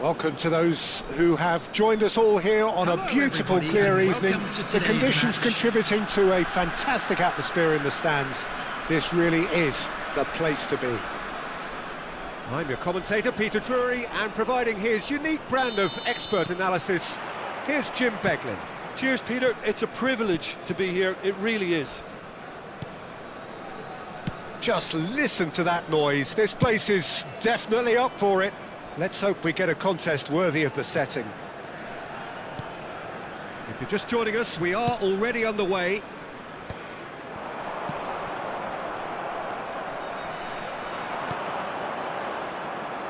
Welcome to those who have joined us all here on a beautiful, clear evening. The conditions contributing to a fantastic atmosphere in the stands. This really is the place to be. I'm your commentator, Peter Drury, and providing his unique brand of expert analysis, here's Jim Beglin. Cheers, Peter. It's a privilege to be here. It really is. Just listen to that noise. This place is definitely up for it. Let's hope we get a contest worthy of the setting. If you're just joining us, we are already underway.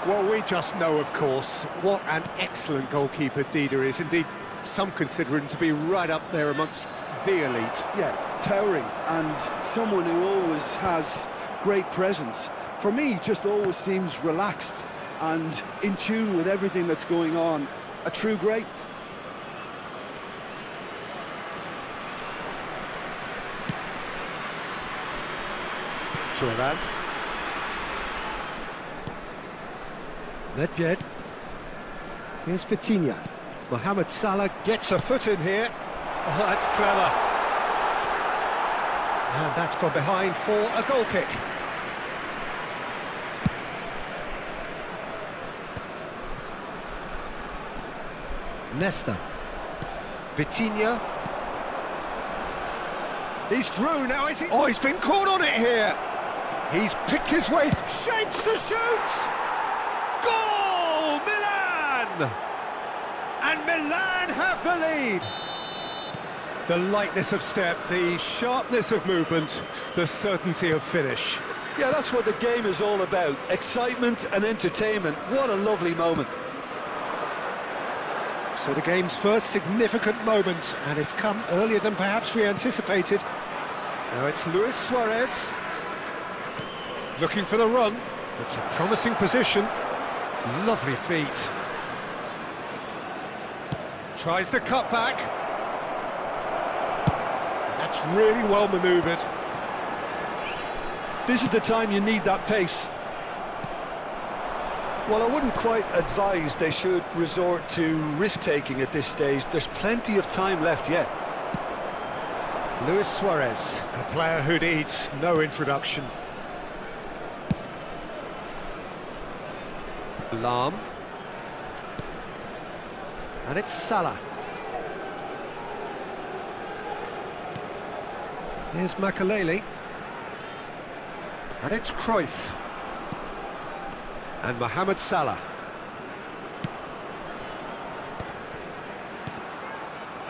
Well, we just know, of course, what an excellent goalkeeper Dida is. Indeed, some consider him to be right up there amongst the elite. Yeah, towering, and someone who always has great presence. For me, just always seems relaxed and in tune with everything that's going on. A true great. Turan. Nedved. Here's Vitinha. Mohamed Salah gets a foot in here. Oh, that's clever. And that's gone behind for a goal kick. Nesta. Vitinha. He's through now, is he? Oh, he's been caught on it here. He's picked his way, shapes to shoot! Goal! Milan! And Milan have the lead. The lightness of step, the sharpness of movement, the certainty of finish. Yeah, that's what the game is all about. Excitement and entertainment. What a lovely moment. So the game's first significant moment, and it's come earlier than perhaps we anticipated. Now it's Luis Suarez, looking for the run. It's a promising position. Lovely feet. Tries the cut back. That's really well manoeuvred. This is the time you need that pace. Well, I wouldn't quite advise they should resort to risk-taking at this stage. There's plenty of time left yet. Luis Suarez, a player who needs no introduction. Lam. And it's Salah. Here's Makaleli. And it's Cruyff. And Mohamed Salah.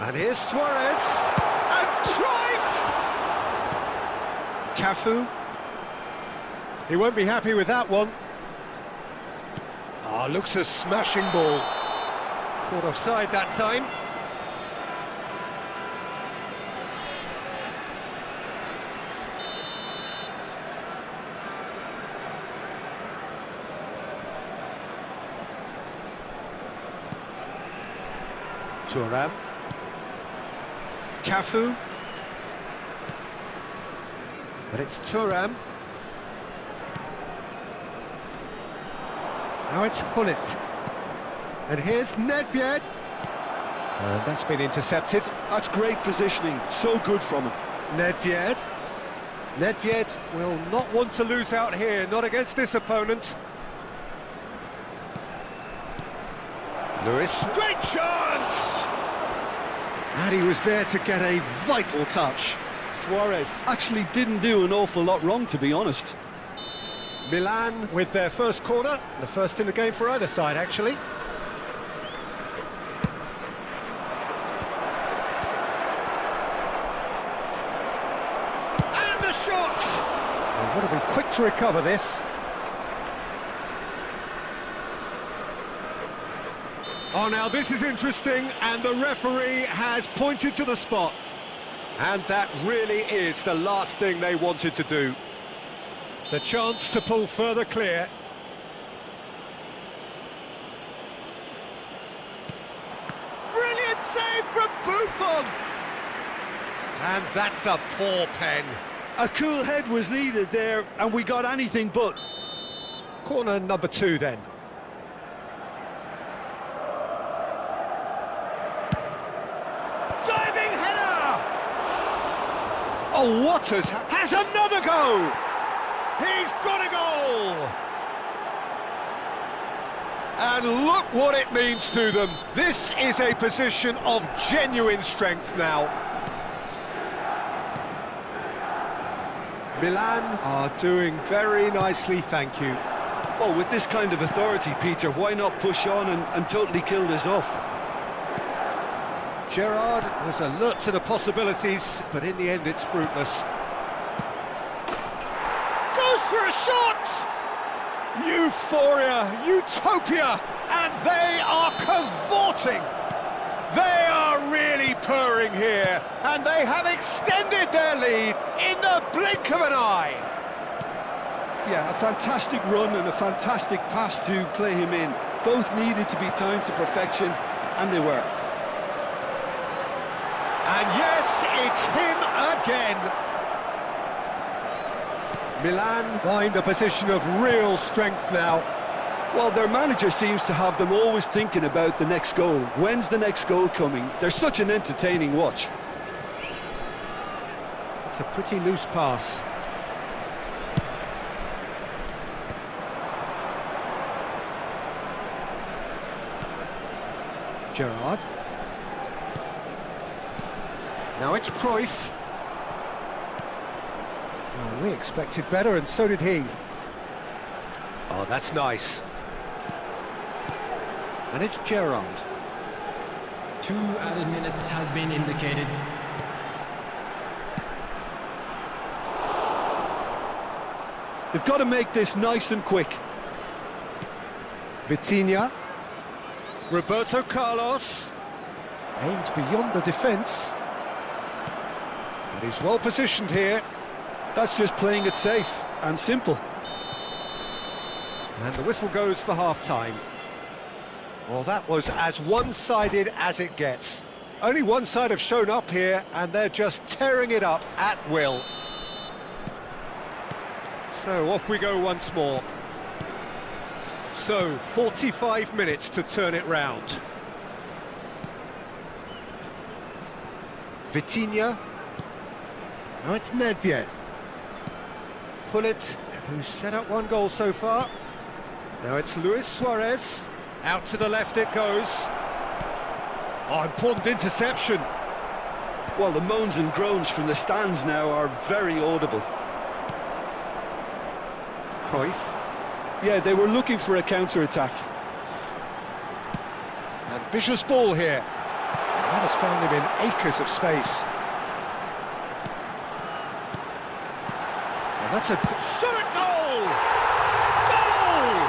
And here's Suarez. And Cruyff! Cafu. He won't be happy with that one. Ah, looks a smashing ball. Caught offside that time. Thuram. Cafu. But it's Thuram. Now it's Hullet. And here's Nedved. And that's been intercepted. That's great positioning, so good from him. Nedved. Nedved will not want to lose out here, not against this opponent. Lewis. Great chance! And he was there to get a vital touch. Suarez actually didn't do an awful lot wrong, to be honest. Milan with their first corner, the first in the game for either side, actually. And the shot! And what a be quick to recover this. Oh, now this is interesting, and the referee has pointed to the spot. And that really is the last thing they wanted to do. The chance to pull further clear. Brilliant save from Buffon! And that's a poor pen. A cool head was needed there, and we got anything but. Corner number 2 then. Diving header! Oh, Waters has another go! He's got a goal! And look what it means to them. This is a position of genuine strength now. Milan are doing very nicely, thank you. Well, with this kind of authority, Peter, why not push on and totally kill this off? Gerrard was alert to the possibilities, but in the end it's fruitless. Goes for a shot! Euphoria, utopia, and they are cavorting. They are really purring here, and they have extended their lead in the blink of an eye. Yeah, a fantastic run and a fantastic pass to play him in. Both needed to be timed to perfection, and they were. And yes, it's him again. Milan find a position of real strength now. Well, their manager seems to have them always thinking about the next goal. When's the next goal coming? They're such an entertaining watch. It's a pretty loose pass. Gerrard. Now it's Cruyff. Oh, we expected better, and so did he. Oh, that's nice. And it's Gerrard. 2 added minutes has been indicated. They've got to make this nice and quick. Vitinha. Roberto Carlos. Aims beyond the defence. But he's well positioned here. That's just playing it safe and simple. And the whistle goes for half-time. Well, that was as one-sided as it gets. Only one side have shown up here, and they're just tearing it up at will. So off we go once more. So, 45 minutes to turn it round. Vitinha. Now it's Nedved. Hullet, who's set up 1 goal so far. Now it's Luis Suarez. Out to the left it goes. Oh, important interception. Well, the moans and groans from the stands now are very audible. Cruyff. Yeah, they were looking for a counter-attack. Ambitious ball here. That has found him in acres of space. And that's a shot at goal! Goal!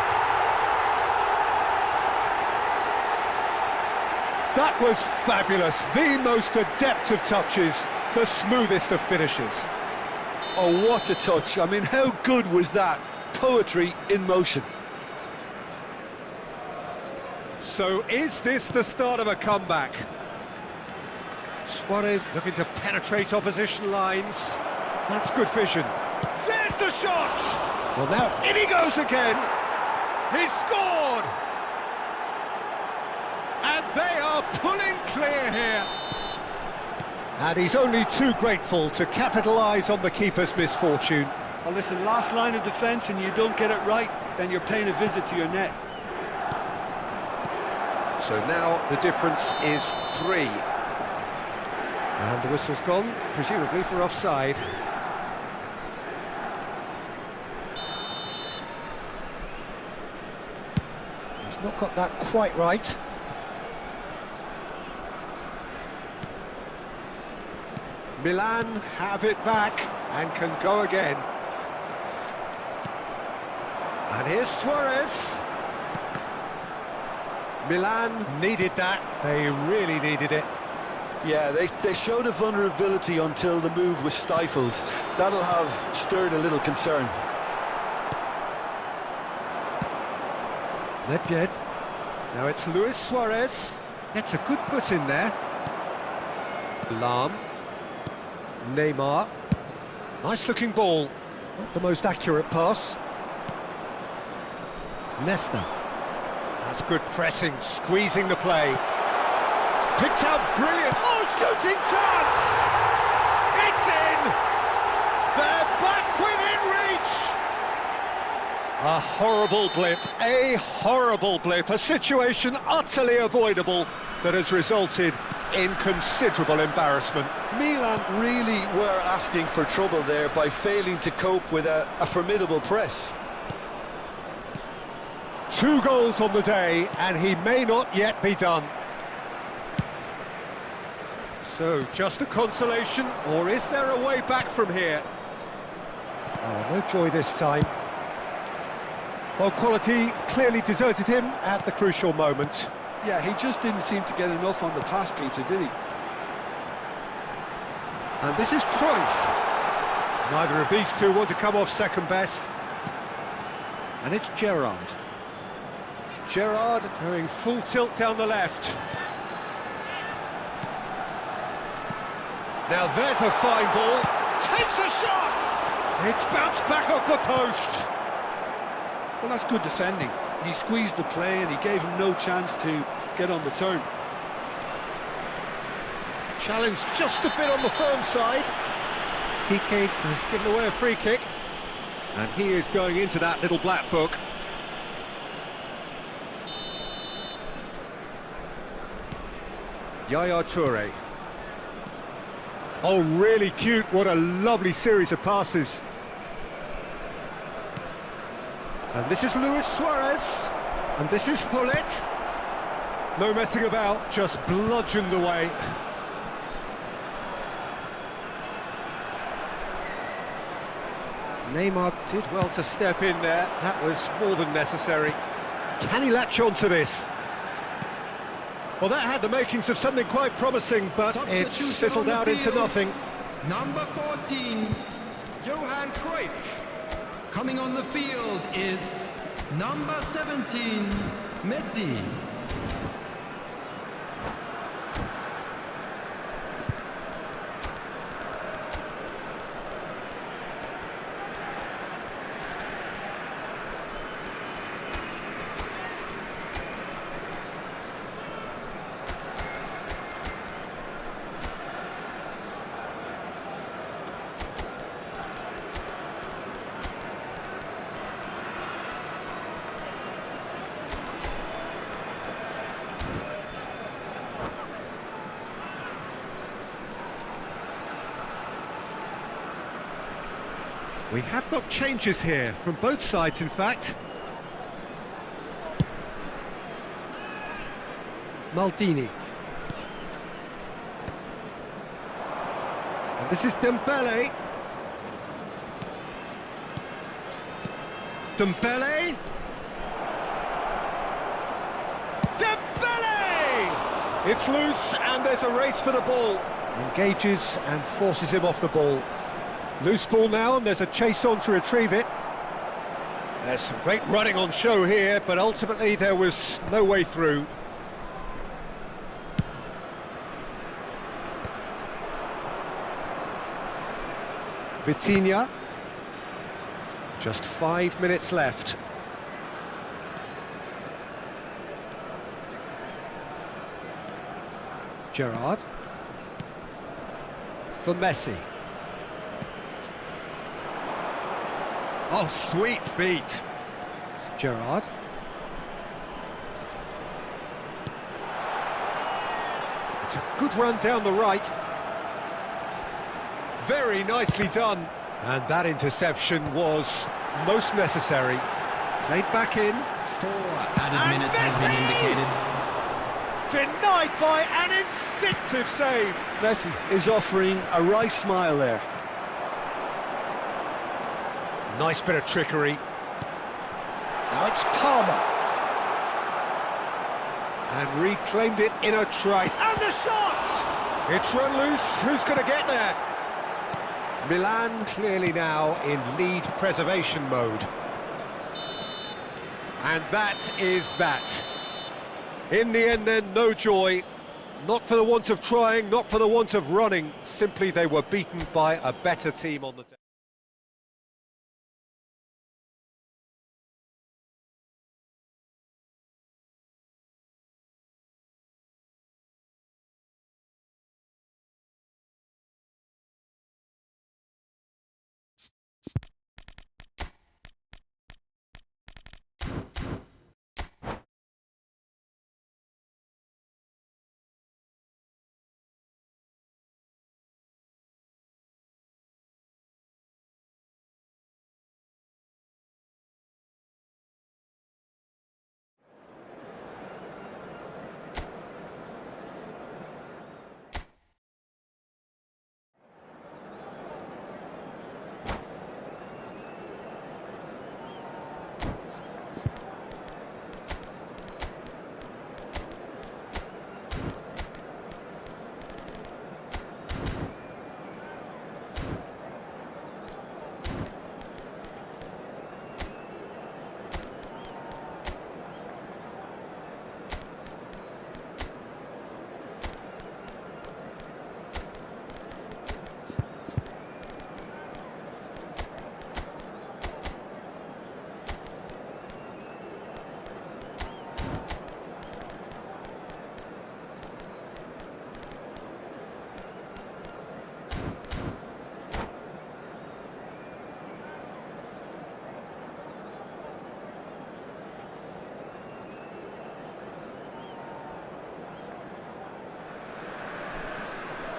That was fabulous. The most adept of touches, the smoothest of finishes. Oh, what a touch. I mean, how good was that? Poetry in motion. So is this the start of a comeback? Suarez looking to penetrate opposition lines. That's good vision. There's the shot! Well, now in he goes again. He's scored! And they are pulling clear here. And he's only too grateful to capitalise on the keeper's misfortune. Well, listen, last line of defence and you don't get it right, then you're paying a visit to your net. So now the difference is 3. And the whistle's gone, presumably for offside. He's not got that quite right. Milan have it back and can go again. And here's Suarez. Milan needed that. They really needed it. Yeah, they showed a vulnerability until the move was stifled. That'll have stirred a little concern. Nedved. Now it's Luis Suarez. Gets a good foot in there. Lam. Neymar. Nice looking ball. Not the most accurate pass. Nesta. That's good pressing, squeezing the play. Picked out brilliant. Oh, shooting chance! It's in! They're back within reach! A horrible blip, a situation utterly avoidable that has resulted in considerable embarrassment. Milan really were asking for trouble there by failing to cope with a formidable press. 2 goals on the day, and he may not yet be done. So, just a consolation, or is there a way back from here? Oh, no joy this time. Well, quality clearly deserted him at the crucial moment. Yeah, he just didn't seem to get enough on the pass, Peter, did he? And this is Cruyff. Neither of these two want to come off second best. And it's Gerrard. Gerrard going full tilt down the left. Now there's a fine ball. Takes a shot! It's bounced back off the post. Well, that's good defending. He squeezed the play and he gave him no chance to get on the turn. Challenge just a bit on the firm side. Kike has given away a free kick. And he is going into that little black book. Yaya Toure. Oh, really cute. What a lovely series of passes. And this is Luis Suarez. And this is Hullet. No messing about, just bludgeoned away. Neymar did well to step in there. That was more than necessary. Can he latch on to this? Well, that had the makings of something quite promising, but it's fizzled out into nothing. Number 14, Johan Cruyff. Coming on the field is number 17, Messi. We have got changes here, from both sides in fact. Maldini. And this is Dembele. Dembele! Dembele! It's loose and there's a race for the ball. Engages and forces him off the ball. Loose ball now, and there's a chase on to retrieve it. There's some great running on show here, but ultimately there was no way through. Vitinha. Just 5 minutes left. Gerrard. For Messi. Oh, sweet feet. Gerrard. It's a good run down the right. Very nicely done. And that interception was most necessary. Played back in. 4 added minutes has been indicated. Denied by an instinctive save. Messi is offering a right smile there. Nice bit of trickery. Now it's Palmer. And reclaimed it in a try. And the shot! It's run loose. Who's going to get there? Milan clearly now in lead preservation mode. And that is that. In the end then, no joy. Not for the want of trying, not for the want of running. Simply they were beaten by a better team on the day.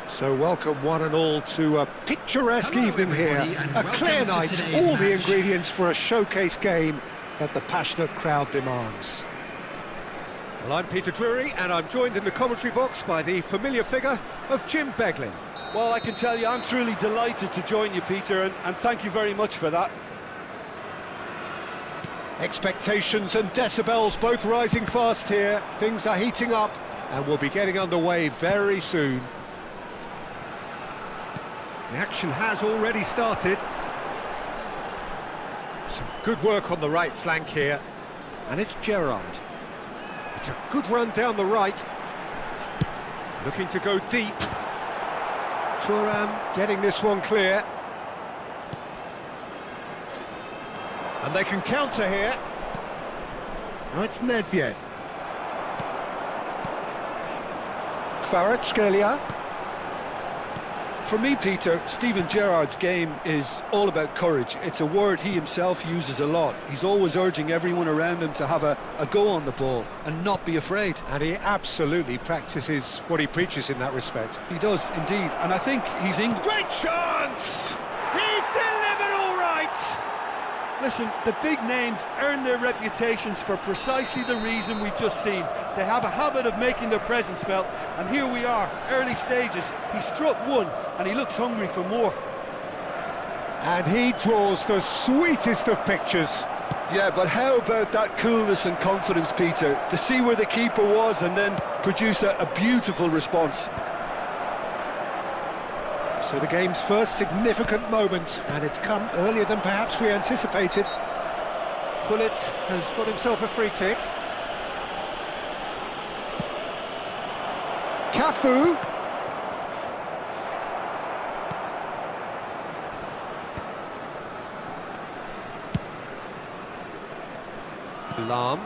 So welcome one and all to a picturesque evening here, a clear night, all the ingredients for a showcase game that the passionate crowd demands. Well, I'm Peter Drury and I'm joined in the commentary box by the familiar figure of Jim Beglin. Well, I can tell you I'm truly delighted to join you, Peter, and thank you very much for that. Expectations and decibels both rising fast here. Things are heating up and we'll be getting underway very soon. The action has already started. Some good work on the right flank here. And it's Gerrard. It's a good run down the right. Looking to go deep. Thuram getting this one clear. And they can counter here. Now it's Nedved. Kvaratskhelia. For me, Peter, Steven Gerrard's game is all about courage. It's a word he himself uses a lot. He's always urging everyone around him to have a go on the ball and not be afraid. And he absolutely practices what he preaches in that respect. He does, indeed. And I think he's in... Great chance! He's delivered all right! Listen, the big names earn their reputations for precisely the reason we've just seen. They have a habit of making their presence felt, and here we are, early stages. He struck one, and he looks hungry for more. And he draws the sweetest of pictures. Yeah, but how about that coolness and confidence, Peter, to see where the keeper was and then produce a beautiful response. So the game's first significant moment, and it's come earlier than perhaps we anticipated. Khoi has got himself a free kick. Cafu. Lahm.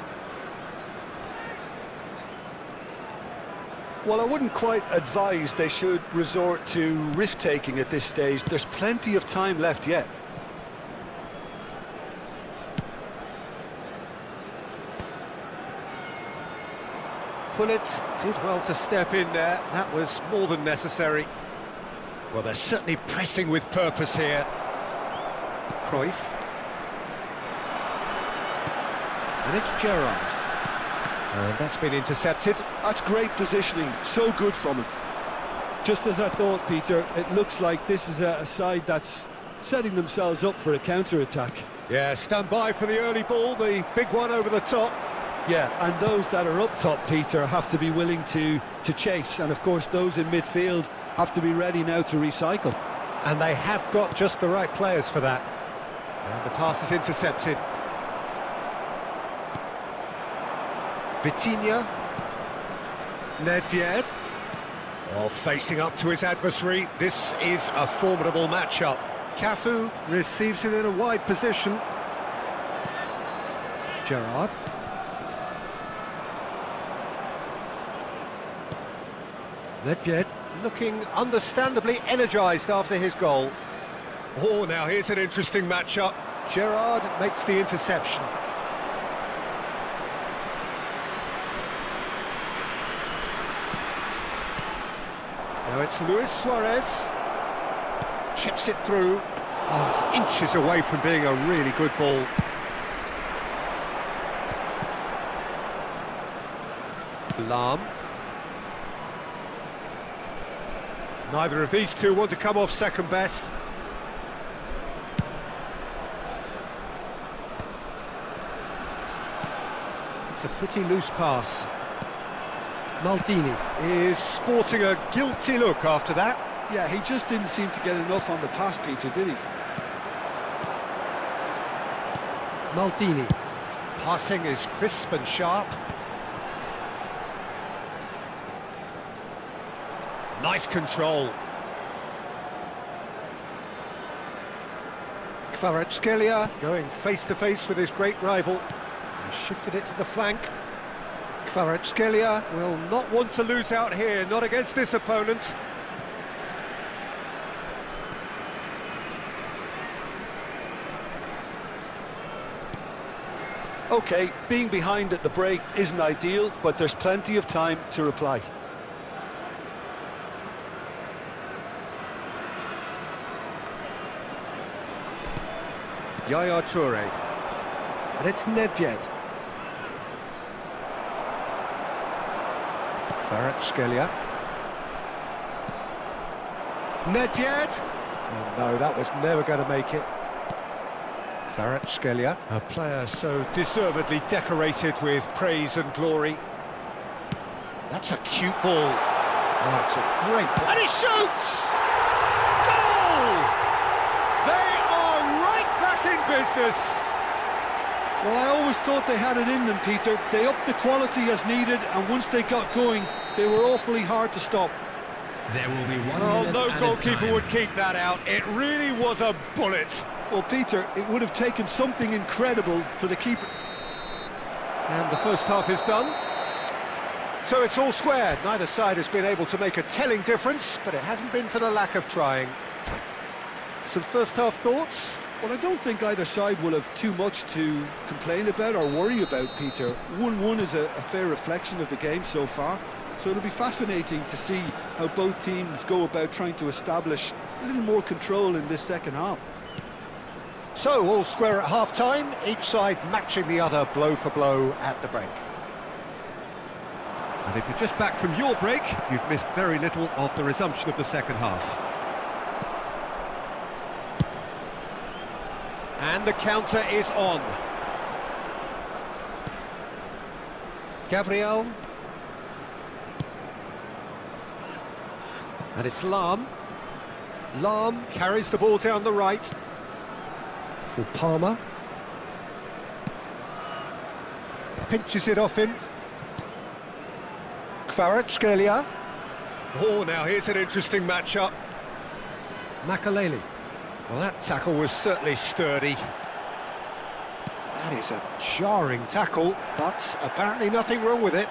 Well, I wouldn't quite advise they should resort to risk-taking at this stage. There's plenty of time left yet. Gullit did well to step in there. That was more than necessary. Well, they're certainly pressing with purpose here. Khoi. And it's Gerrard. And that's been intercepted. That's great positioning, so good from him. Just as I thought, Peter, it looks like this is a side that's setting themselves up for a counter-attack. Yeah, stand by for the early ball, the big one over the top. Yeah, and those that are up top, Peter, have to be willing to chase. And of course, those in midfield have to be ready now to recycle. And they have got just the right players for that. And the pass is intercepted. Vitinha. Nedved. Well, facing up to his adversary, this is a formidable matchup. Cafu receives it in a wide position. Gerrard. Nedved looking understandably energised after his goal. Oh, now here's an interesting matchup. Gerrard makes the interception. Now it's Luis Suarez. Chips it through. Oh, it's inches away from being a really good ball. Lahm. Neither of these two want to come off second best. It's a pretty loose pass. Maldini is sporting a guilty look after that. Yeah, he just didn't seem to get enough on the pass, Peter, did he? Maldini. Passing is crisp and sharp. Nice control. Kvaratskhelia going face-to-face with his great rival. He shifted it to the flank. Kvaratskhelia will not want to lose out here, not against this opponent. OK, being behind at the break isn't ideal, but there's plenty of time to reply. Yaya Toure. And it's Nedved. Kvaratskhelia. Nedved. Oh no, that was never going to make it. Kvaratskhelia, a player so deservedly decorated with praise and glory. That's a cute ball. Oh, it's a great ball. And he shoots! Goal! They are right back in business. Well, I always thought they had it in them, Peter. They upped the quality as needed, and once they got going, they were awfully hard to stop. There will be 1 Oh, minute no added goalkeeper time. would keep that out. It really was a bullet. Well, Peter, it would have taken something incredible for the keeper. And the first half is done. So it's all square. Neither side has been able to make a telling difference, but it hasn't been for the lack of trying. Some first half thoughts? Well, I don't think either side will have too much to complain about or worry about, Peter. 1-1 is a fair reflection of the game so far, so it'll be fascinating to see how both teams go about trying to establish a little more control in this second half. So, all square at half-time, each side matching the other blow for blow at the break. And if you're just back from your break, you've missed very little of the resumption of the second half. And the counter is on. Gabriel. And it's Lahm. Lahm carries the ball down the right. For Palmer. Pinches it off him. Kvaratskhelia. Oh, now here's an interesting matchup. Makaleli. Well, that tackle was certainly sturdy. That is a jarring tackle, but apparently nothing wrong with it.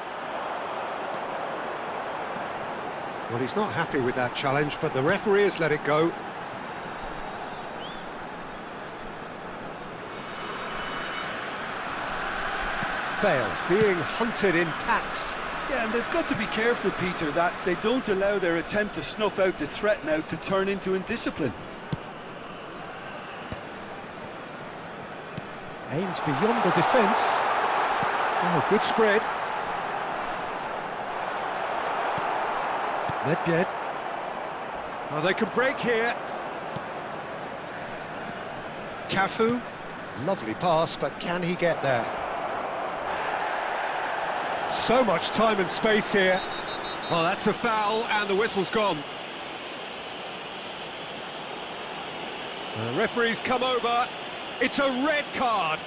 Well, he's not happy with that challenge, but the referee has let it go. Bale being hunted in packs. Yeah, and they've got to be careful, Peter, that they don't allow their attempt to snuff out the threat now to turn into indiscipline. Aims beyond the defence. Oh, good spread. Nedved. Oh, they can break here. Cafu. Lovely pass, but can he get there? So much time and space here. Well, that's a foul, and the whistle's gone. The referee's come over. It's a red card.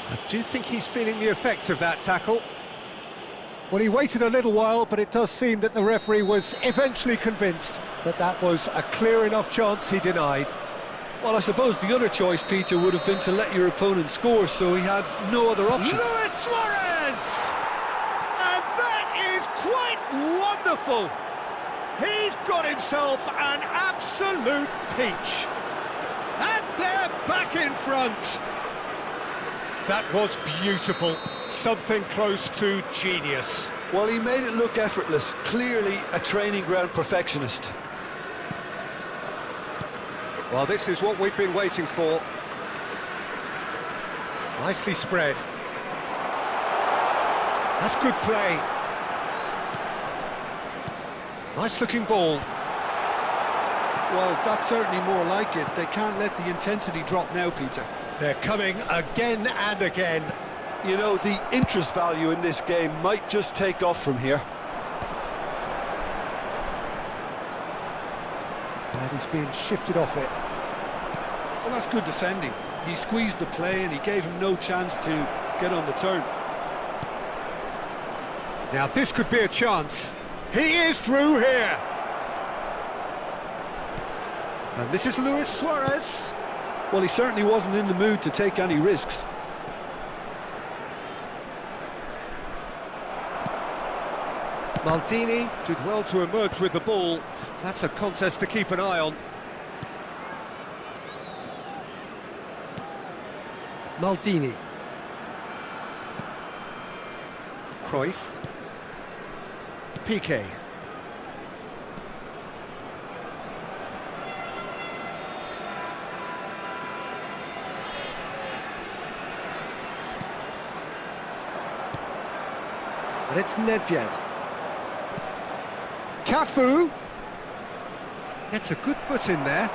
I do think he's feeling the effects of that tackle. Well, he waited a little while, but it does seem that the referee was eventually convinced that that was a clear enough chance he denied. Well, I suppose the other choice, Peter, would have been to let your opponent score, so he had no other option. Luis Suarez! And that is quite wonderful! He's got himself an absolute peach. And they're back in front. That was beautiful. Something close to genius. Well, he made it look effortless. Clearly a training ground perfectionist. Well, this is what we've been waiting for. Nicely spread. That's good play. Nice looking ball. Well, that's certainly more like it. They can't let the intensity drop now, Peter. They're coming again and again. You know, the interest value in this game might just take off from here. And he's being shifted off it. Well, that's good defending. He squeezed the play and he gave him no chance to get on the turn. Now this could be a chance. He is through here. And this is Luis Suarez. Well, he certainly wasn't in the mood to take any risks. Maldini did well to emerge with the ball. That's a contest to keep an eye on. Maldini. Cruyff. Piqué. And it's Nedved. Cafu. Gets a good foot in there.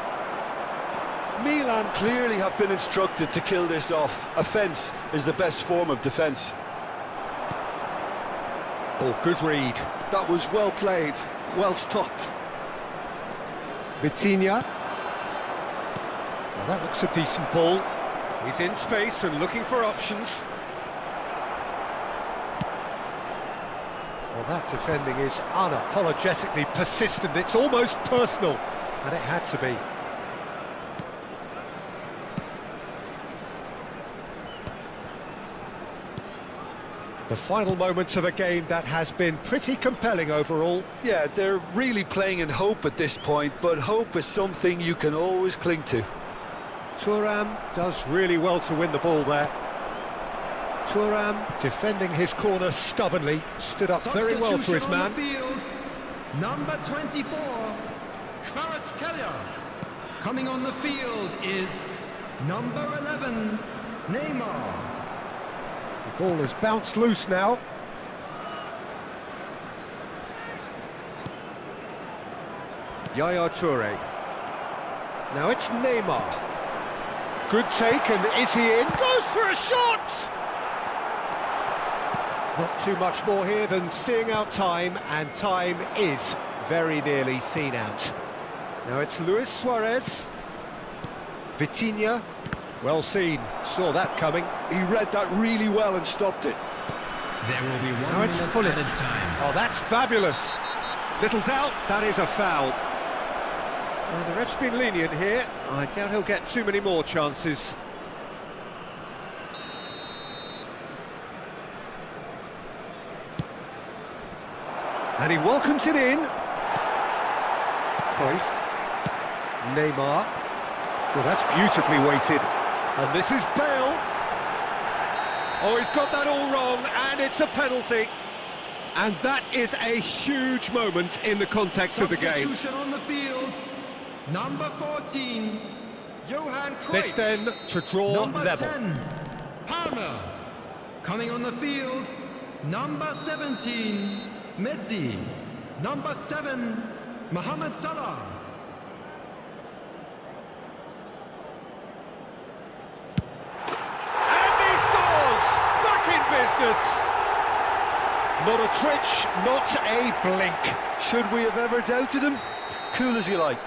Milan clearly have been instructed to kill this off. Offence is the best form of defence. Oh, good read. That was well played, well stopped. Vitinha. Well, that looks a decent ball. He's in space and looking for options. Well, that defending is unapologetically persistent. It's almost personal, and it had to be. The final moments of a game that has been pretty compelling overall. Yeah, they're really playing in hope at this point, but hope is something you can always cling to. Thuram does really well to win the ball there. Thuram defending his corner stubbornly, stood up very well to his man. Field, number 24, Kvaratskhelia. Coming on the field is number 11, Neymar. The ball has bounced loose now. Yaya Toure. Now it's Neymar. Good take, and is he in? Goes for a shot! Not too much more here than seeing out time, and time is very nearly seen out. Now it's Luis Suarez. Vitinha. Well seen, saw that coming. He read that really well and stopped it. There will be Now one it's minute Khoi. added time. Oh, that's fabulous. Little doubt, that is a foul. The ref's been lenient here. I doubt he'll get too many more chances. And he welcomes it in. Cruyff. Neymar. Well, that's beautifully weighted. And this is Bale. Oh, he's got that all wrong, and it's a penalty. And that is a huge moment in the context of the game. Substitution on the field, number 14, Johan Cruyff. This then to draw number level. 10, Palmer. Coming on the field, number 17, Messi. Number 7, Mohamed Salah. And he scores! Back in business! Not a twitch, not a blink. Should we have ever doubted him? Cool as you like.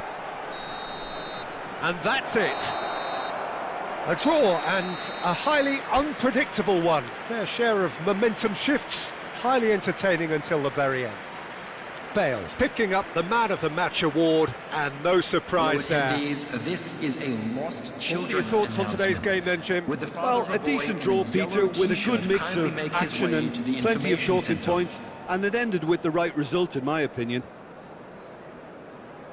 And that's it. A draw, and a highly unpredictable one. Fair share of momentum shifts, highly entertaining until the very end. Bale picking up the Man of the Match award, and no surprise there. This is a lost What are children's your thoughts on today's game then, Jim? With the father Well, of a boy decent in draw, the Peter, yellow with a t-shirt good mix kindly of make his action way and to the plenty of information talking centre. points, and it ended with the right result, in my opinion.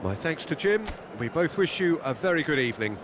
My thanks to Jim. We both wish you a very good evening.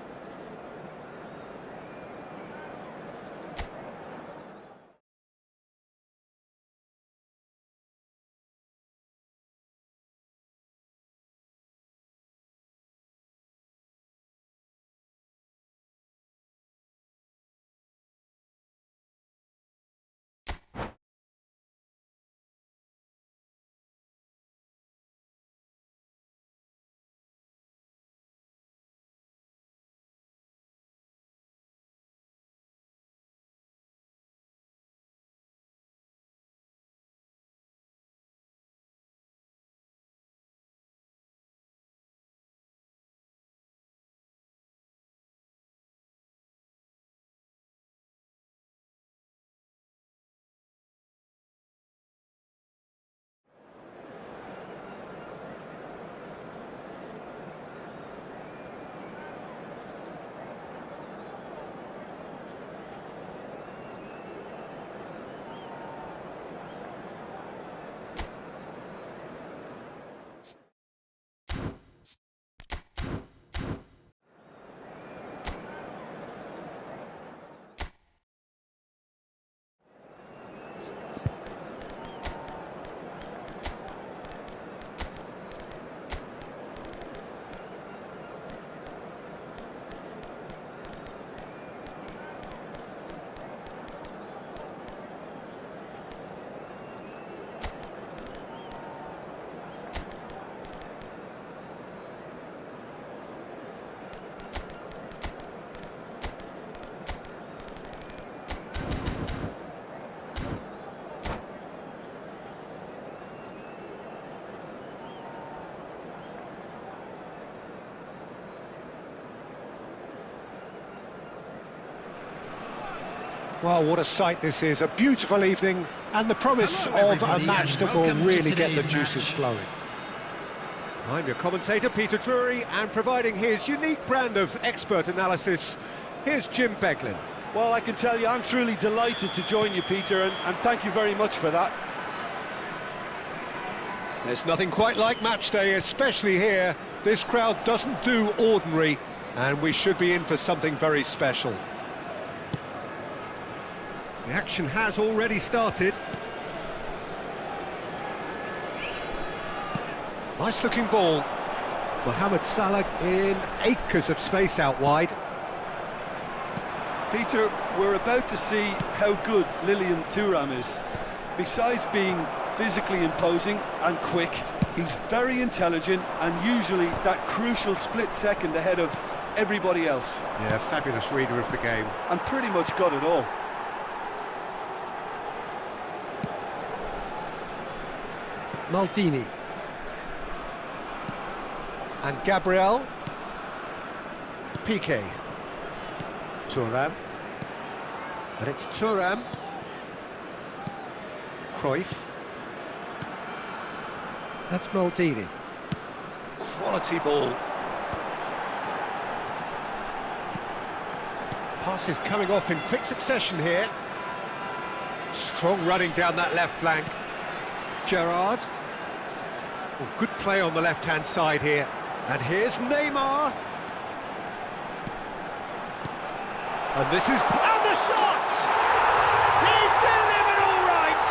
Well, what a sight this is. A beautiful evening and the promise Hello, of a everybody, match and that will welcome to really get the today's juices match. flowing. I'm your commentator, Peter Drury, and providing his unique brand of expert analysis, here's Jim Beglin. Well, I can tell you I'm truly delighted to join you, Peter, and thank you very much for that. There's nothing quite like match day, especially here. This crowd doesn't do ordinary, and we should be in for something very special. The action has already started. Nice looking ball. Mohamed Salah in acres of space out wide. Peter, we're about to see how good Lilian Thuram is. Besides being physically imposing and quick, he's very intelligent and usually that crucial split second ahead of everybody else. Yeah, fabulous reader of the game. And pretty much got it all. Maldini. And Gabriel. Piqué. Thuram. And it's Thuram. Cruyff. That's Maldini. Quality ball. Passes coming off in quick succession here. Strong running down that left flank. Gerrard. Well, good play on the left-hand side here. And here's Neymar. And this is... And the shot! He's delivered all right!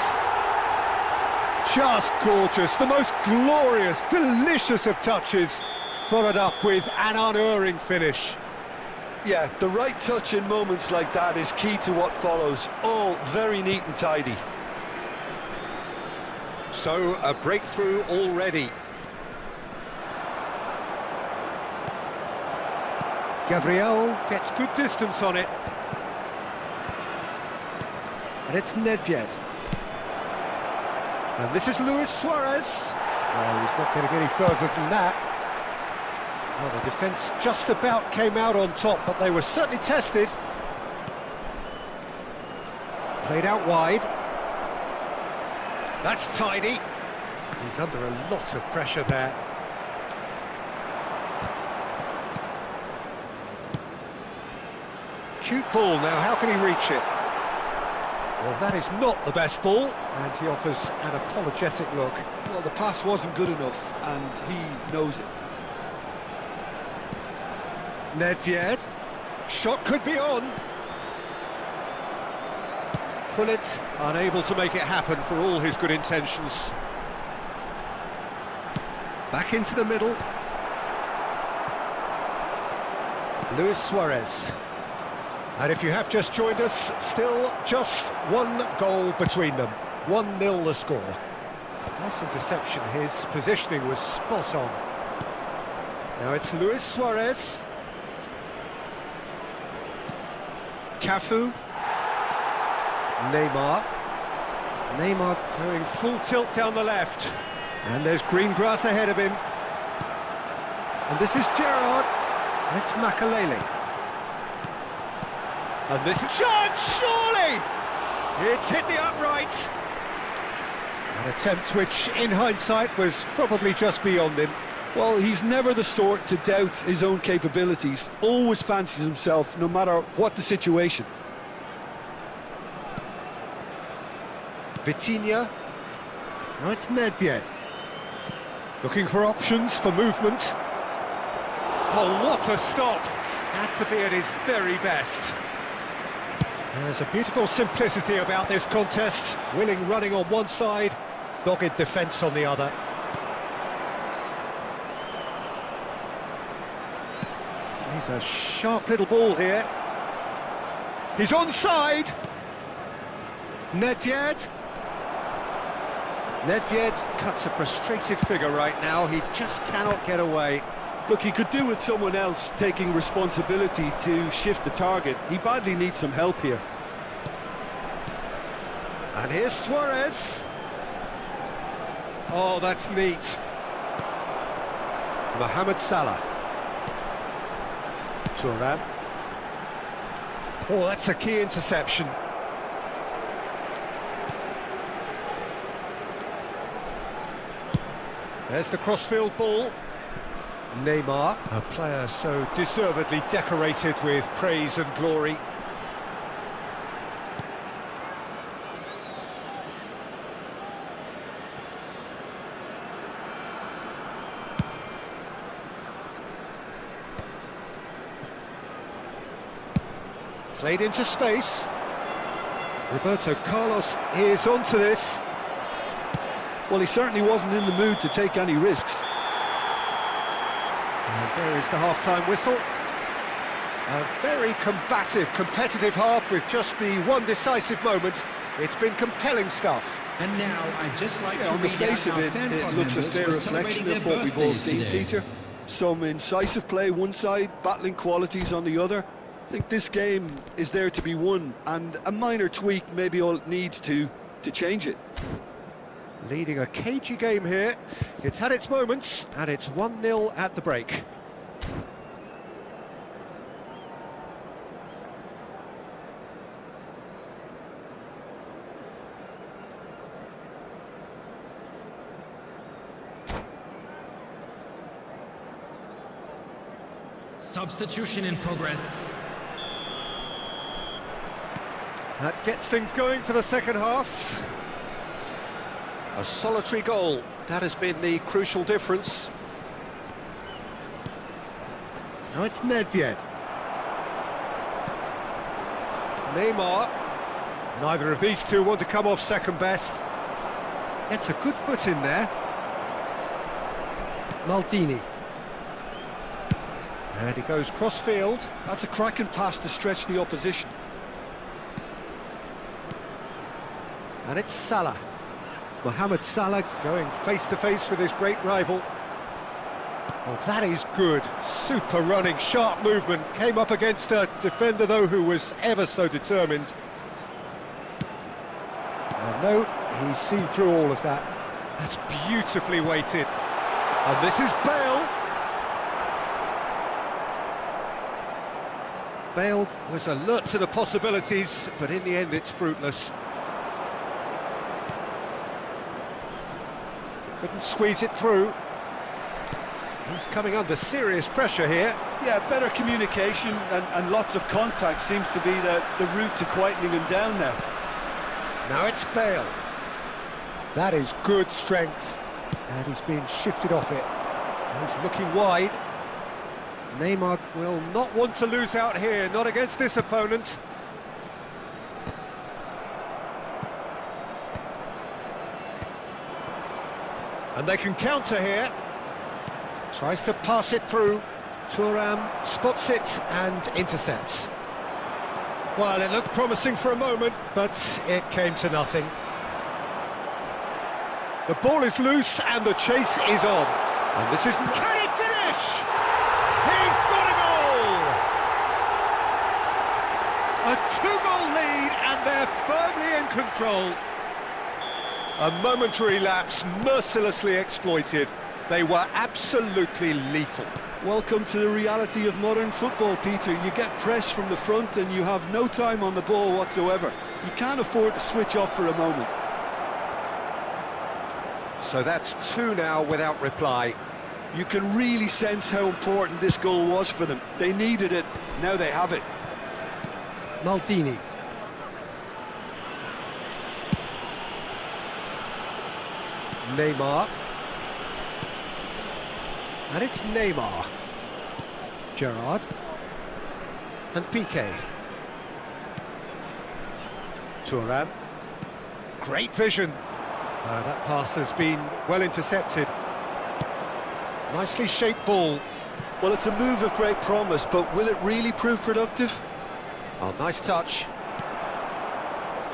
Just gorgeous. The most glorious, delicious of touches. Followed up with an unerring finish. Yeah, the right touch in moments like that is key to what follows. All very neat and tidy. So, a breakthrough already. Gabriel gets good distance on it. And it's Nedved. And this is Luis Suarez. Oh, he's not getting any further than that. Well, the defence just about came out on top, but they were certainly tested. Played out wide. That's tidy. He's under a lot of pressure there. Cute ball now, how can he reach it? Well, that is not the best ball, and he offers an apologetic look. Well, the pass wasn't good enough, and he knows it. Nedved. Shot could be on. Gullit unable to make it happen for all his good intentions. Back into the middle. Luis Suarez. And if you have just joined us, still just one goal between them. 1-0 the score. Nice interception, his positioning was spot on. Now it's Luis Suarez. Cafu. Neymar. Neymar going full tilt down the left. And there's green grass ahead of him. And this is Gerrard. And it's Makalele. And this is... Shot, surely! It's hit the upright. An attempt which, in hindsight, was probably just beyond him. Well, he's never the sort to doubt his own capabilities. Always fancies himself, no matter what the situation. Vitinha. Now it's Nedved. Looking for options for movement. Oh, what a stop! Had to be at his very best. There's a beautiful simplicity about this contest. Willing running on one side, dogged defence on the other. He's a sharp little ball here. He's onside. Nedved. Nedved cuts a frustrated figure right now. He just cannot get away. Look, he could do with someone else taking responsibility to shift the target. He badly needs some help here. And here's Suarez. Oh, that's neat. Mohamed Salah. Thuram. Oh, that's a key interception. There's the crossfield ball. Neymar, a player so deservedly decorated with praise and glory. Played into space. Roberto Carlos is onto this. Well, he certainly wasn't in the mood to take any risks. And there is the half-time whistle. A very combative, competitive half with just the one decisive moment. It's been compelling stuff. And now I'd just like to On the read face out of our it, fan it club looks a members fair who are reflection of celebrating what we've their all seen, birthdays today. Peter. Some incisive play one side, battling qualities on the other. I think this game is there to be won, and a minor tweak maybe all it needs to change it. Leading a cagey game here. It's had its moments, and it's 1-0 at the break. Substitution in progress. That gets things going for the second half. A solitary goal. that has been the crucial difference. Now it's Nedved. Neymar. Neither of these two want to come off second best. Gets a good foot in there. Maldini. And he goes cross-field. That's a cracking pass to stretch the opposition. And it's Salah. Mohamed Salah going face-to-face with his great rival. Well, that is good. Super running, sharp movement. Came up against a defender, though, who was ever so determined. And no, he's seen through all of that. That's beautifully weighted. And this is Bale. Bale was alert to the possibilities, but in the end it's fruitless. Couldn't squeeze it through. He's coming under serious pressure here. Yeah, better communication and lots of contact seems to be the route to quietening him down now. Now it's Bale. That is good strength. And he's being shifted off it. He's looking wide. Neymar will not want to lose out here, not against this opponent. And they can counter here. Tries to pass it through. Thuram spots it and intercepts. Well, it looked promising for a moment, but it came to nothing. The ball is loose and the chase is on. And this is... Can he finish? He's got a goal! A two-goal lead and they're firmly in control. A momentary lapse mercilessly exploited. They were absolutely lethal. Welcome to the reality of modern football, Peter. You get press from the front and you have no time on the ball whatsoever. You can't afford to switch off for a moment. So that's two now without reply. You can really sense how important this goal was for them. They needed it, now they have it. Maldini. Neymar. And it's Neymar. Gerrard. And Piqué. Thuram. Great vision. That pass has been well intercepted. Nicely shaped ball. Well, it's a move of great promise, but will it really prove productive? Oh, nice touch.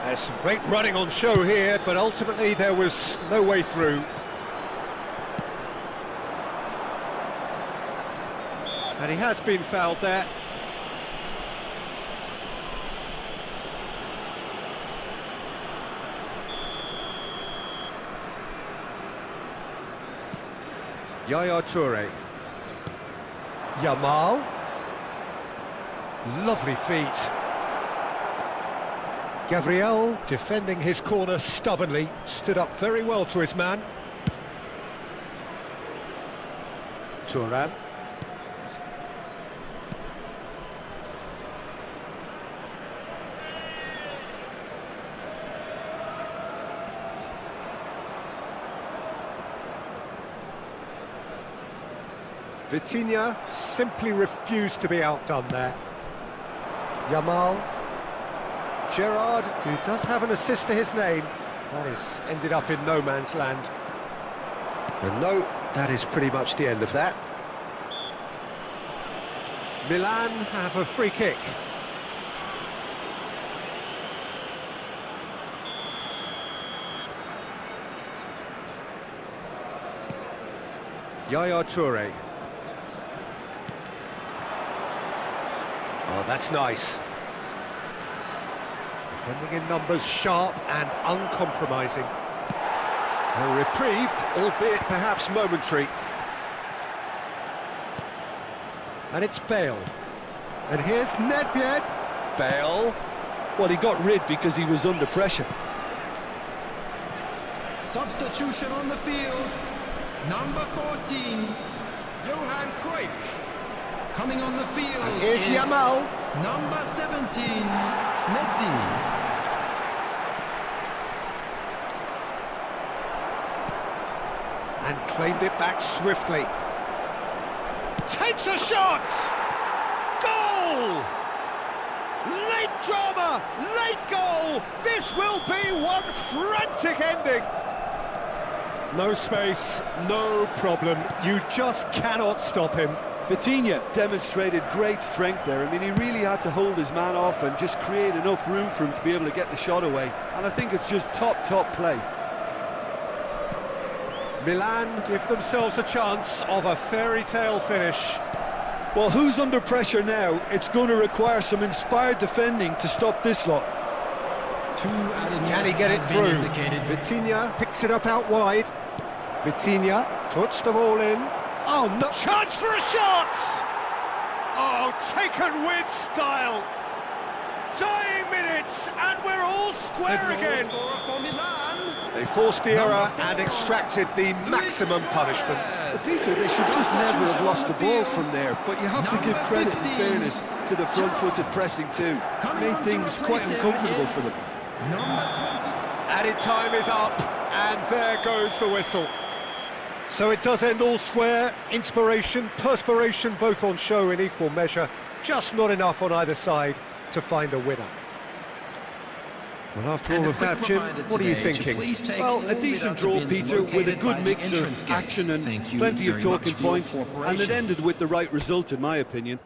There's some great running on show here, but ultimately there was no way through. And he has been fouled there. Yaya Toure. Yamal. Lovely feet. Gabriel, defending his corner stubbornly, stood up very well to his man. Thuram. Vitinha simply refused to be outdone there. Yamal. Gerrard, who does have an assist to his name. That is ended up in no man's land. And no, that is pretty much the end of that. Milan have a free kick. Yaya Toure. Oh, that's nice. Defending in numbers, sharp and uncompromising. A reprieve, albeit perhaps momentary. And it's Bale. And here's Nedved. Bale. Well, he got rid because he was under pressure. Substitution on the field. Number 14, Johan Khoi. Coming on the field And here's Yamal. Number 17, Messi. and claimed it back swiftly. Takes a shot! Goal! Late drama, late goal! This will be one frantic ending! No space, no problem. You just cannot stop him. Vitinha demonstrated great strength there. I mean, he really had to hold his man off and just create enough room for him to be able to get the shot away. And I think it's just top play. Milan give themselves a chance of a fairy tale finish. Well, who's under pressure now? It's going to require some inspired defending to stop this lot. Can he get it through? Vitinha picks it up out wide. Vitinha puts the ball in. Oh, no! Chance for a shot! Oh, taken with style. Dying minutes, and we're all square again. They forced the error and extracted the maximum punishment. But Peter, they should just never have lost the ball from there. But you have to give credit and fairness to the front-footed pressing too. Made things quite uncomfortable for them. Added time is up, and there goes the whistle. So it does end all square. Inspiration, perspiration, both on show in equal measure. Just not enough on either side to find a winner. Well, after all of that, Jim, what are you thinking? Well, a decent draw, Peter, with a good mix of action and plenty of talking points, and it ended with the right result, in my opinion.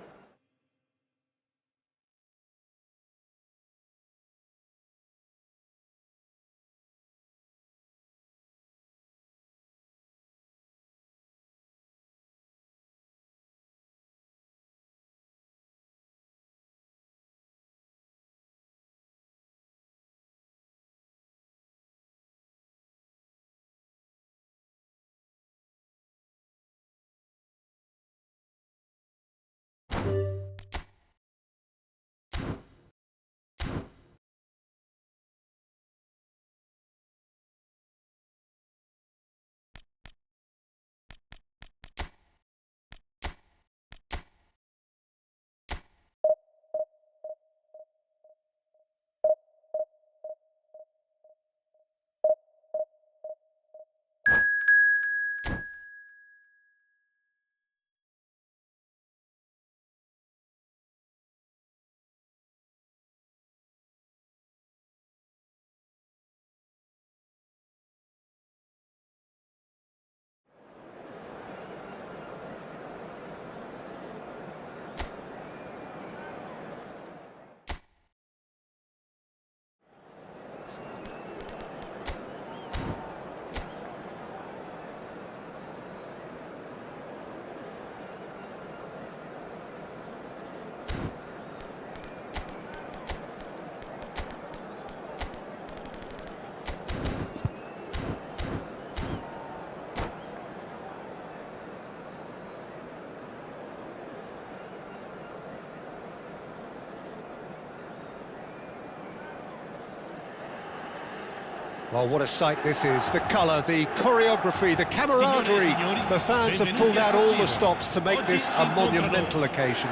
Well, what a sight this is. The colour, the choreography, the camaraderie. The fans have pulled out all the stops to make this a monumental occasion.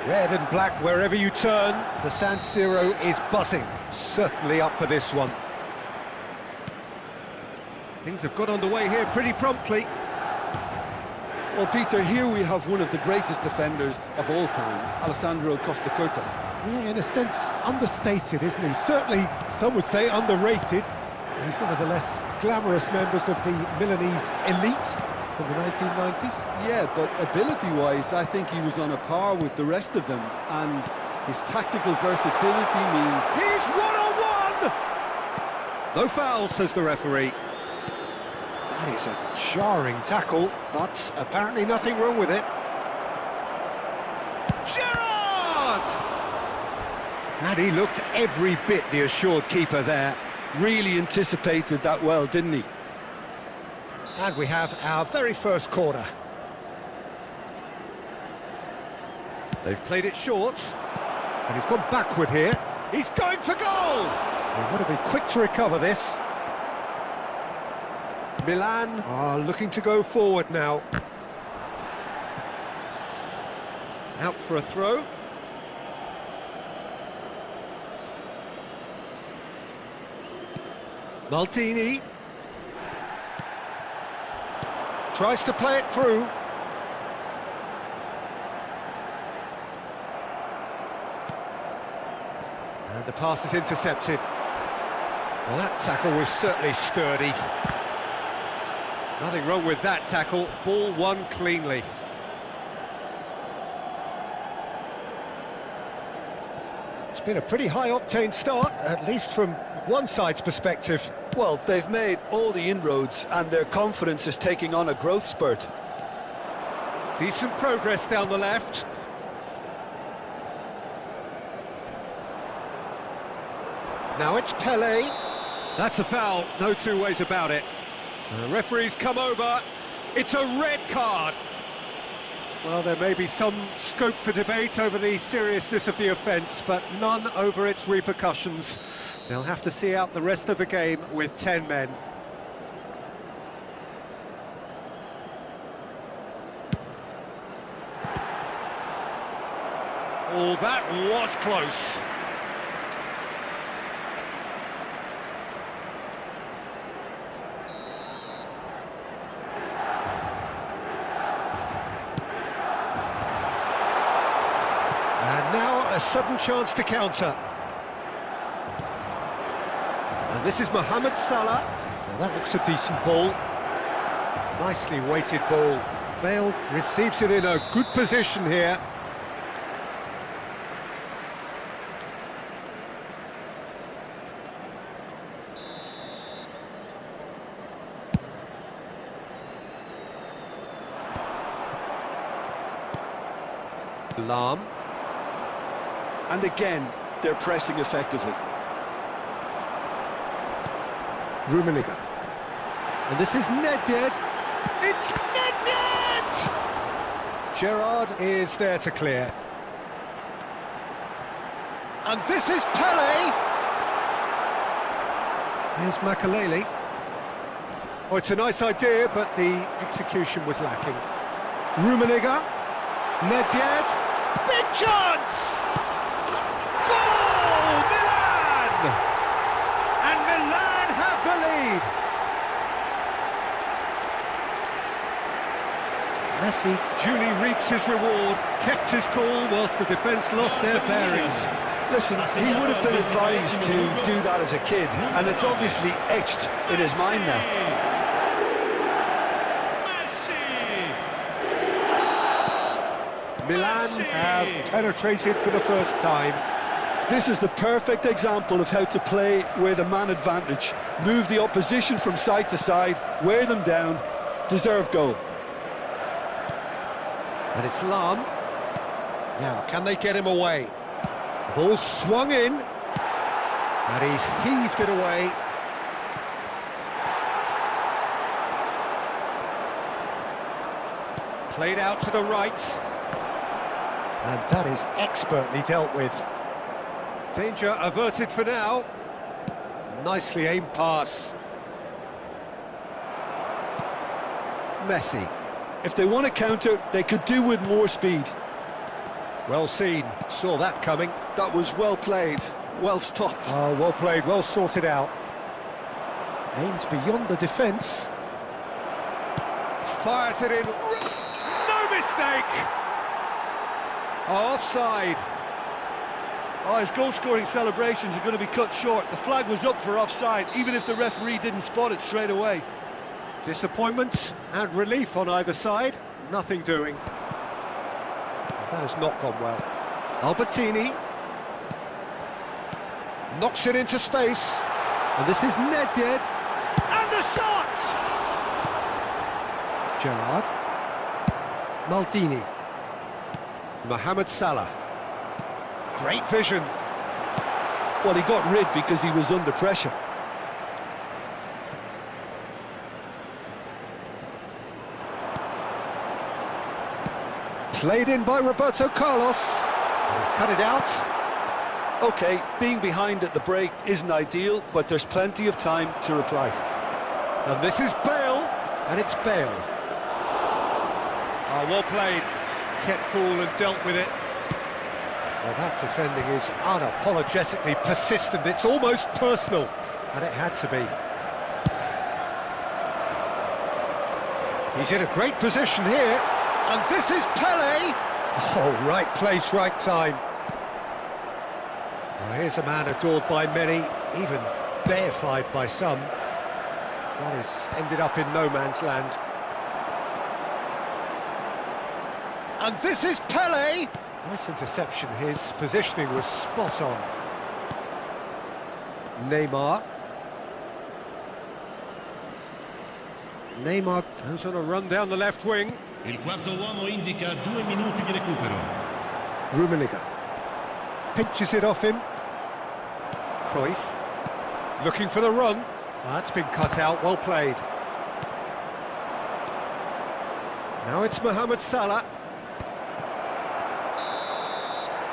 Red and black wherever you turn, the San Siro is buzzing. Certainly up for this one. Things have got underway here pretty promptly. Well, Peter, here we have one of the greatest defenders of all time, Alessandro Costacurta. Yeah, in a sense, understated, isn't he? Certainly, some would say underrated. He's one of the less glamorous members of the Milanese elite from the 1990s. Yeah, but ability-wise, I think he was on a par with the rest of them, and his tactical versatility means... He's one-on-one! No foul, says the referee. That is a jarring tackle, but apparently nothing wrong with it. Gerrard! And he looked every bit the assured keeper there. Really anticipated that well, didn't he? And we have our very first corner. They've played it short. And he's gone backward here. He's going for goal! They've got to be quick to recover this. Milan are looking to go forward now. Out for a throw. Maldini. Tries to play it through. And the pass is intercepted. Well, that tackle was certainly sturdy. Nothing wrong with that tackle. Ball won cleanly. It's been a pretty high-octane start, at least from one side's perspective. Well, they've made all the inroads and their confidence is taking on a growth spurt. Decent progress down the left. Now it's Pele. That's a foul, no two ways about it. The referee's come over. It's a red card. Well, there may be some scope for debate over the seriousness of the offence, but none over its repercussions. They'll have to see out the rest of the game with 10 men. Oh, that was close. And now a sudden chance to counter. And this is Mohamed Salah. Now that looks a decent ball. Nicely weighted ball. Bale receives it in a good position here. Lam. And again, they're pressing effectively. Rummenigge. And this is Nedved. It's Nedved! Gerrard is there to clear. And this is Pele. Here's Makaleli. Oh, it's a nice idea, but the execution was lacking. Rummenigge. Nedved. Big chance! Goal! Milan! And Milan have the lead. Messi duly reaps his reward, kept his cool whilst the defence lost their bearings. Listen, he would have been advised to do that as a kid, and it's obviously etched in his mind now. Milan have penetrated for the first time. This is the perfect example of how to play with a man advantage. Move the opposition from side to side, wear them down, deserve goal. And it's Lam. Now, can they get him away? The ball swung in, and he's heaved it away. Played out to the right. And that is expertly dealt with. Danger averted for now. Nicely aimed pass. Messi. If they want to counter, they could do with more speed. Well seen, saw that coming. That was well played, well stopped. Oh, well played, well sorted out. Aimed beyond the defence. Fires it in. No mistake! Offside. Oh, his goal-scoring celebrations are going to be cut short. The flag was up for offside, even if the referee didn't spot it straight away. Disappointment and relief on either side. Nothing doing. That has not gone well. Albertini. Knocks it into space. And this is Nedved. And the shot! Gerrard. Maldini. Mohamed Salah. Great vision. Well, he got rid because he was under pressure. Played in by Roberto Carlos. He's cut it out. OK, being behind at the break isn't ideal, but there's plenty of time to reply. And this is Bale. And it's Bale. Oh, well played. Kept cool and dealt with it. Well, that defending is unapologetically persistent. It's almost personal, and it had to be. He's in a great position here, and this is Pele. Oh, right place, right time. Well, here's a man adored by many, even deified by some. One has ended up in no man's land. And this is Pele. Nice interception, his positioning was spot on. Neymar. Neymar goes on a run down the left wing. Il quarto uomo indica 2 minuti di recupero. Rummenigge pinches it off him. Cruyff looking for the run. That's been cut out, well played. Now it's Mohamed Salah.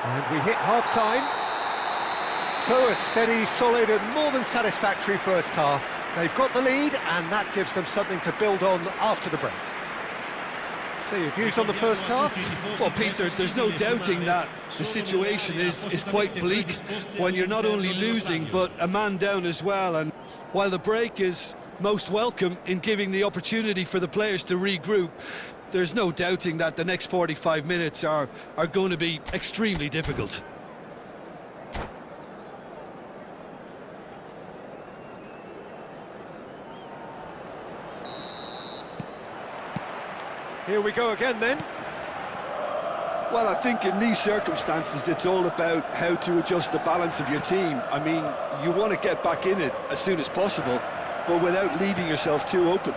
And we hit half-time. So a steady, solid and more than satisfactory first half. They've got the lead and that gives them something to build on after the break. So your views on the first half? Well, Peter, there's no doubting that the situation is quite bleak when you're not only losing but a man down as well. And while the break is most welcome in giving the opportunity for the players to regroup, there's no doubting that the next 45 minutes are going to be extremely difficult. Here we go again then. Well, I think in these circumstances it's all about how to adjust the balance of your team. I mean, you want to get back in it as soon as possible, but without leaving yourself too open.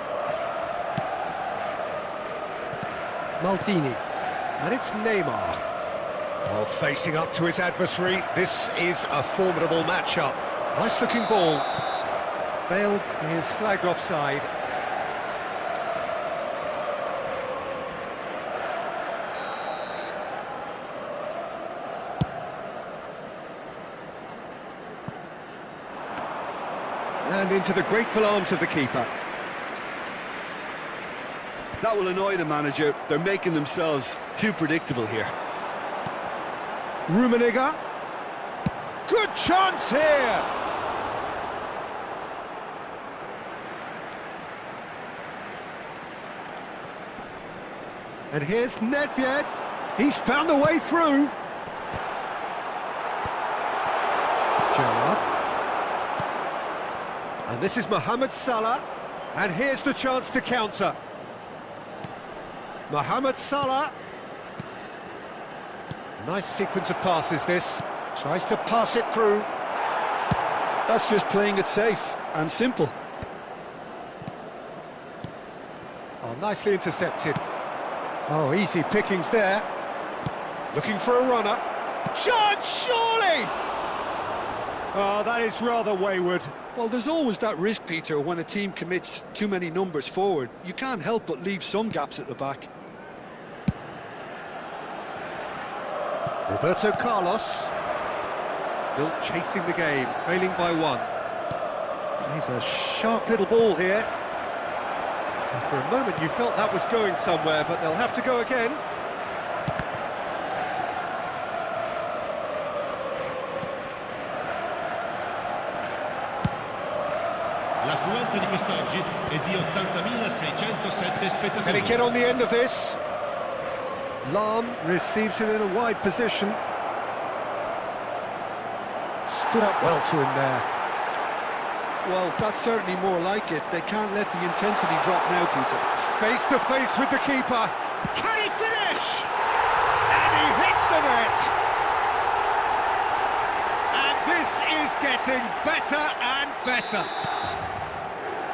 Maldini, and it's Neymar. Oh, facing up to his adversary, this is a formidable matchup. Nice looking ball. Bale is flagged offside. And into the grateful arms of the keeper. That will annoy the manager. They're making themselves too predictable here. Rummenigge. Good chance here! And here's Nedved. He's found a way through. Gerrard. And this is Mohamed Salah. And here's the chance to counter. Mohamed Salah. Nice sequence of passes this. Tries to pass it through. That's just playing it safe and simple. Oh, nicely intercepted. Oh, easy pickings there. Looking for a runner. Chance, surely! Oh, that is rather wayward. Well, there's always that risk, Peter, when a team commits too many numbers forward. You can't help but leave some gaps at the back. Roberto Carlos. Still chasing the game, trailing by one. He's a sharp little ball here. And for a moment you felt that was going somewhere, but they'll have to go again. L'affluenza di quest'oggi è di 80.607 spettatori. Can he get on the end of this? Lahm receives it in a wide position. Stood up well to him there. Well, that's certainly more like it. They can't let the intensity drop now, Peter. Face to face with the keeper. Can he finish? And he hits the net. And this is getting better and better.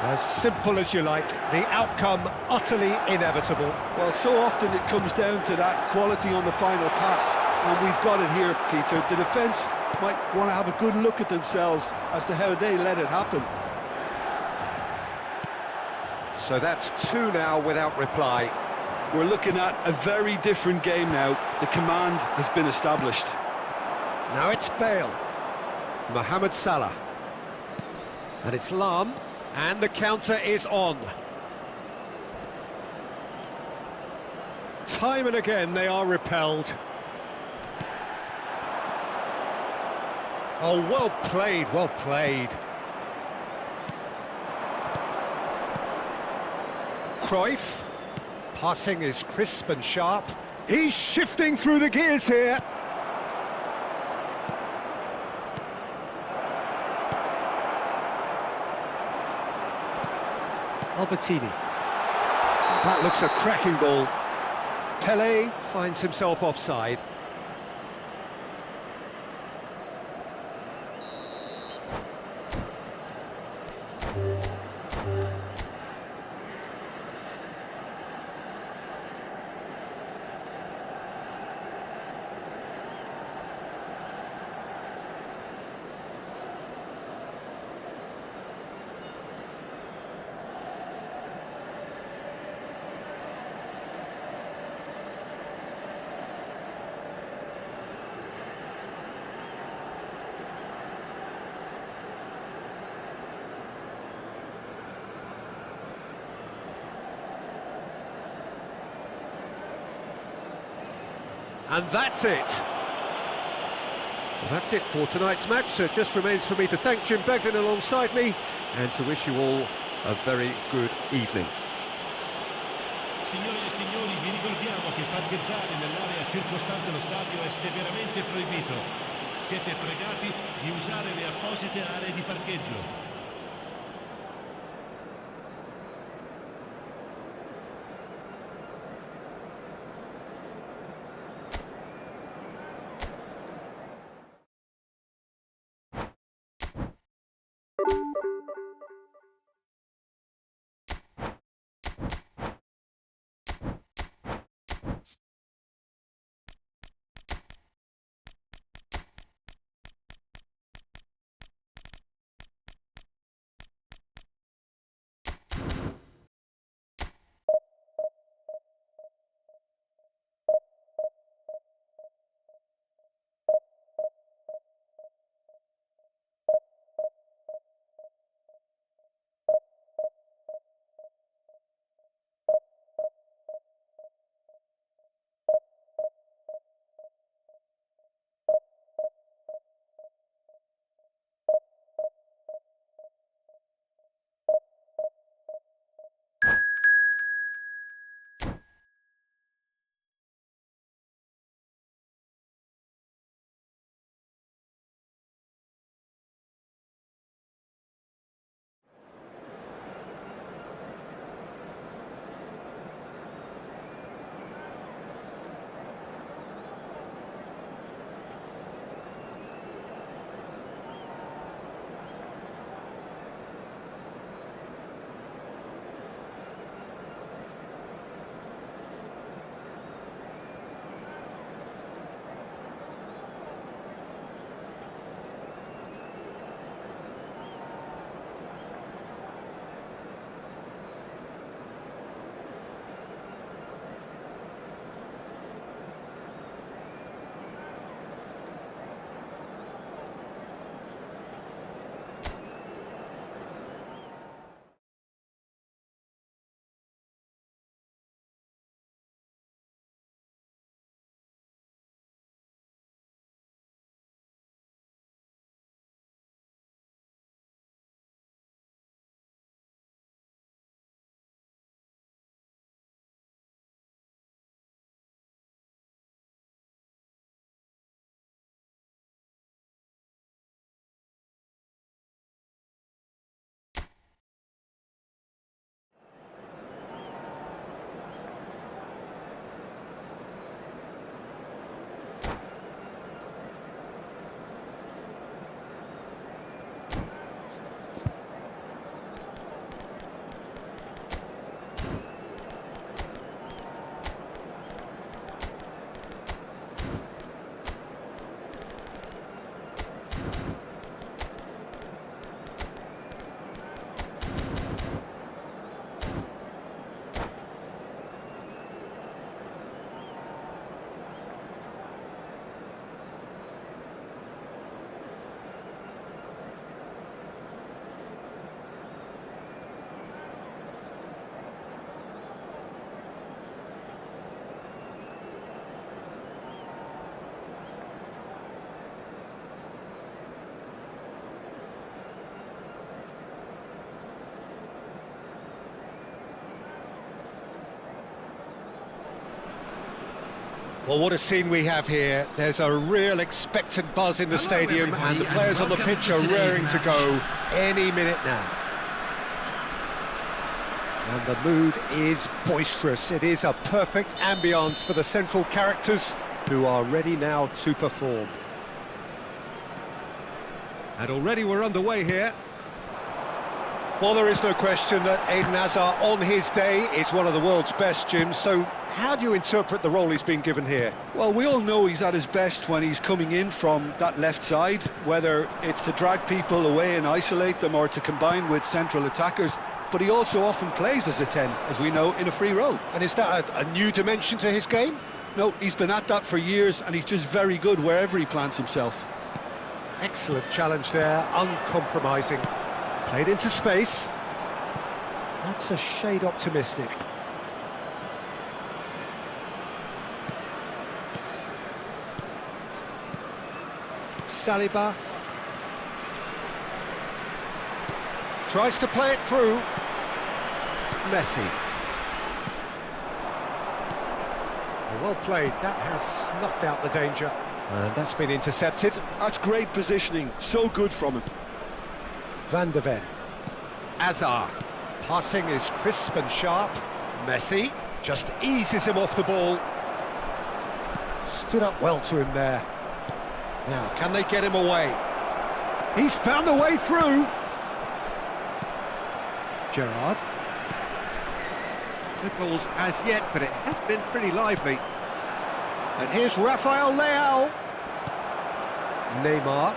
As simple as you like, the outcome utterly inevitable. Well, so often it comes down to that quality on the final pass, and we've got it here, Peter. The defence might want to have a good look at themselves as to how they let it happen. So that's two now without reply. We're looking at a very different game now. The command has been established. Now it's Bale. Mohamed Salah. And it's Lahm. And the counter is on. Time and again they are repelled. Oh, well played, well played. Cruyff. passing is crisp and sharp. He's shifting through the gears here. Albertini. That looks a cracking ball. Tele finds himself offside. And that's it. Well, that's it for tonight's match, so it just remains for me to thank Jim Beglin alongside me and to wish you all a very good evening. Signore e signori, vi ricordiamo che parcheggiare nell'area circostante lo stadio è severamente proibito. Siete pregati di usare le apposite aree di parcheggio. Well, what a scene we have here. There's a real expectant buzz in the stadium, and the players on the pitch are raring to go any minute now. And the mood is boisterous. It is a perfect ambience for the central characters, who are ready now to perform. And already we're underway here. Well, there is no question that Eden Hazard, on his day, is one of the world's best, Jim. So how do you interpret the role he's been given here? Well, we all know he's at his best when he's coming in from that left side, whether it's to drag people away and isolate them or to combine with central attackers. But he also often plays as a 10, as we know, in a free role. And is that a new dimension to his game? No, he's been at that for years, and he's just very good wherever he plants himself. Excellent challenge there, uncompromising. Played into space. That's a shade optimistic. Saliba. Tries to play it through. Messi. Well played, that has snuffed out the danger. And that's been intercepted. That's great positioning, so good from him. Van de Ven. Hazard. Passing is crisp and sharp. Messi just eases him off the ball. Stood up well to him there. Now, can they get him away? He's found a way through. Gerrard. No goals as yet, but it has been pretty lively. And here's Rafael Leao. Neymar.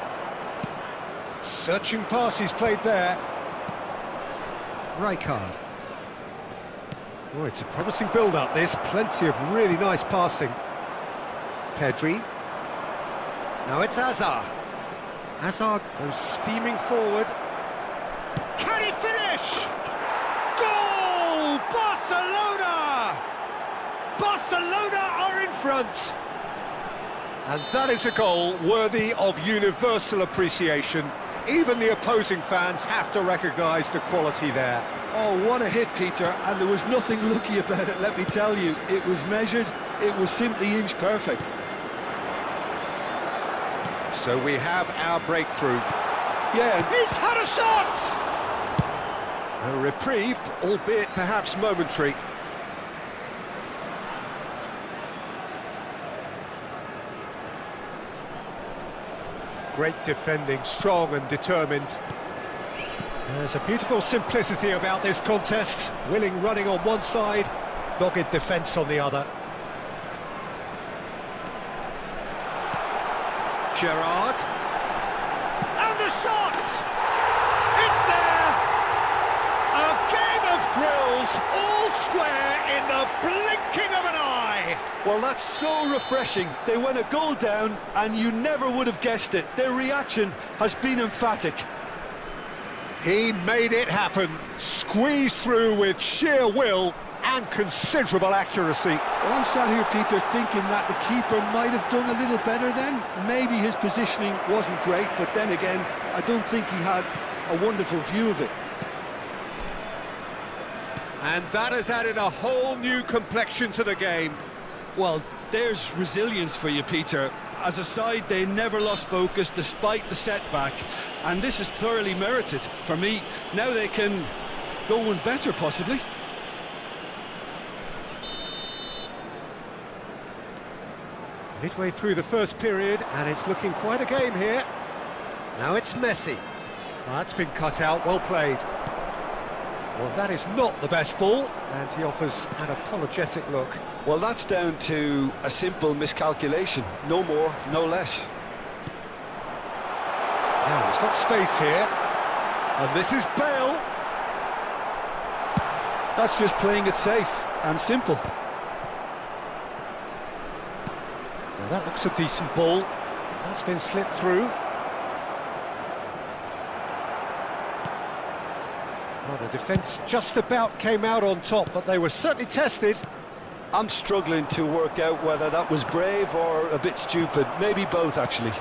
Searching pass he's played there. Rijkaard. Oh, it's a promising build-up, this. Plenty of really nice passing. Pedri. Now it's Hazard. Hazard goes steaming forward. Can he finish? Goal! Barcelona! Barcelona are in front. And that is a goal worthy of universal appreciation. Even the opposing fans have to recognise the quality there. Oh, what a hit, Peter, and there was nothing lucky about it, let me tell you. It was measured, it was simply inch perfect. So we have our breakthrough. Yeah. He's had a shot! A reprieve, albeit perhaps momentary. Great defending, strong and determined. There's a beautiful simplicity about this contest. Willing running on one side, dogged defence on the other. Gerrard. And the shot! It's there! A game of thrills, all square in the blinking of an eye! Well, that's so refreshing. They went a goal down, and you never would have guessed it. Their reaction has been emphatic. He made it happen, squeezed through with sheer will and considerable accuracy. Well, I'm sat here, Peter, thinking that the keeper might have done a little better then. Maybe his positioning wasn't great, but then again, I don't think he had a wonderful view of it. And that has added a whole new complexion to the game. Well, there's resilience for you, Peter. As a side, they never lost focus despite the setback, and this is thoroughly merited. For me, now they can go one better, possibly. Midway through the first period, and it's looking quite a game here. Now it's Messi. Well, that's been cut out, well played. Well, that is not the best ball, and he offers an apologetic look. Well, that's down to a simple miscalculation. No more, no less. Now he's got space here, and this is Bale. That's just playing it safe and simple. Now that looks a decent ball. That's been slipped through. Well, the defence just about came out on top, but they were certainly tested. I'm struggling to work out whether that was brave or a bit stupid. Maybe both, actually.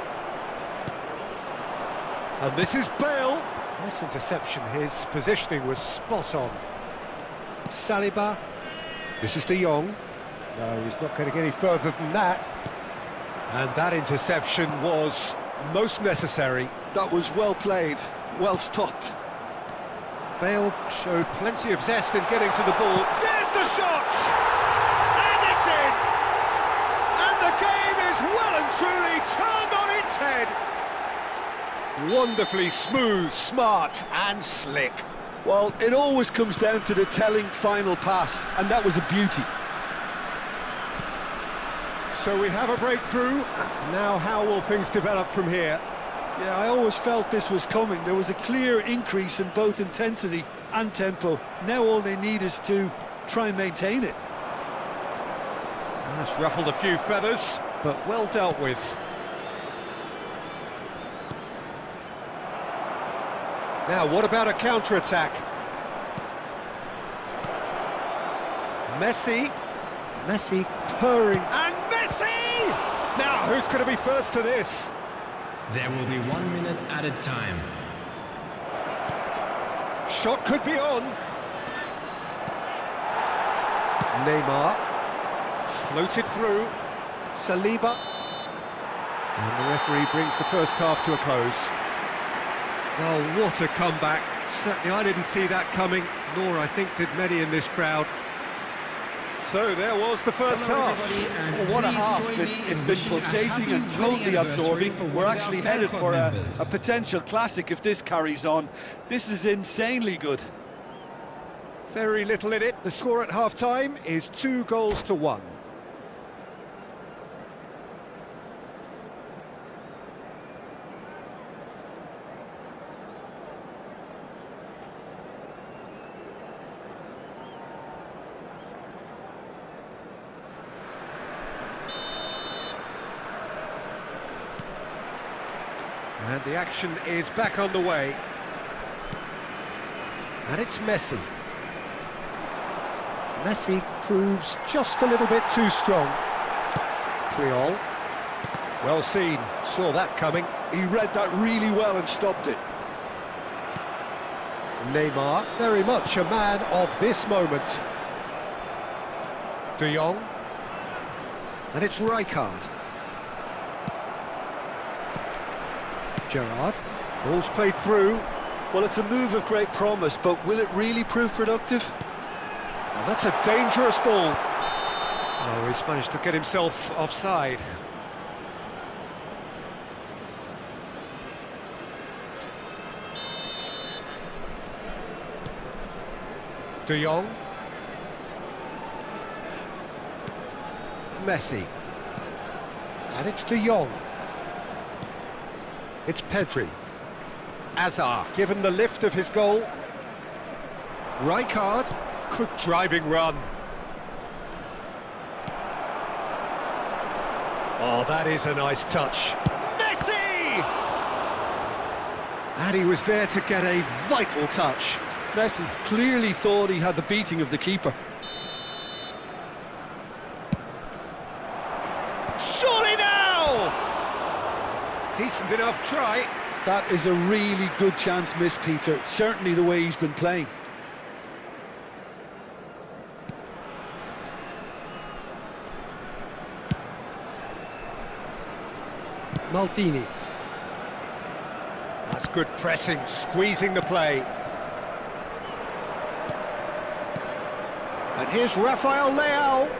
And this is Bale. Nice interception. His positioning was spot on. Saliba. This is De Jong. No, he's not going to get any further than that. And that interception was most necessary. That was well played, well stopped. Bale showed plenty of zest in getting to the ball. There's the shot! And it's in! And the game is well and truly turned on its head! Wonderfully smooth, smart and slick. Well, it always comes down to the telling final pass, and that was a beauty. So we have a breakthrough. Now how will things develop from here? Yeah, I always felt this was coming. There was a clear increase in both intensity and tempo. Now all they need is to try and maintain it. That's ruffled a few feathers, but well dealt with. Now, what about a counter-attack? Messi purring. And Messi! Now, who's going to be first to this? There will be 1 minute added time. Shot could be on. Neymar. Floated through. Saliba. And the referee brings the first half to a close. Oh, what a comeback. Certainly I didn't see that coming, nor I think did many in this crowd. So there was the first half. Well, what a half. It's been pulsating and totally absorbing. We're actually headed for a potential classic if this carries on. This is insanely good. Very little in it. The score at half-time is 2-1. And the action is back on the way. And it's Messi. Messi proves just a little bit too strong. Triol. Well seen, saw that coming. He read that really well and stopped it. Neymar, very much a man of this moment. De Jong. And it's Rijkaard. Gerrard, ball's played through. Well, it's a move of great promise, but will it really prove productive? And that's a dangerous ball. Oh, he's managed to get himself offside. De Jong. Messi. And it's De Jong. It's Pedri. Azar, given the lift of his goal. Rijkaard, good driving run. Oh, that is a nice touch. Messi! And he was there to get a vital touch. Messi clearly thought he had the beating of the keeper. Surely now! Decent enough try. That is a really good chance missed, Peter. Certainly the way he's been playing. Maldini. That's good pressing, squeezing the play. And here's Rafael Leao.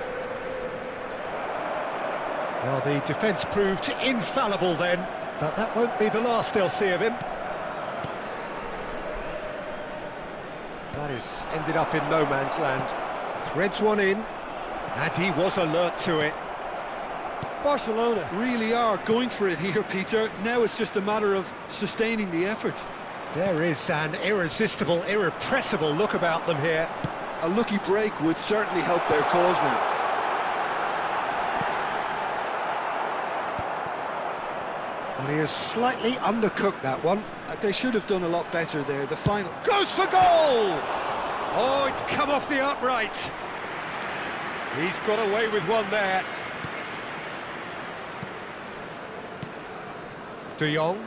Well, the defence proved infallible then, but that won't be the last they'll see of him. That has ended up in no man's land. Threads one in, and he was alert to it. Barcelona really are going for it here, Peter. Now it's just a matter of sustaining the effort. There is an irresistible, irrepressible look about them here. A lucky break would certainly help their cause now. Well, he has slightly undercooked that one. They should have done a lot better there. The final goes for goal! Oh, it's come off the upright. He's got away with one there. De Jong.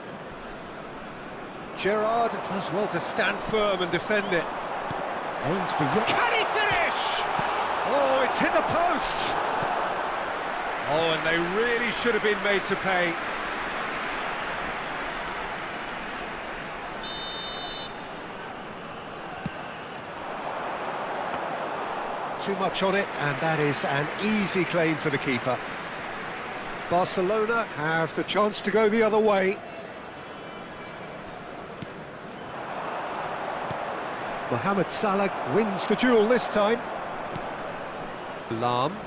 Gerrard does well to stand firm and defend it. Aims beyond. Can he finish? Oh, it's hit the post. Oh, and they really should have been made to pay. Too much on it, and that is an easy claim for the keeper. Barcelona have the chance to go the other way. Mohamed Salah wins the duel this time. Lam.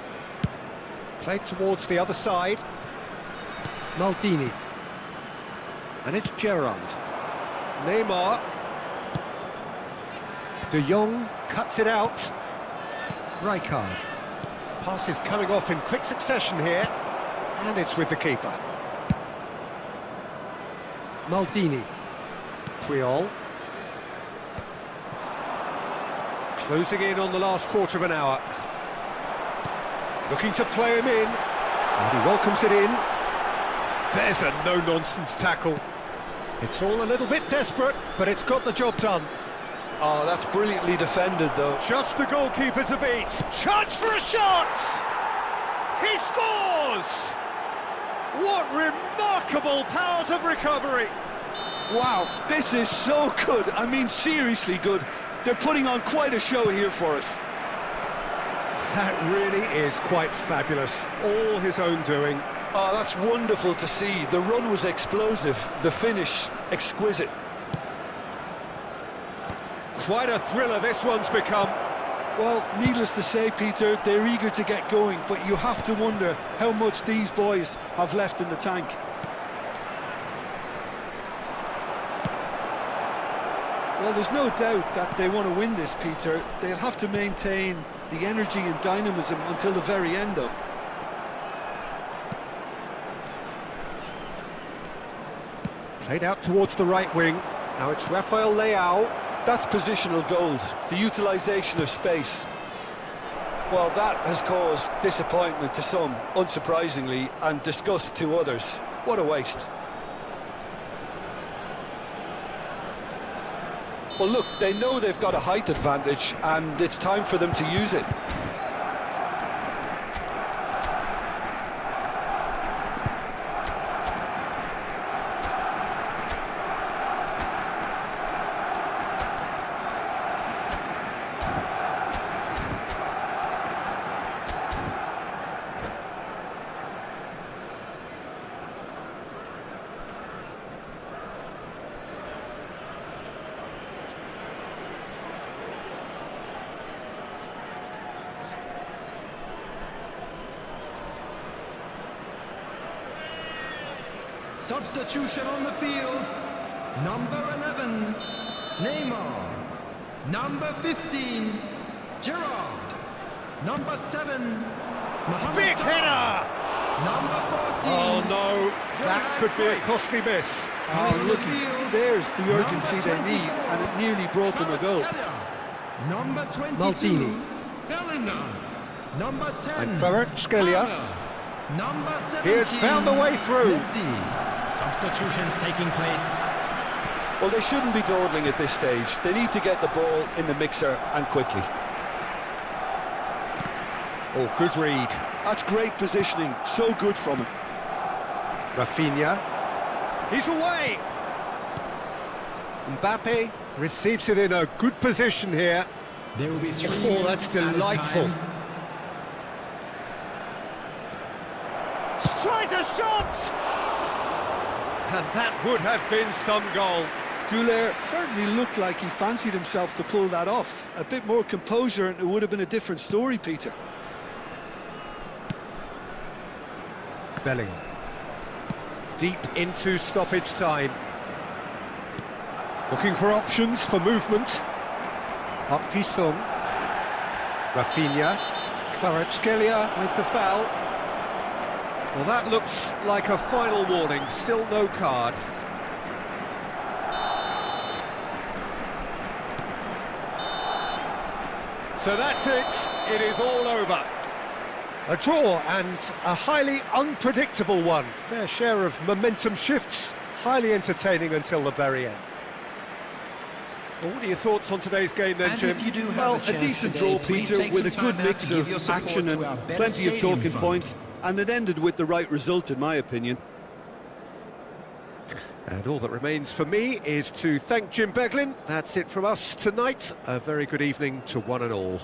Played towards the other side. Maldini. And it's Gerrard. Neymar. De Jong cuts it out. Rijkaard. Pass is coming off in quick succession here. And it's with the keeper. Maldini. Puyol. Closing in on the last quarter of an hour. Looking to play him in. And he welcomes it in. There's a no-nonsense tackle. It's all a little bit desperate, but it's got the job done. Oh, that's brilliantly defended, though. Just the goalkeeper to beat. Chance for a shot! He scores! What remarkable powers of recovery! Wow, this is so good. I mean, seriously good. They're putting on quite a show here for us. That really is quite fabulous. All his own doing. Oh, that's wonderful to see. The run was explosive, the finish exquisite. Quite a thriller this one's become. Well, needless to say, Peter, they're eager to get going, but you have to wonder how much these boys have left in the tank. Well, there's no doubt that they want to win this, Peter. They'll have to maintain the energy and dynamism until the very end, though. Played out towards the right wing. Now it's Rafael Leao. That's positional gold, the utilisation of space. Well, that has caused disappointment to some, unsurprisingly, and disgust to others. What a waste. Well, look, they know they've got a height advantage, and it's time for them to use it. Substitution on the field. Number 11, Neymar. Number 15, Gerrard. Number 7, Mohamed Big Salah. header! Number 14. Oh no, that could be a costly miss. Oh, look, there's the urgency they need, and it nearly brought them a goal. Number 22, Maldini. Bellingham. Number 10, And Kvaratskhelia. Number 17, He has found the way through. Messi. Substitutions taking place. Well, they shouldn't be dawdling at this stage. They need to get the ball in the mixer, and quickly. Oh, good read. That's great positioning, so good from him. Rafinha. He's away. Mbappe receives it in a good position here. There will be 3 Oh, that's delightful. Tries a shot! And that would have been some goal. Goulet certainly looked like he fancied himself to pull that off. A bit more composure and it would have been a different story, Peter. Bellingham. Deep into stoppage time. Looking for options for movement. Park Ji-sung. Rafinha. Kvaratskhelia with the foul. Well, that looks like a final warning. Still no card. So that's it. It is all over. A draw, and a highly unpredictable one. Fair share of momentum shifts. Highly entertaining until the very end. Well, what are your thoughts on today's game then, Jim? Well, a decent draw, Peter, with a good mix of action and plenty of talking points. and it ended with the right result, in my opinion. And all that remains for me is to thank Jim Beglin. That's it from us tonight. A very good evening to one and all.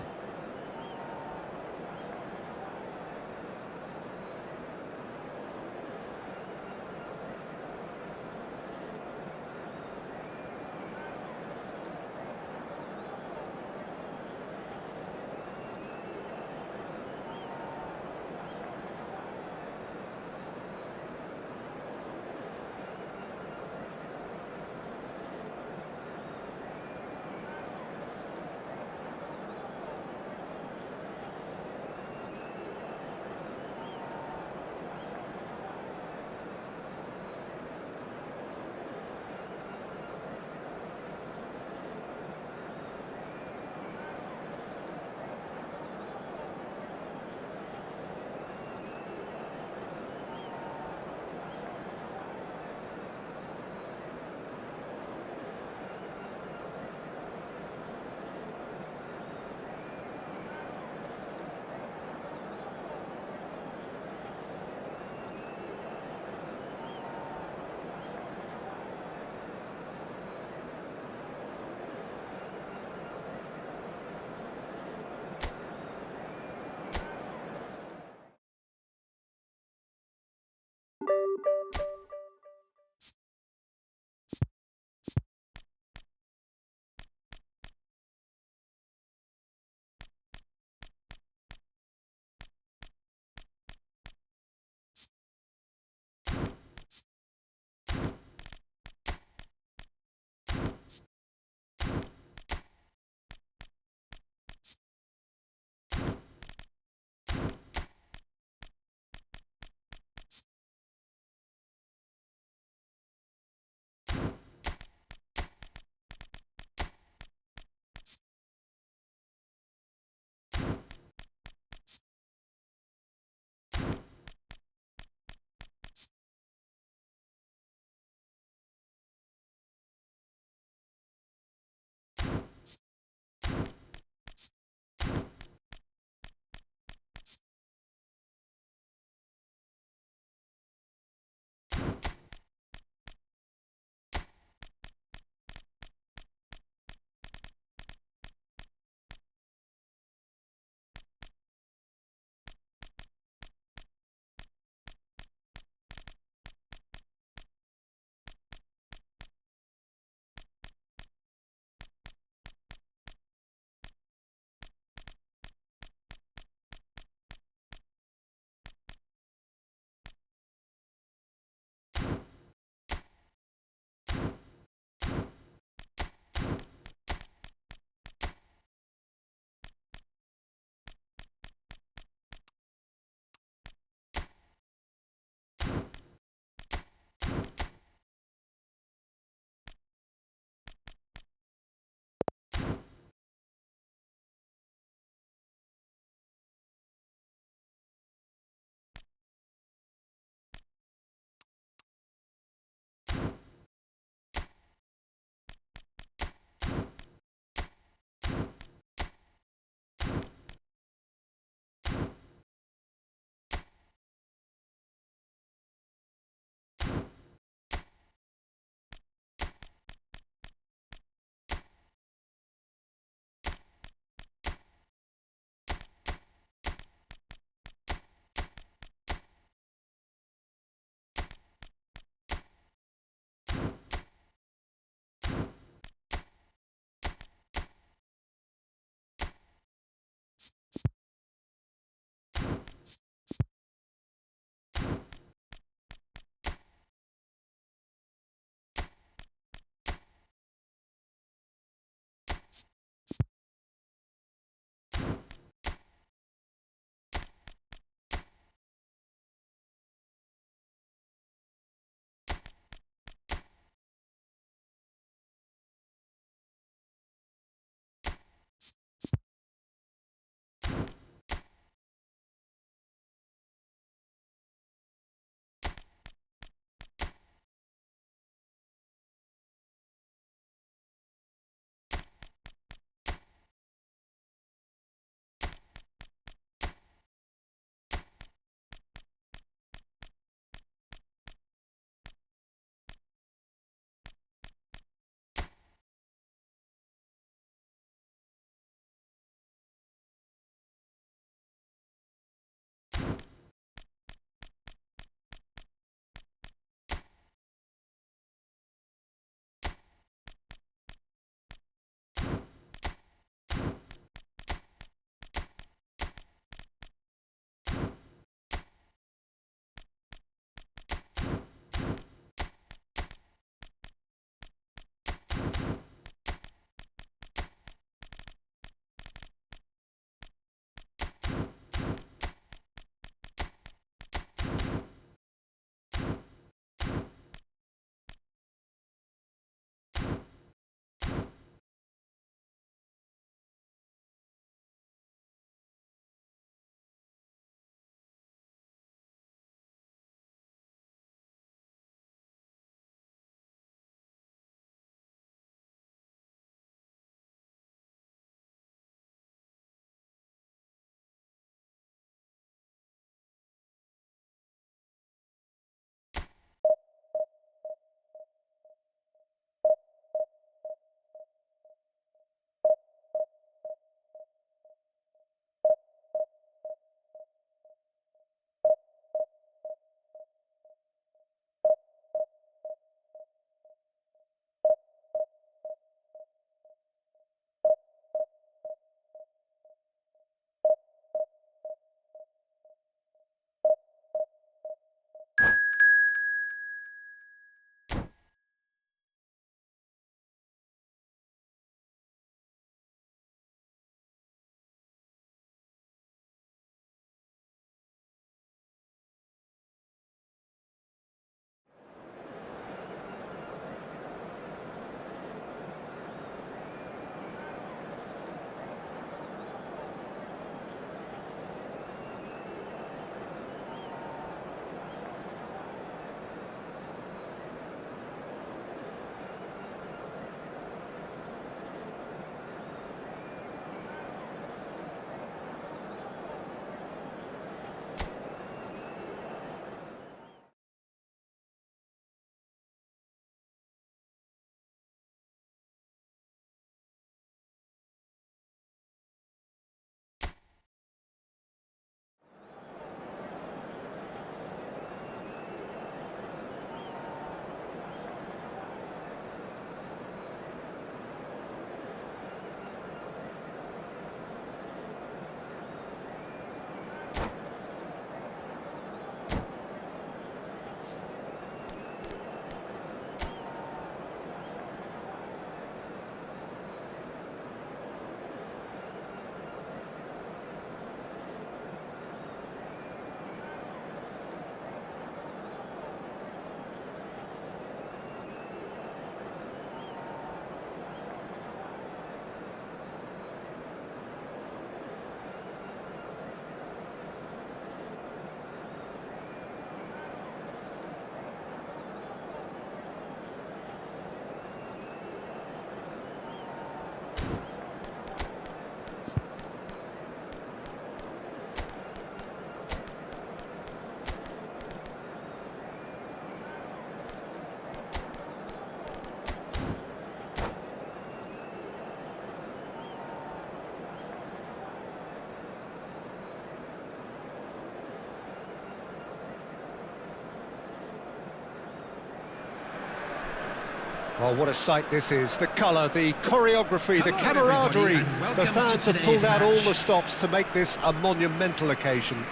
Well, what a sight this is. The colour, the choreography, the Hello, everybody, camaraderie. and welcome The fans to have pulled today's out all match. the stops to make this a monumental occasion.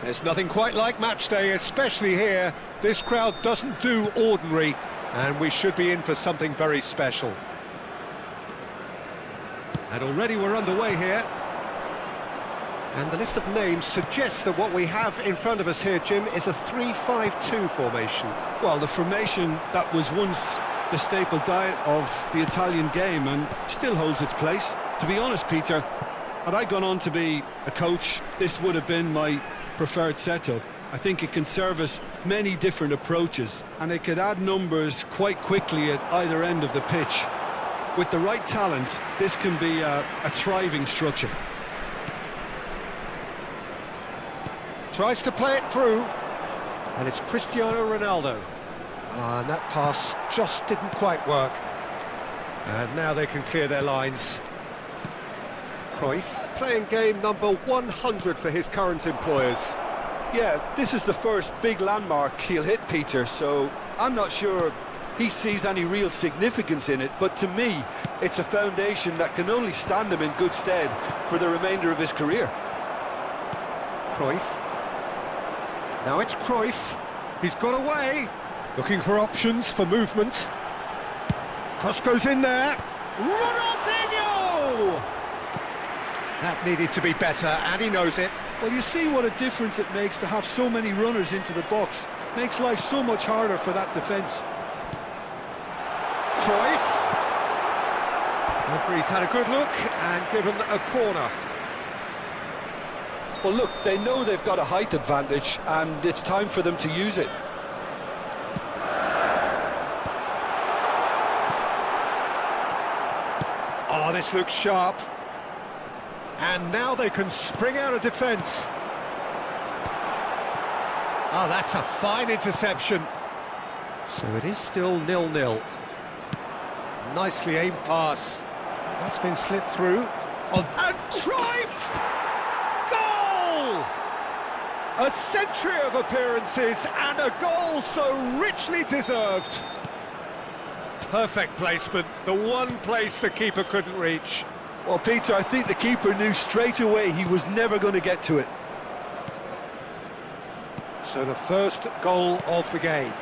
There's nothing quite like match day, especially here. This crowd doesn't do ordinary, and we should be in for something very special. And already we're underway here. And the list of names suggests that what we have in front of us here, Jim, is a 3-5-2 formation. Well, the formation that was once the staple diet of the Italian game and still holds its place. To be honest, Peter, had I gone on to be a coach, this would have been my preferred setup. I think it can service many different approaches, and it could add numbers quite quickly at either end of the pitch. With the right talent, this can be a thriving structure. Tries to play it through, and it's Cristiano Ronaldo. And that pass just didn't quite work. And now they can clear their lines. Cruyff playing game number 100 for his current employers. Yeah, this is the first big landmark he'll hit, Peter, so I'm not sure he sees any real significance in it, but to me, it's a foundation that can only stand him in good stead for the remainder of his career. Cruyff. Now it's Cruyff. He's got away. Looking for options for movement. Cross goes in there. Ronaldinho! That needed to be better, and he knows it. Well, you see what a difference it makes to have so many runners into the box. Makes life so much harder for that defence. Cruyff. Referee's had a good look and given a corner. Well, look, they know they've got a height advantage, and it's time for them to use it. Oh, this looks sharp. And now they can spring out of defence. Oh, that's a fine interception. So it is still 0-0. Nicely aimed pass. That's been slipped through. Oh, and Cruyff! Goal! A century of appearances and a goal so richly deserved. Perfect placement, the one place the keeper couldn't reach. Well, Peter, I think the keeper knew straight away he was never going to get to it. So the first goal of the game.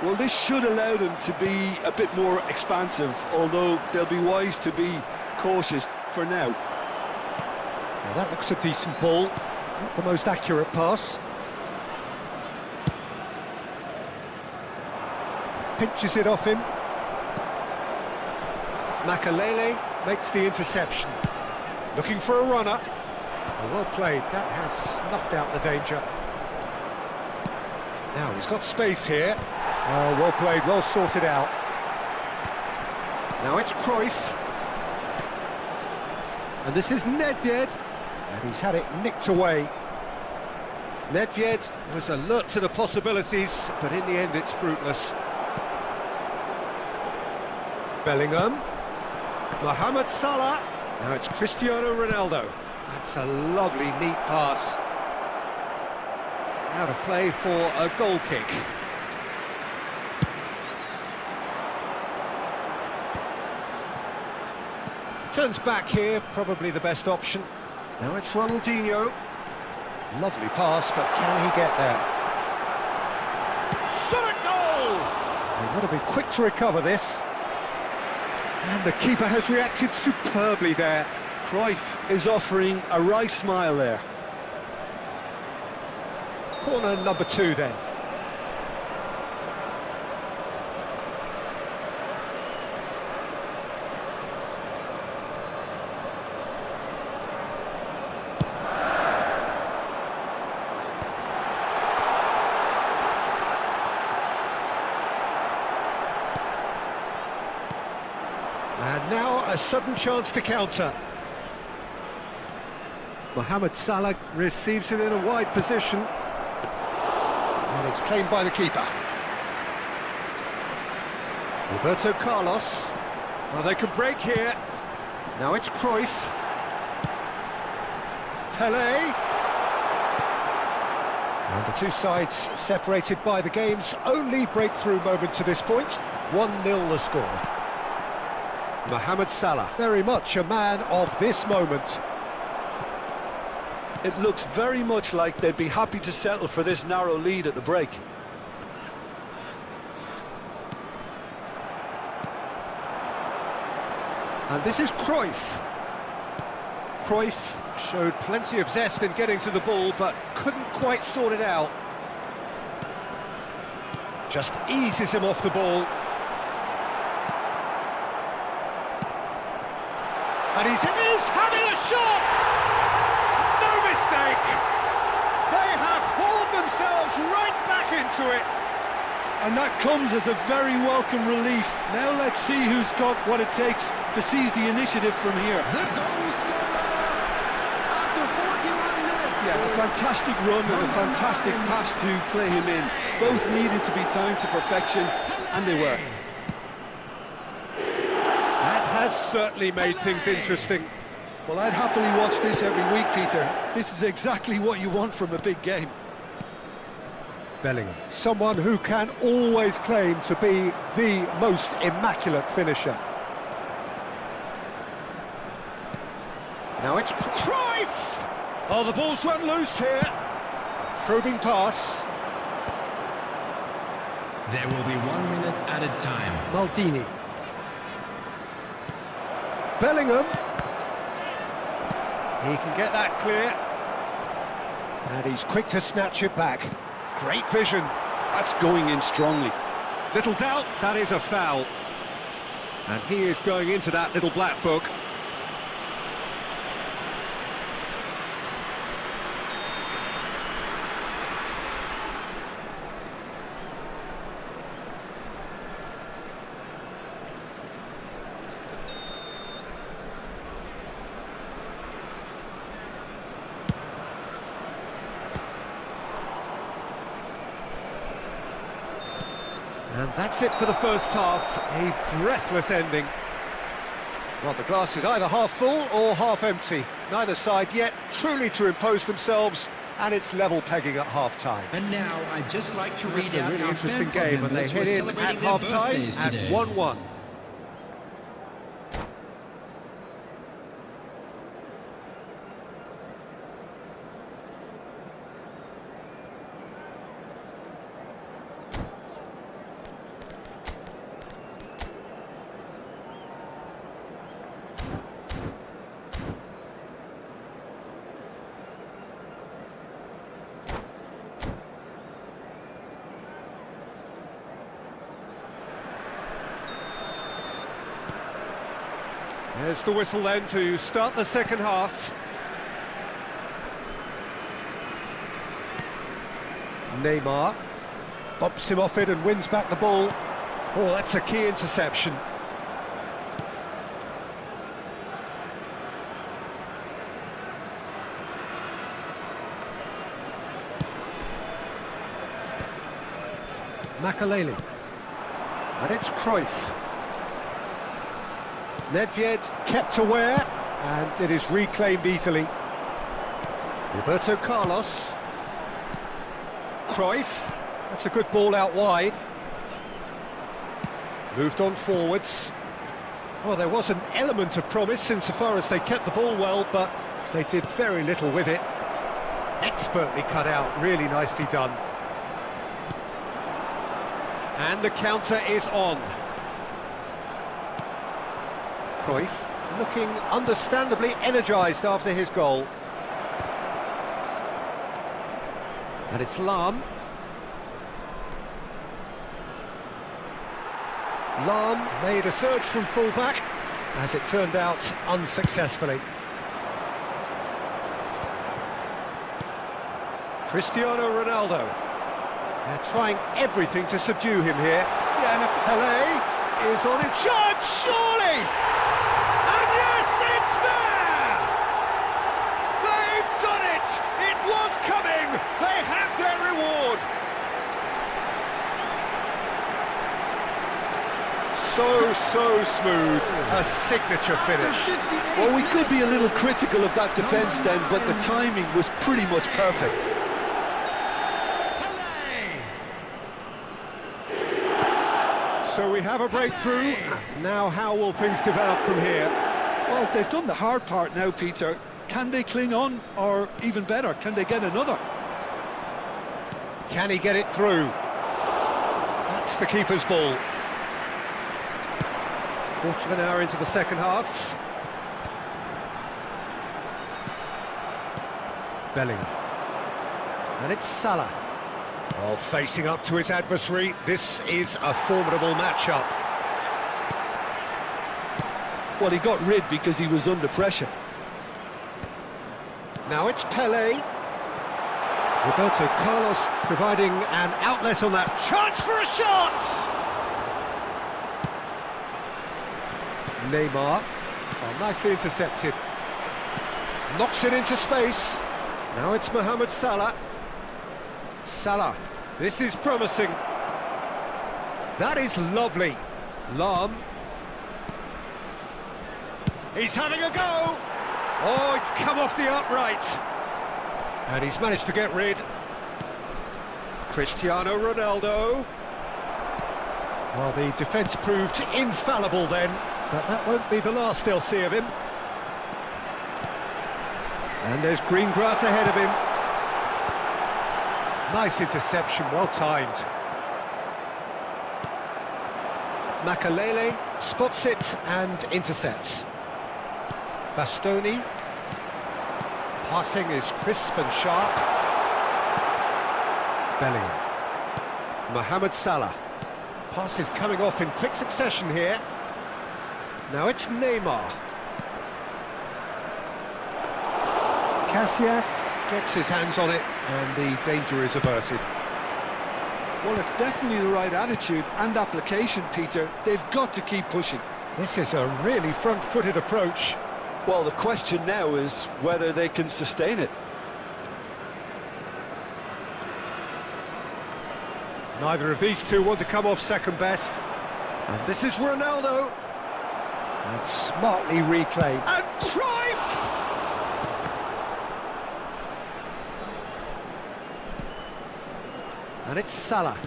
Well, this should allow them to be a bit more expansive, although they'll be wise to be cautious for now. Now that looks a decent ball, not the most accurate pass. Pinches it off him. Makalele makes the interception. Looking for a runner. Oh, well played, that has snuffed out the danger. Now he's got space here. Oh, well played, well sorted out. Now it's Cruyff. And this is Nedved. And he's had it nicked away. Nedved was alert to the possibilities, but in the end it's fruitless. Bellingham. Mohamed Salah. Now it's Cristiano Ronaldo. That's a lovely, neat pass. Out of play for a goal kick. Turns back here, probably the best option. Now it's Ronaldinho. Lovely pass, but can he get there? Shot a goal! They've got to be quick to recover this. And the keeper has reacted superbly there. Cruyff is offering a wry smile there. Corner number 2 then. And now a sudden chance to counter. Mohamed Salah receives it in a wide position. And it's claimed by the keeper. Roberto Carlos. Well, they can break here. Now it's Cruyff. Pelé. And the two sides separated by the game's only breakthrough moment to this point. 1-0 the score. Mohamed Salah, very much a man of this moment. It looks very much like they'd be happy to settle for this narrow lead at the break. And this is Cruyff. Cruyff showed plenty of zest in getting to the ball, but couldn't quite sort it out. Just eases him off the ball. And he's having a shot! No mistake! They have hauled themselves right back into it. And that comes as a very welcome relief. Now let's see who's got what it takes to seize the initiative from here. The goal scorer after 41 minutes. Yeah, a fantastic run and a fantastic pass to play him in. Both needed to be timed to perfection, and they were. That has certainly made things interesting. Well, I'd happily watch this every week, Peter. This is exactly what you want from a big game. Bellingham, someone who can always claim to be the most immaculate finisher. Now it's Cruyff! Oh, the ball's run loose here. Probing pass. There will be 1 minute added time. Maldini. Bellingham. He can get that clear. And he's quick to snatch it back. Great vision. That's going in strongly. Little doubt, that is a foul. And he is going into that little black book. And that's it for the first half, a breathless ending. Well, the glass is either half full or half empty. Neither side yet truly to impose themselves, and it's level pegging at half-time. And now I'd just like to read It's a out really our interesting fan club game, and they members who head are in celebrating at their half-time birthdays at today. 1-1. There's the whistle then to start the second half. Neymar bumps him off it and wins back the ball. Oh, that's a key interception. Makaleli. And it's Cruyff. Nedved kept aware, and it is reclaimed easily. Roberto Carlos. Cruyff. That's a good ball out wide. Moved on forwards. Well, there was an element of promise insofar as they kept the ball well, but they did very little with it. Expertly cut out, really nicely done. And the counter is on. Cruyff looking understandably energised after his goal. And it's Lahm. Lahm made a surge from full-back, as it turned out unsuccessfully. Cristiano Ronaldo. They're trying everything to subdue him here. Yeah, and if Pelé is on his shot, surely! And yes, it's there! They've done it! It was coming! They have their reward! So smooth, a signature finish. Well, we could be a little critical of that defence then, but the timing was pretty much perfect. So we have a breakthrough. Now how will things develop from here? Well, they've done the hard part now, Peter. Can they cling on, or even better, can they get another? Can he get it through? That's the keeper's ball. Quarter of an hour into the second half. Bellingham. And it's Salah. Oh, facing up to his adversary. This is a formidable matchup. Well, he got rid because he was under pressure. Now it's Pele. Roberto Carlos providing an outlet on that. Chance for a shot! Neymar. Oh, nicely intercepted. Knocks it into space. Now it's Mohamed Salah. Salah. This is promising. That is lovely. Lam. He's having a go! Oh, it's come off the upright. And he's managed to get rid. Cristiano Ronaldo. Well, the defence proved infallible then, but that won't be the last they'll see of him. And there's green grass ahead of him. Nice interception, well timed. Makalele spots it and intercepts. Bastoni. Passing is crisp and sharp. Bellingham. Mohamed Salah. Pass is coming off in quick succession here. Now it's Neymar. Casillas gets his hands on it and the danger is averted. Well, it's definitely the right attitude and application, Peter. They've got to keep pushing. This is a really front-footed approach. Well, the question now is whether they can sustain it. Neither of these two want to come off second best. And this is Ronaldo. And smartly reclaimed. And Cruyff! And it's Salah.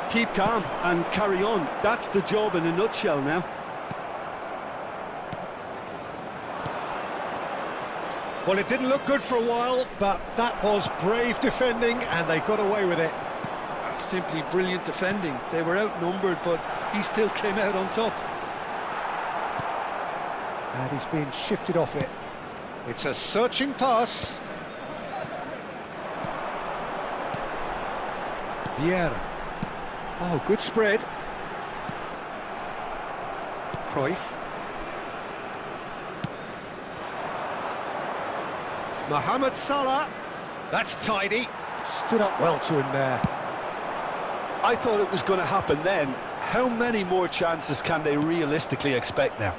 Keep calm and carry on. That's the job in a nutshell now. Well, it didn't look good for a while, but that was brave defending and they got away with it. That's simply brilliant defending. They were outnumbered, but he still came out on top. And he's being shifted off it. It's a searching pass. Vieira. Oh, good spread. Cruyff. Mohamed Salah. That's tidy. Stood up well to him there. I thought it was going to happen then. How many more chances can they realistically expect now?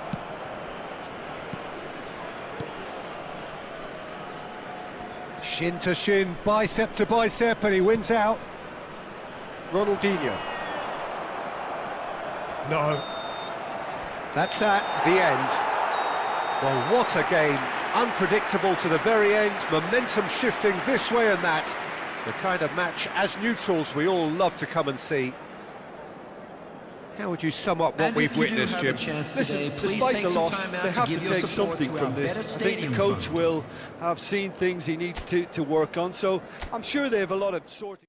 Shin to shin, bicep to bicep, and he wins out. Ronaldinho. No. That's that, the end. Well, what a game. Unpredictable to the very end, momentum shifting this way and that. The kind of match, as neutrals, we all love to come and see. How would you sum up what we've witnessed, Jim? Listen, despite the loss, they have to take something from this. I think the coach will have seen things he needs to work on, so I'm sure they have a lot of sorting.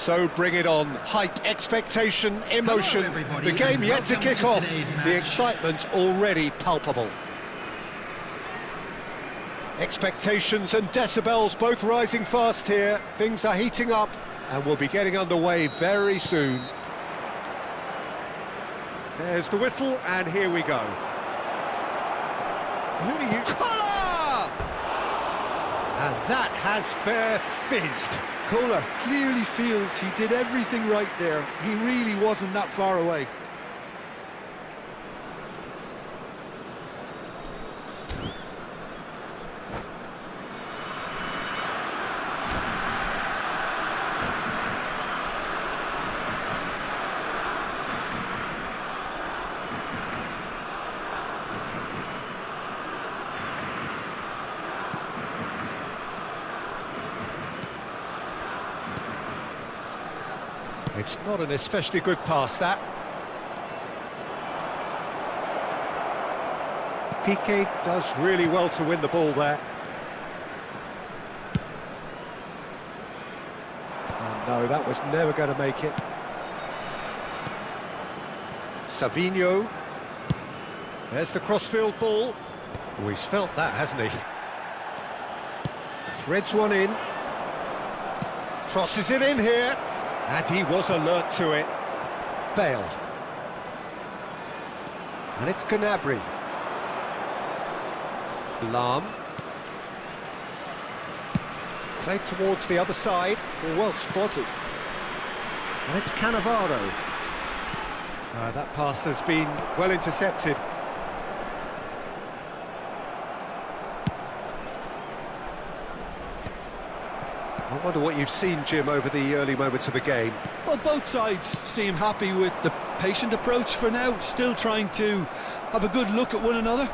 So bring it on. Hype, expectation, emotion. Hello, everybody, The game and yet to welcome kick to off. today's match. The excitement already palpable. Expectations and decibels both rising fast here. Things are heating up and we'll be getting underway very soon. There's the whistle and here we go. Who do you... Collar! And that has fair fizzed. Kohler clearly feels he did everything right there. He really wasn't that far away. It's not an especially good pass, that. Piqué does really well to win the ball there. Oh, no, that was never going to make it. Savinho. There's the crossfield ball. Oh, he's felt that, hasn't he? Threads one in. Crosses it in here. And he was alert to it. Bale. And it's Gnabry. Lahm. Played towards the other side. Well spotted. And it's Cannavaro. That pass has been well intercepted. I wonder what you've seen, Jim, over the early moments of the game. Well, both sides seem happy with the patient approach for now, still trying to have a good look at one another.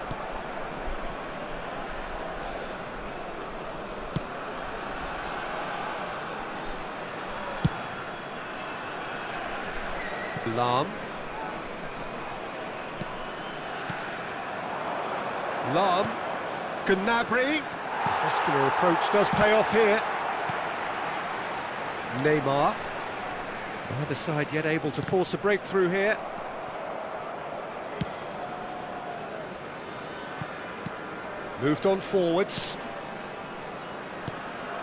Lahm. Lahm. Gnabry. Muscular approach does pay off here. Neymar. Either side yet able to force a breakthrough here. Moved on forwards.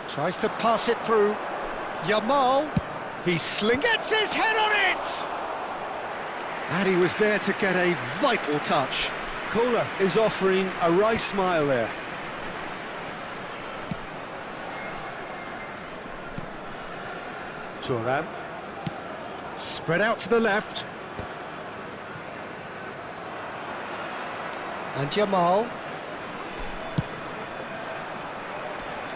Tries to pass it through. Yamal. He gets his head on it! And he was there to get a vital touch. Kohler is offering a wry smile there. Thuram. Spread out to the left. And Yamal.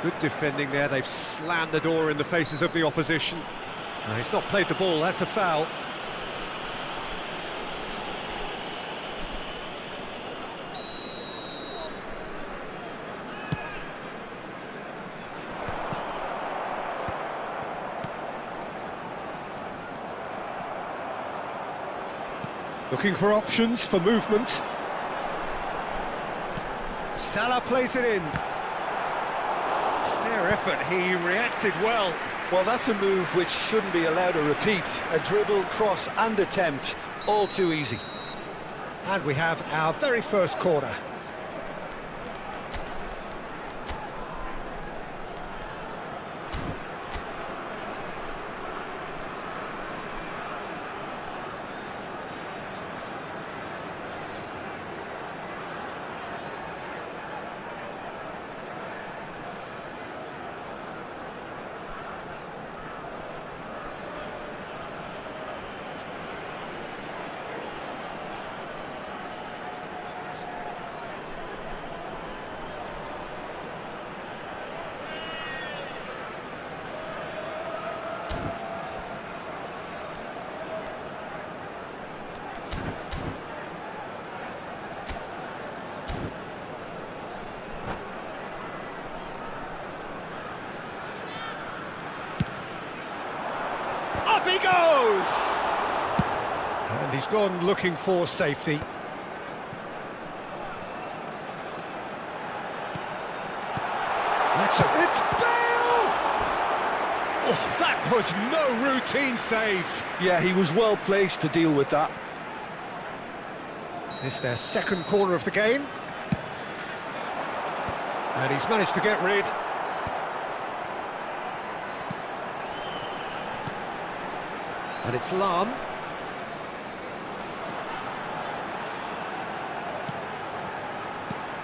Good defending there, they've slammed the door in the faces of the opposition. He's not played the ball, that's a foul. Looking for options for movement. Salah plays it in. Fair effort, he reacted well. Well, that's a move which shouldn't be allowed to repeat. A dribble, cross and attempt, all too easy. And we have our very first corner. Up he goes! And he's gone looking for safety. It's Bale! Oh, that was no routine save. Yeah, he was well placed to deal with that. It's their second corner of the game. And he's managed to get rid. And it's Lam.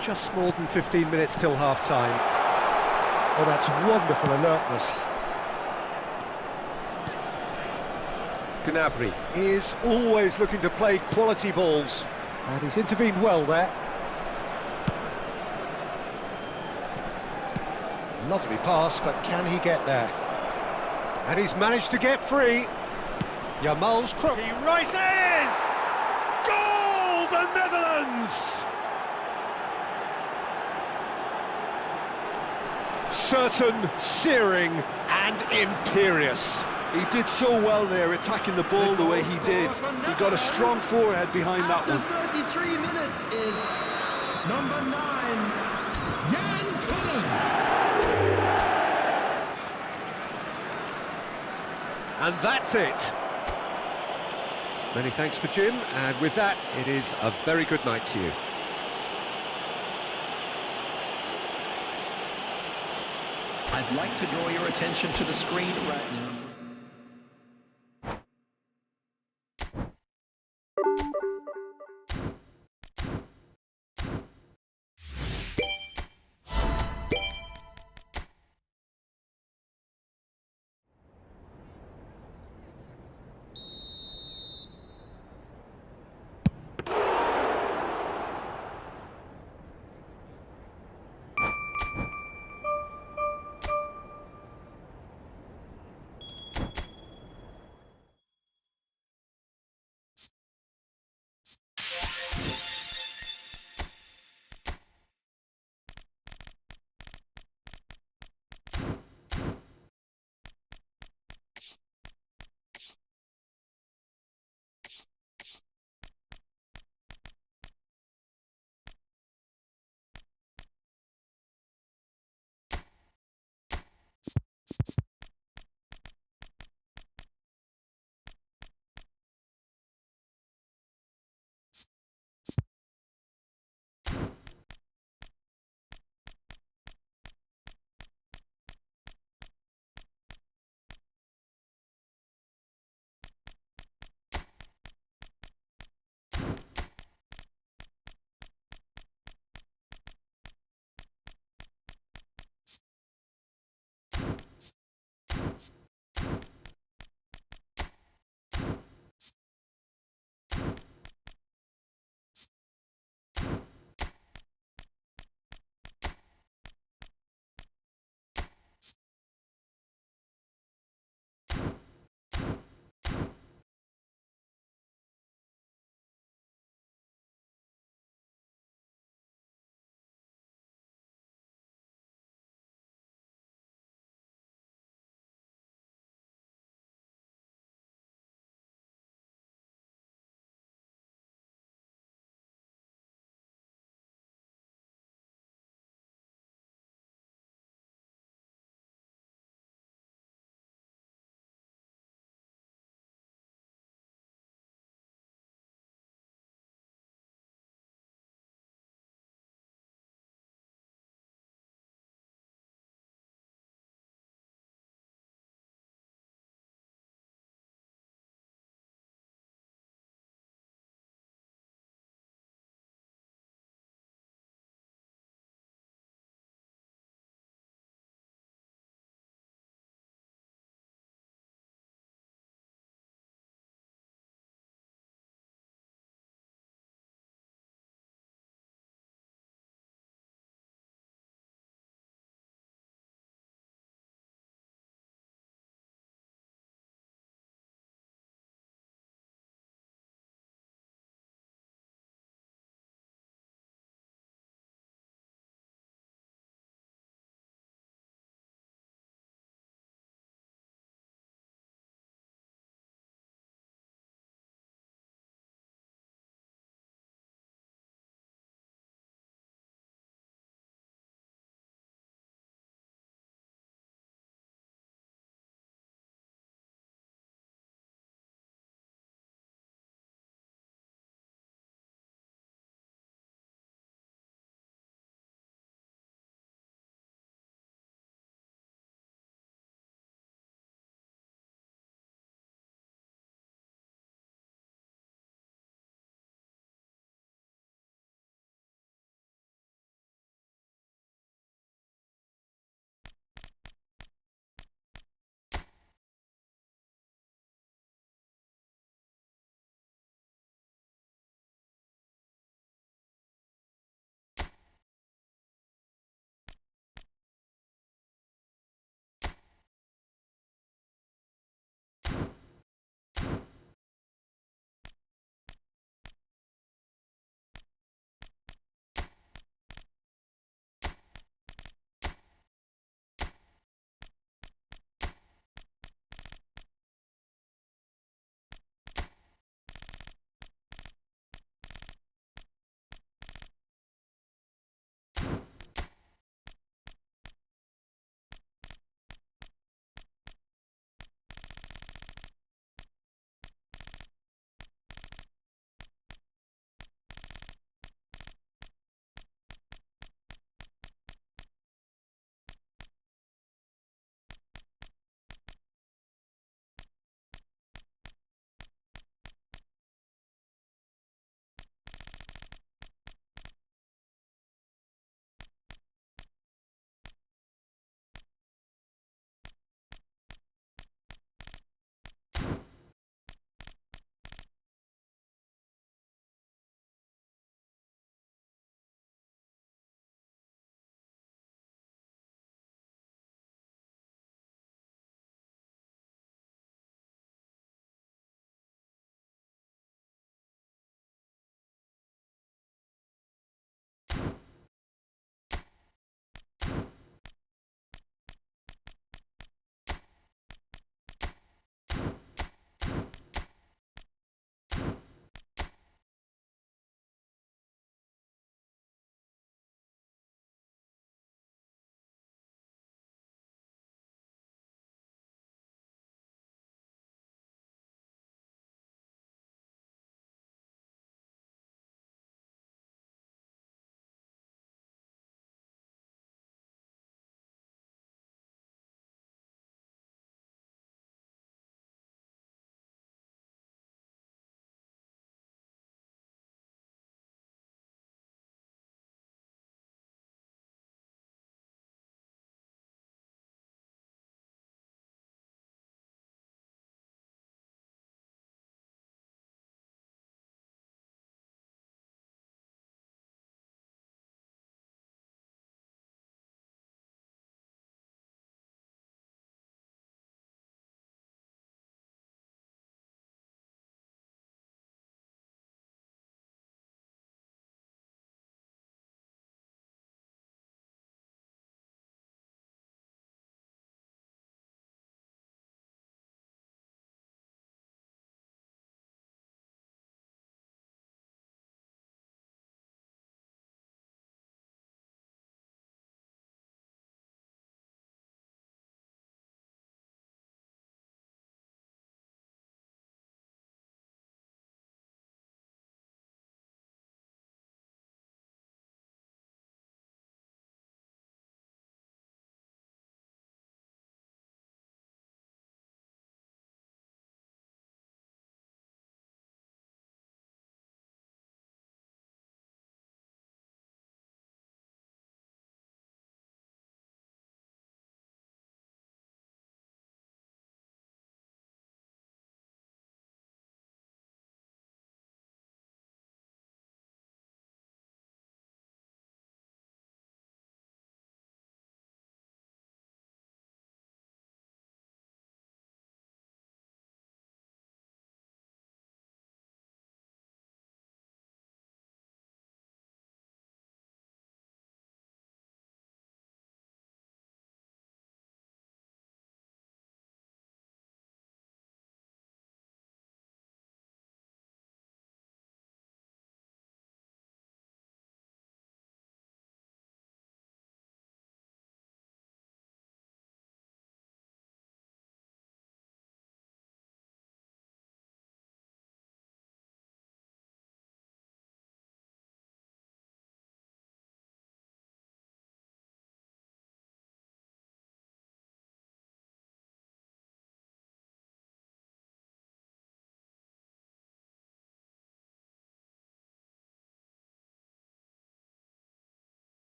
Just more than 15 minutes till half-time. Oh, that's wonderful alertness. Gnabry is always looking to play quality balls, and he's intervened well there. Lovely pass, but can he get there? And he's managed to get free. Yamal's crook. He rises! Goal, the Netherlands! Certain, searing, and imperious. He did so well there, attacking the ball the way he did. He got a strong forehead behind that one. After 33 minutes is number 9, Jan Khoi. And that's it. Many thanks to Jim, and with that, it is a very good night to you. I'd like to draw your attention to the screen right now.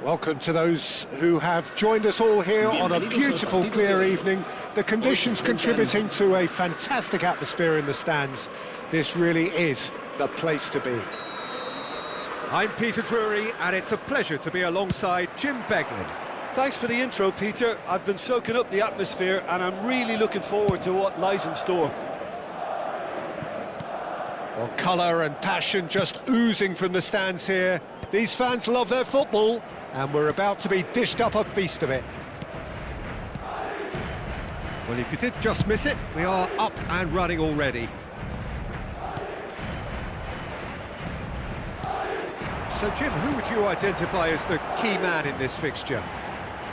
Welcome to those who have joined us all here on a beautiful, clear evening. The conditions contributing to a fantastic atmosphere in the stands. This really is the place to be. I'm Peter Drury, and it's a pleasure to be alongside Jim Beglin. Thanks for the intro, Peter. I've been soaking up the atmosphere and I'm really looking forward to what lies in store. Well, colour and passion just oozing from the stands here. These fans love their football, and we're about to be dished up a feast of it. Well, if you did just miss it, we are up and running already. So, Jim, who would you identify as the key man in this fixture?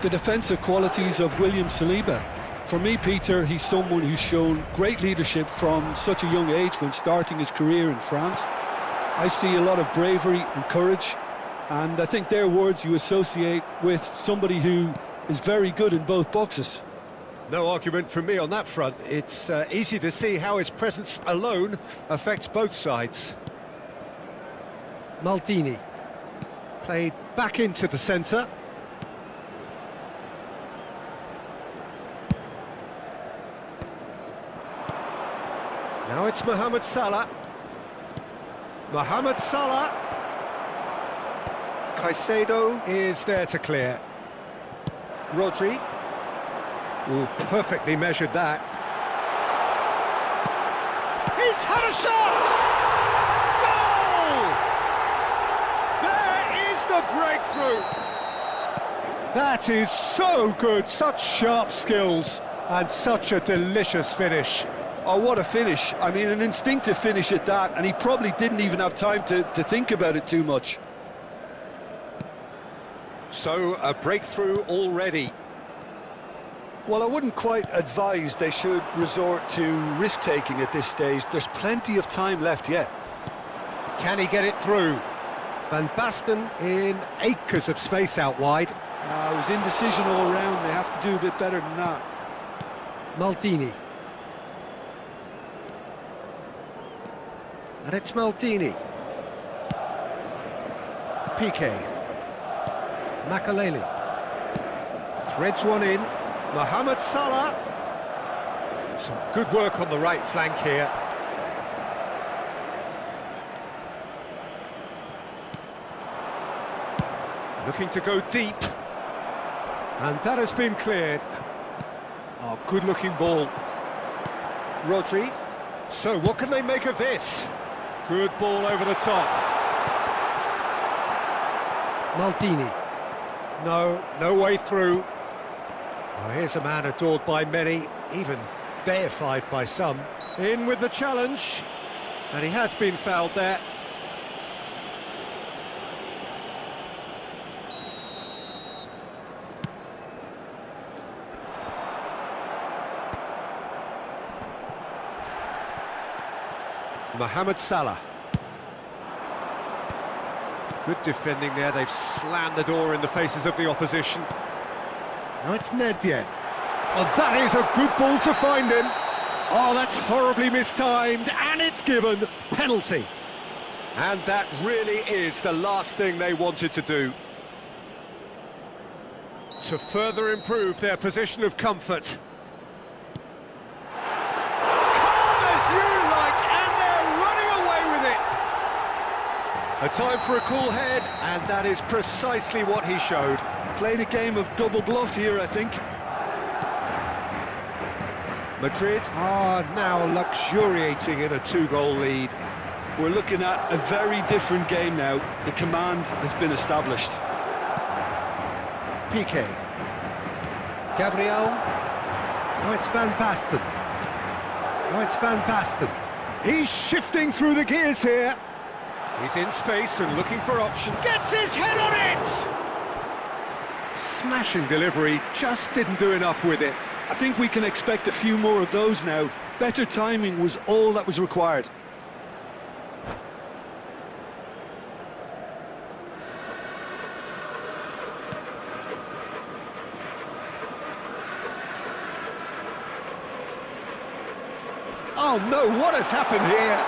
The defensive qualities of William Saliba. For me, Peter, he's someone who's shown great leadership from such a young age when starting his career in France. I see a lot of bravery and courage, and I think they're words you associate with somebody who is very good in both boxes. No argument from me on that front. It's easy to see how his presence alone affects both sides. Maldini played back into the centre. Now it's Mohamed Salah. Mohamed Salah. Caicedo is there to clear. Rodri. Ooh, perfectly measured that. He's had a shot! Goal! There is the breakthrough! That is so good, such sharp skills and such a delicious finish. Oh, what a finish. I mean, an instinctive finish at that, and he probably didn't even have time to think about it too much. So, a breakthrough already. Well, I wouldn't quite advise they should resort to risk-taking at this stage. There's plenty of time left yet. Can he get it through? Van Basten in acres of space out wide. It was indecision all round. They have to do a bit better than that. Maldini. And it's Maldini. Piqué. Makaleli. Threads one in. Mohamed Salah. Some good work on the right flank here. Looking to go deep. And that has been cleared. Oh, good-looking ball. Rodri. So, what can they make of this? Good ball over the top. Maldini. No way through. Oh, here's a man adored by many, even deified by some. In with the challenge. And he has been fouled there. Mohamed Salah. Good defending there, they've slammed the door in the faces of the opposition. Now it's Nedved. Oh, that is a good ball to find him. Oh, that's horribly mistimed, and it's given. Penalty. And that really is the last thing they wanted to do. To further improve their position of comfort. A time for a cool head, and that is precisely what he showed. Played a game of double bluff here, I think. Madrid are now luxuriating in a 2-goal lead. We're looking at a very different game now. The command has been established. Piqué. Gabriel. Now it's Van Basten. Now it's Van Basten. He's shifting through the gears here. He's in space and looking for option. Gets his head on it! Smashing delivery, just didn't do enough with it. I think we can expect a few more of those now. Better timing was all that was required. Oh no, what has happened here?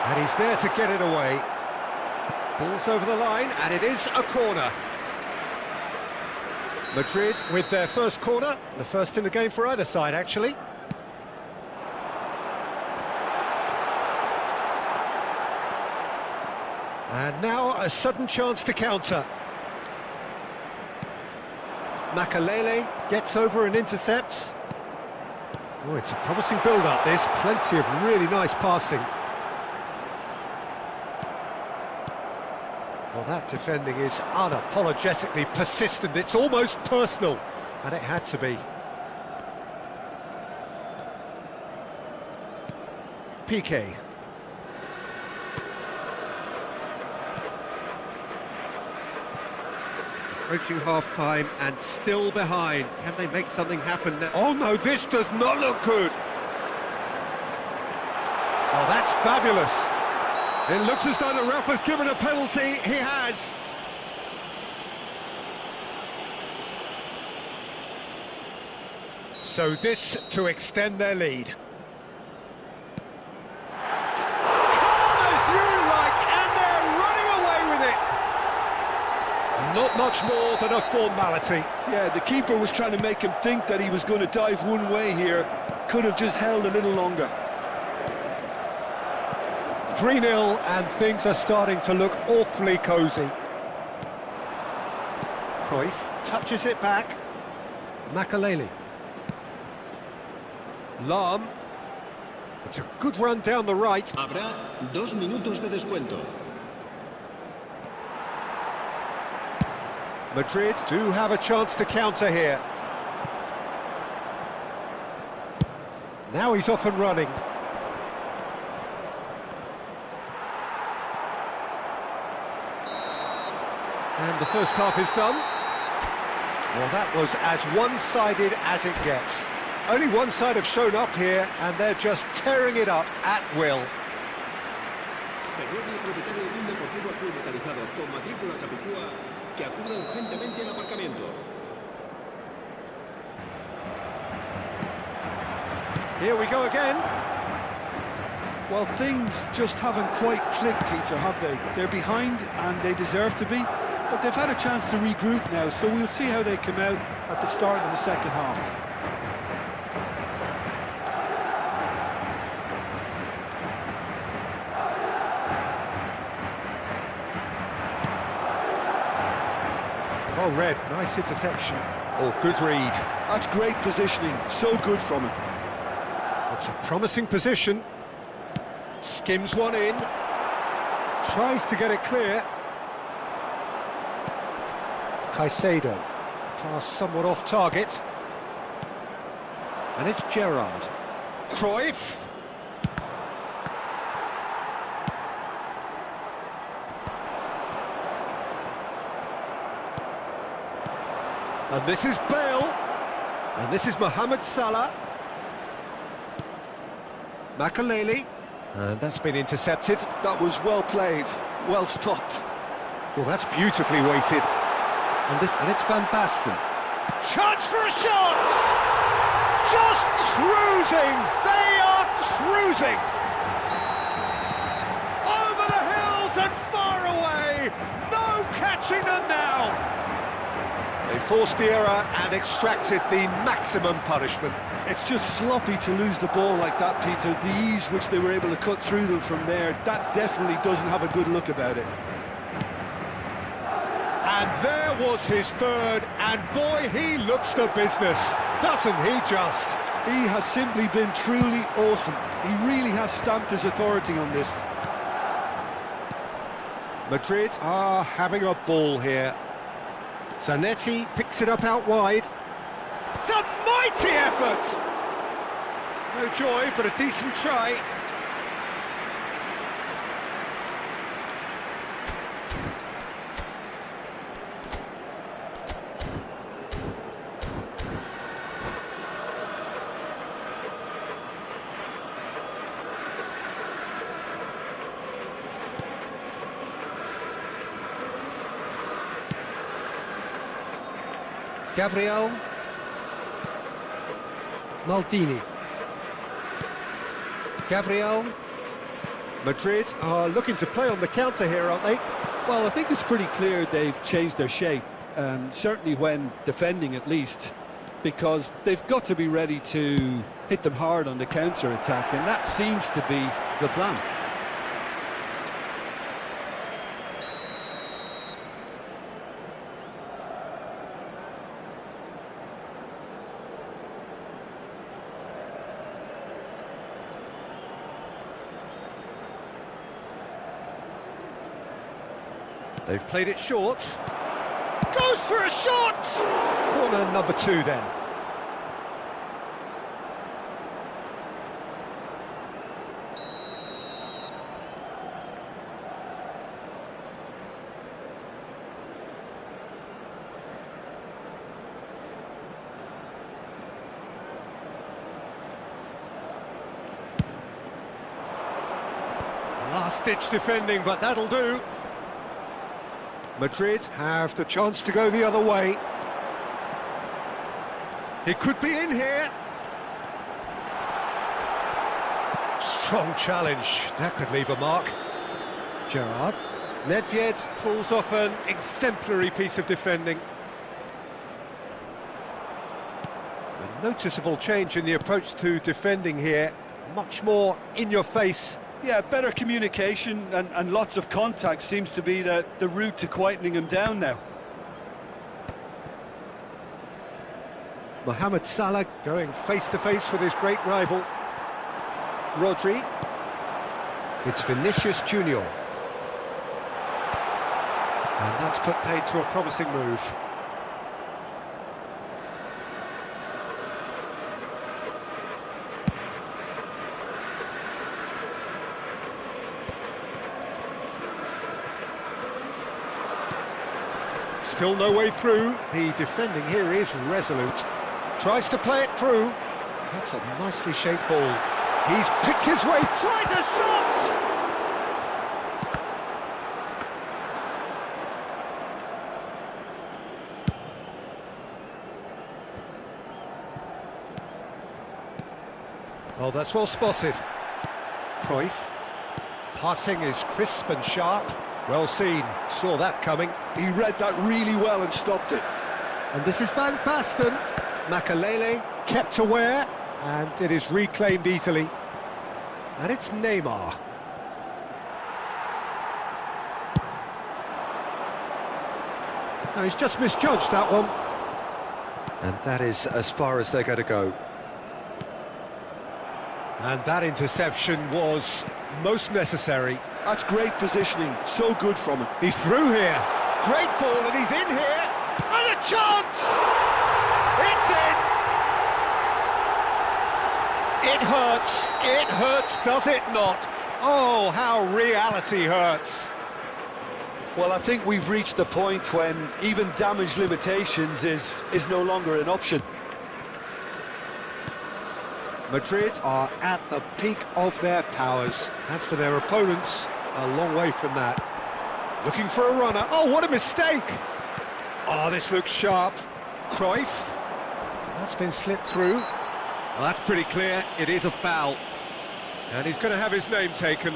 And he's there to get it away. Ball's over the line, and it is a corner. Madrid with their first corner, the first in the game for either side, actually. And now a sudden chance to counter. Makaleli gets over and intercepts. Oh, it's a promising build-up, this. Plenty of really nice passing. Well, that defending is unapologetically persistent. It's almost personal, and it had to be. Piqué. Approaching half-time and still behind. Can they make something happen now? Oh no, this does not look good. Oh, that's fabulous. It looks as though the ref has given a penalty. He has. So this to extend their lead. Calm as you like, and they're running away with it. Not much more than a formality. Yeah, the keeper was trying to make him think that he was going to dive one way here. Could have just held a little longer. 3-0, and things are starting to look awfully cosy. Khoi touches it back. Makaleli. Lam. It's a good run down the right. Habrá 2 minutos de descuento. Madrid do have a chance to counter here. Now he's off and running. And the first half is done. Well, that was as one-sided as it gets. Only one side have shown up here, and they're just tearing it up at will. Señor propietario de un deportivo azul metalizado con matrícula capicúa que acude urgentemente el aparcamiento. Here we go again. Well, things just haven't quite clicked, Peter, have they? They're behind, and they deserve to be, but they've had a chance to regroup now, so we'll see how they come out at the start of the second half. Well read, nice interception. Oh, good read. That's great positioning, so good from him. It's a promising position. Skims one in. Tries to get it clear. Caicedo. Pass somewhat off target. And it's Gerrard. Cruyff. And this is Bale. And this is Mohamed Salah. Makaleli. And that's been intercepted. That was well played, well stopped. Well, that's beautifully weighted. And it's Van Basten. Chance for a shot! Just cruising! They are cruising! Over the hills and far away! No catching them now! They forced the error and extracted the maximum punishment. It's just sloppy to lose the ball like that, Peter. The ease which they were able to cut through them from there, that definitely doesn't have a good look about it. And there was his third, and boy, he looks the business, doesn't he just? He has simply been truly awesome. He really has stamped his authority on this. Madrid are having a ball here. Zanetti picks it up out wide. It's a mighty effort! No joy, but a decent try. Gabriel. Maldini. Gabriel. Madrid are looking to play on the counter here, aren't they? Well, I think it's pretty clear they've changed their shape, certainly when defending at least, because they've got to be ready to hit them hard on the counter-attack, and that seems to be the plan. They've played it short. Goes for a shot! Corner number 2 then. Last-ditch defending, but that'll do. Madrid have the chance to go the other way. He could be in here. Strong challenge. That could leave a mark. Gerrard. Nedved pulls off an exemplary piece of defending. A noticeable change in the approach to defending here. Much more in your face. Yeah, better communication and lots of contact seems to be the route to quietening him down now. Mohamed Salah going face-to-face with his great rival. Rodri. It's Vinicius Junior. And that's put paid to a promising move. Still no way through. The defending here is resolute. Tries to play it through. That's a nicely shaped ball. He's picked his way, tries a shot! Oh, that's well spotted. Cruyff. Passing is crisp and sharp. Well seen. Saw that coming. He read that really well and stopped it. And this is Van Basten. Makalele kept aware, and it is reclaimed easily. And it's Neymar. No, he's just misjudged that one. And that is as far as they're going to go. And that interception was most necessary. That's great positioning, so good from him. He's through here. Great ball, and he's in here. And a chance! It's in! It hurts, does it not? Oh, how reality hurts. Well, I think we've reached the point when even damage limitations is no longer an option. Madrid are at the peak of their powers. As for their opponents, a long way from that. Looking for a runner. Oh, what a mistake! Oh, this looks sharp. Cruyff. That's been slipped through. Well, that's pretty clear. It is a foul. And he's going to have his name taken.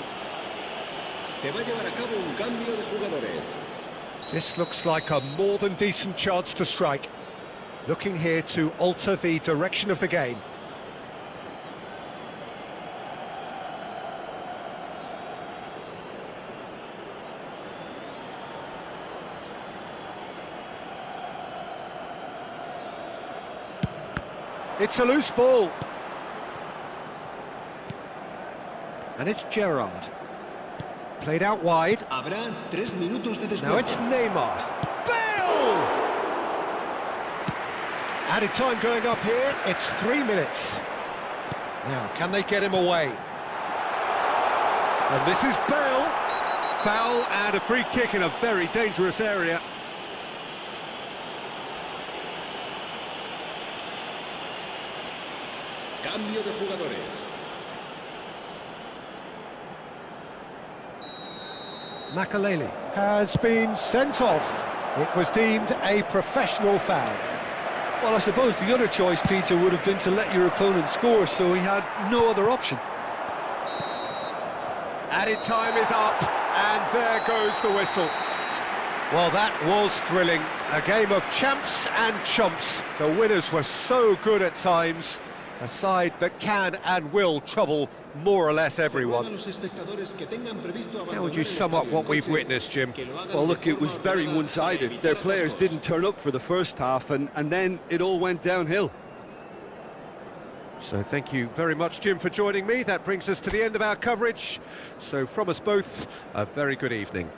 Se va a llevar a cabo un cambio de jugadores. This looks like a more than decent chance to strike. Looking here to alter the direction of the game. It's a loose ball. And it's Gerrard. Played out wide. Habrá 3 minutos de descuento. Now it's Neymar. Bale! Added time going up here. It's 3 minutes. Now, can they get him away? And this is Bale. Foul and a free kick in a very dangerous area. Cambio de jugadores. Makalele has been sent off. It was deemed a professional foul. Well, I suppose the other choice, Peter, would have been to let your opponent score, so he had no other option. Added time is up, and there goes the whistle. Well, that was thrilling. A game of champs and chumps. The winners were so good at times. A side that can and will trouble more or less everyone. How would you sum up what we've witnessed, Jim? Well, look, it was very one-sided. Their players didn't turn up for the first half, and then it all went downhill. So thank you very much, Jim, for joining me. That brings us to the end of our coverage. So from us both, a very good evening.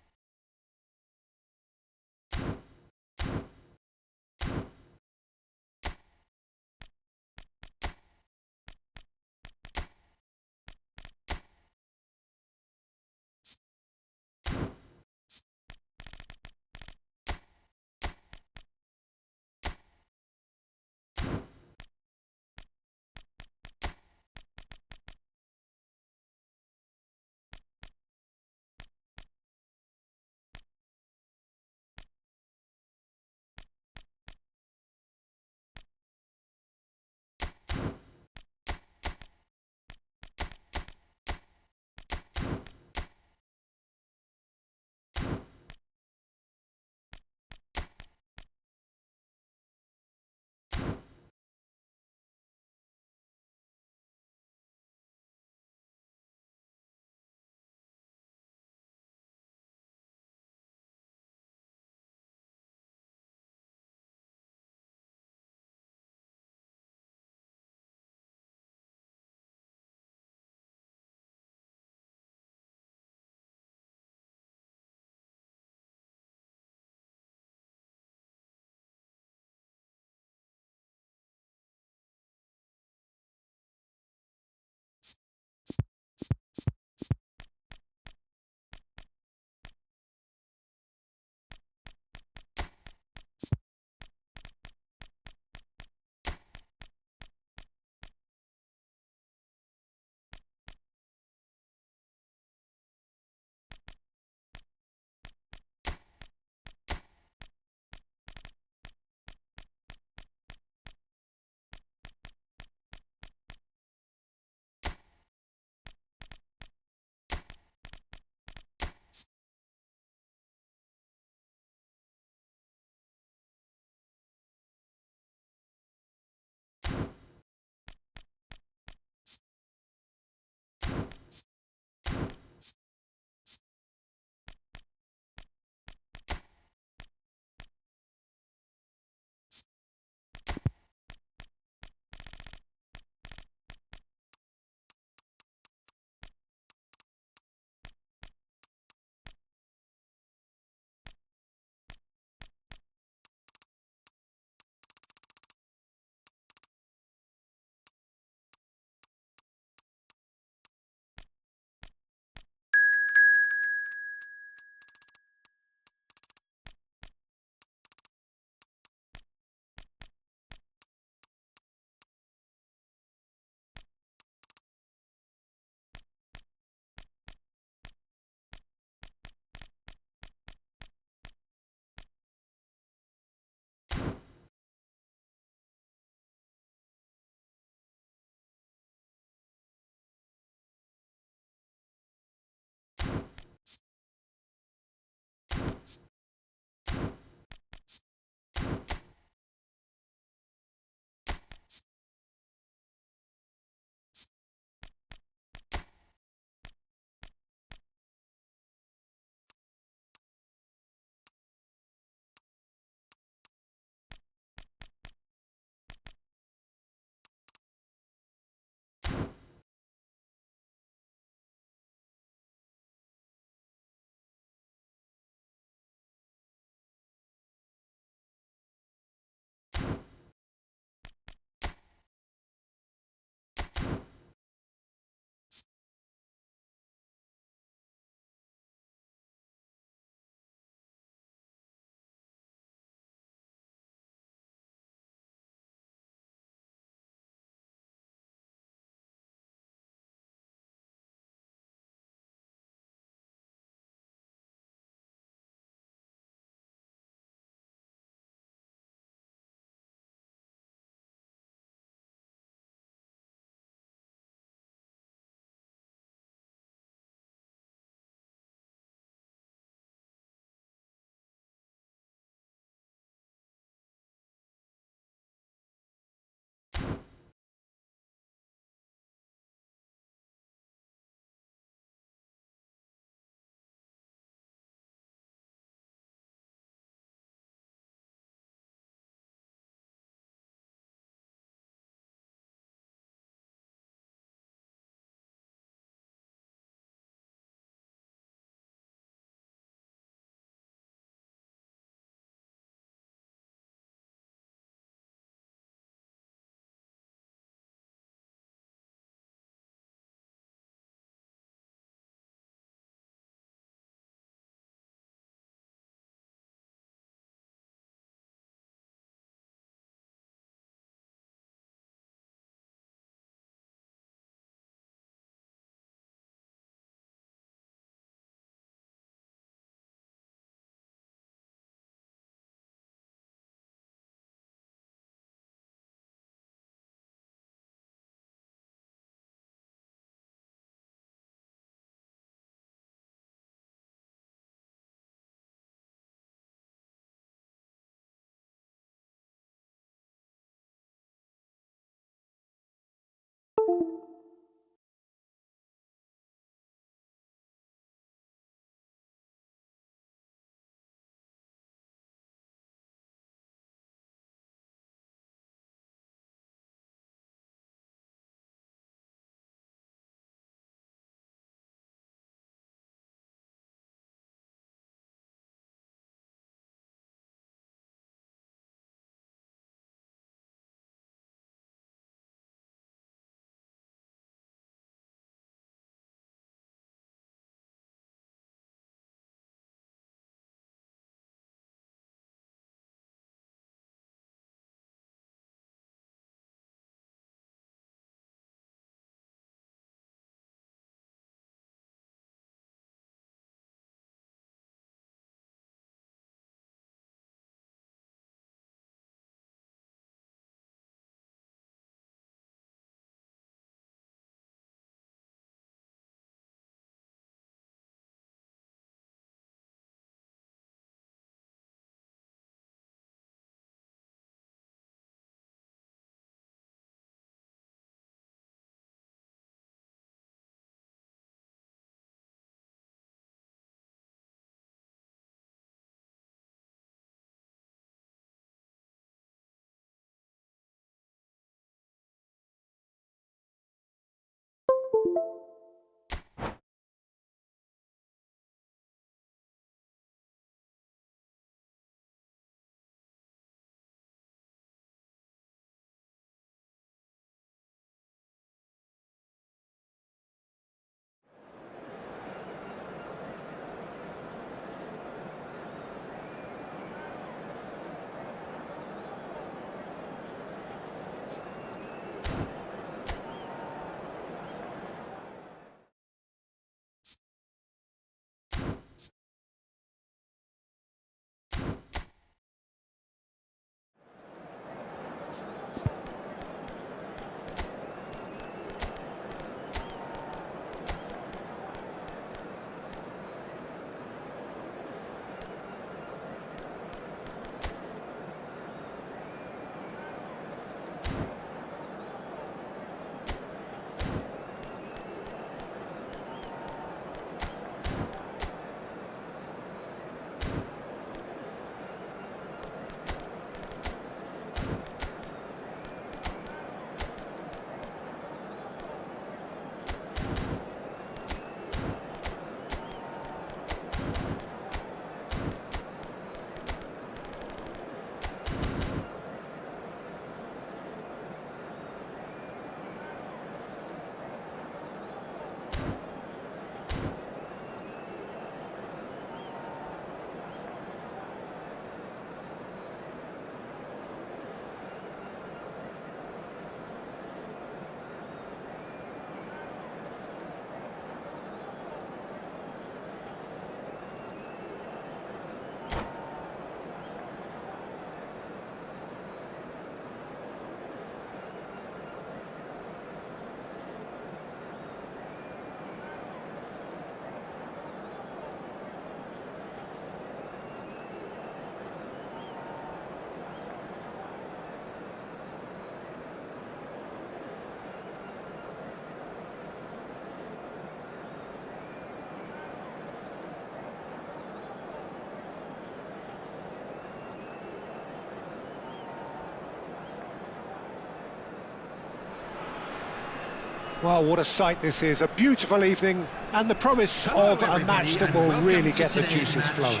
Well, what a sight this is, a beautiful evening and the promise of a match that will really get the juices flowing.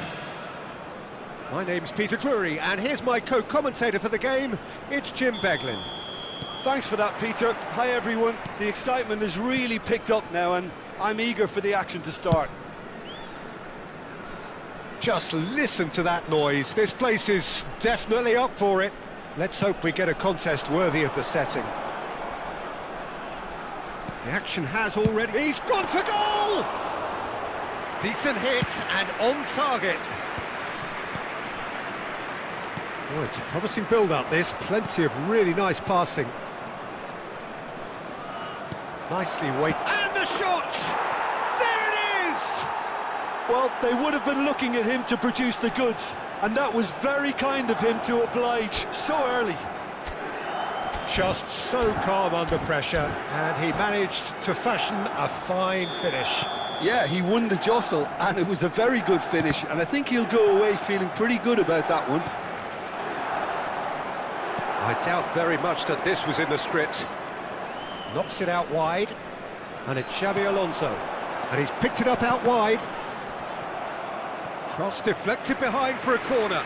My name's Peter Drury, and here's my co-commentator for the game, it's Jim Beglin. Thanks for that, Peter. Hi, everyone. The excitement has really picked up now, and I'm eager for the action to start. Just listen to that noise. This place is definitely up for it. Let's hope we get a contest worthy of the setting. The action has already... He's gone for goal! Decent hit and on target. Oh, it's a promising build-up, this. Plenty of really nice passing. Nicely weighted. And the shot! There it is! Well, they would have been looking at him to produce the goods, and that was very kind of him to oblige so early. Just so calm under pressure, and he managed to fashion a fine finish. Yeah, he won the jostle, and it was a very good finish, and I think he'll go away feeling pretty good about that one. I doubt very much that this was in the script. Knocks it out wide, and it's Xabi Alonso, and he's picked it up out wide. Cross deflected behind for a corner.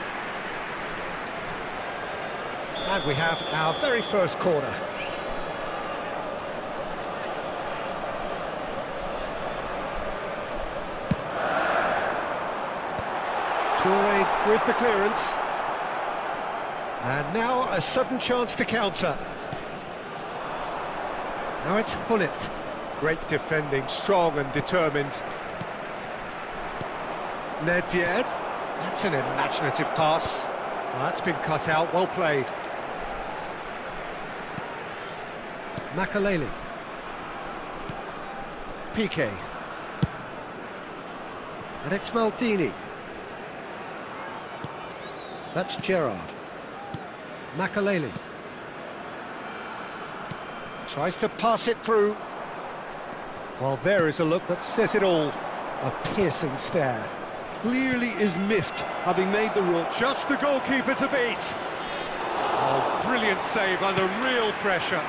And we have our very first corner. Toure with the clearance. And now a sudden chance to counter. Now it's Hullet. Great defending, strong and determined. Nedved. That's an imaginative pass. Well, that's been cut out, well played. Makaleli. Piqué. And it's Maldini. That's Gerrard. Makaleli. Tries to pass it through. Well, there is a look that says it all. A piercing stare. Clearly is miffed, having made the run. Just the goalkeeper to beat. Oh, brilliant save under real pressure.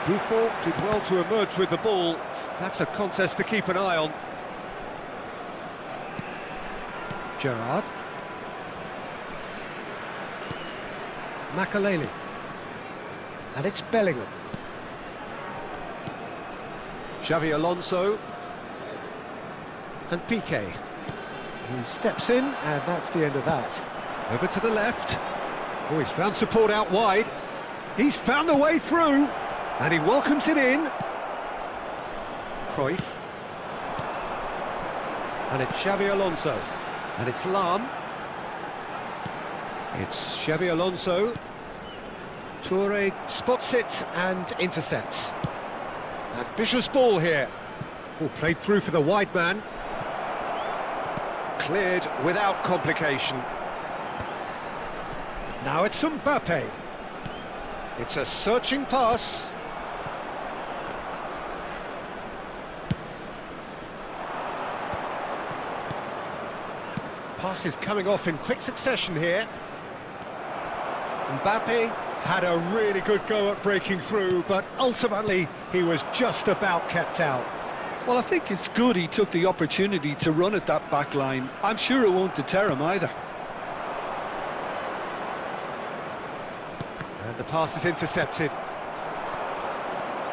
Buffon did well to emerge with the ball. That's a contest to keep an eye on. Gerrard. Makaleli. And it's Bellingham. Xavi Alonso. And Piqué. He steps in, and that's the end of that. Over to the left. Oh, he's found support out wide. He's found a way through, and he welcomes it in. Cruyff. And it's Xavi Alonso. And it's Lam. It's Xavi Alonso. Toure spots it and intercepts. Ambitious ball here. Oh, played through for the wide man. Cleared without complication. Now it's Mbappe. It's a searching pass. Pass is coming off in quick succession here. Mbappe had a really good go at breaking through, but ultimately he was just about kept out. Well, I think it's good he took the opportunity to run at that back line. I'm sure it won't deter him either. And the pass is intercepted.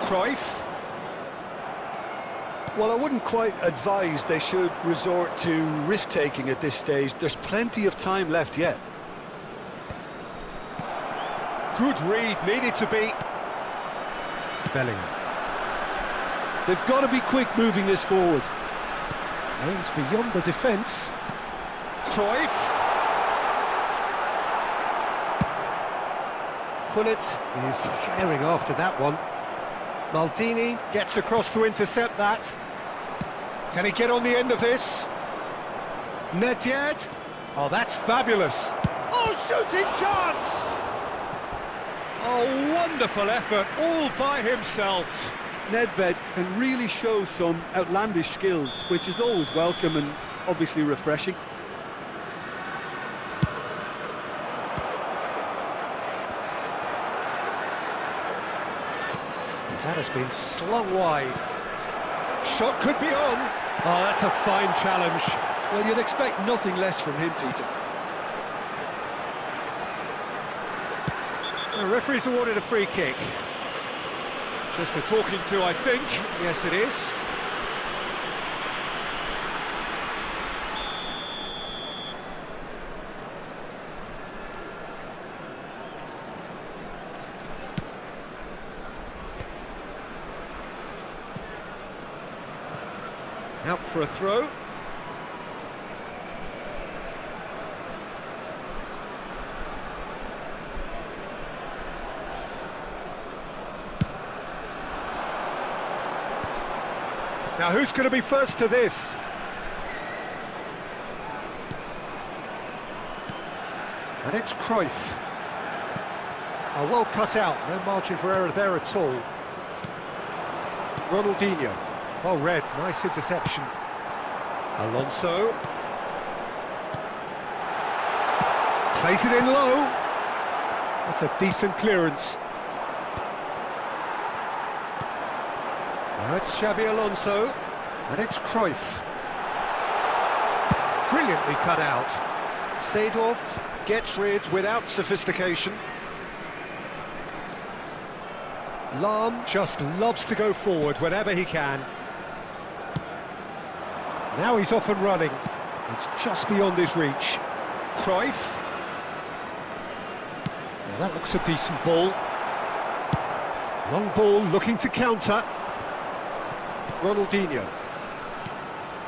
Cruyff. Well, I wouldn't quite advise they should resort to risk-taking at this stage. There's plenty of time left yet. Good read, needed to be. Bellingham. They've got to be quick moving this forward. Aims beyond the defence. Cruyff. Gullit is herring after that one. Maldini gets across to intercept that. Can he get on the end of this? Nedved. Oh, that's fabulous. Oh, shooting chance! Oh, wonderful effort, all by himself. Nedved can really show some outlandish skills, which is always welcome and obviously refreshing. That has been slung wide. Shot could be on. Oh, that's a fine challenge. Well, you'd expect nothing less from him, Tito. The referee's awarded a free kick. Just a talking to, I think. Yes, it is. Out for a throw. Now who's going to be first to this? And it's Cruyff. Oh, well cut out, no margin for error there at all. Ronaldinho. Well read, nice interception. Alonso. Plays it in low. That's a decent clearance. Now it's Xavi Alonso, and it's Cruyff. Brilliantly cut out. Seedorf gets rid without sophistication. Lam just loves to go forward whenever he can. Now he's off and running. It's just beyond his reach. Cruyff. Now that looks a decent ball. Long ball looking to counter. Ronaldinho.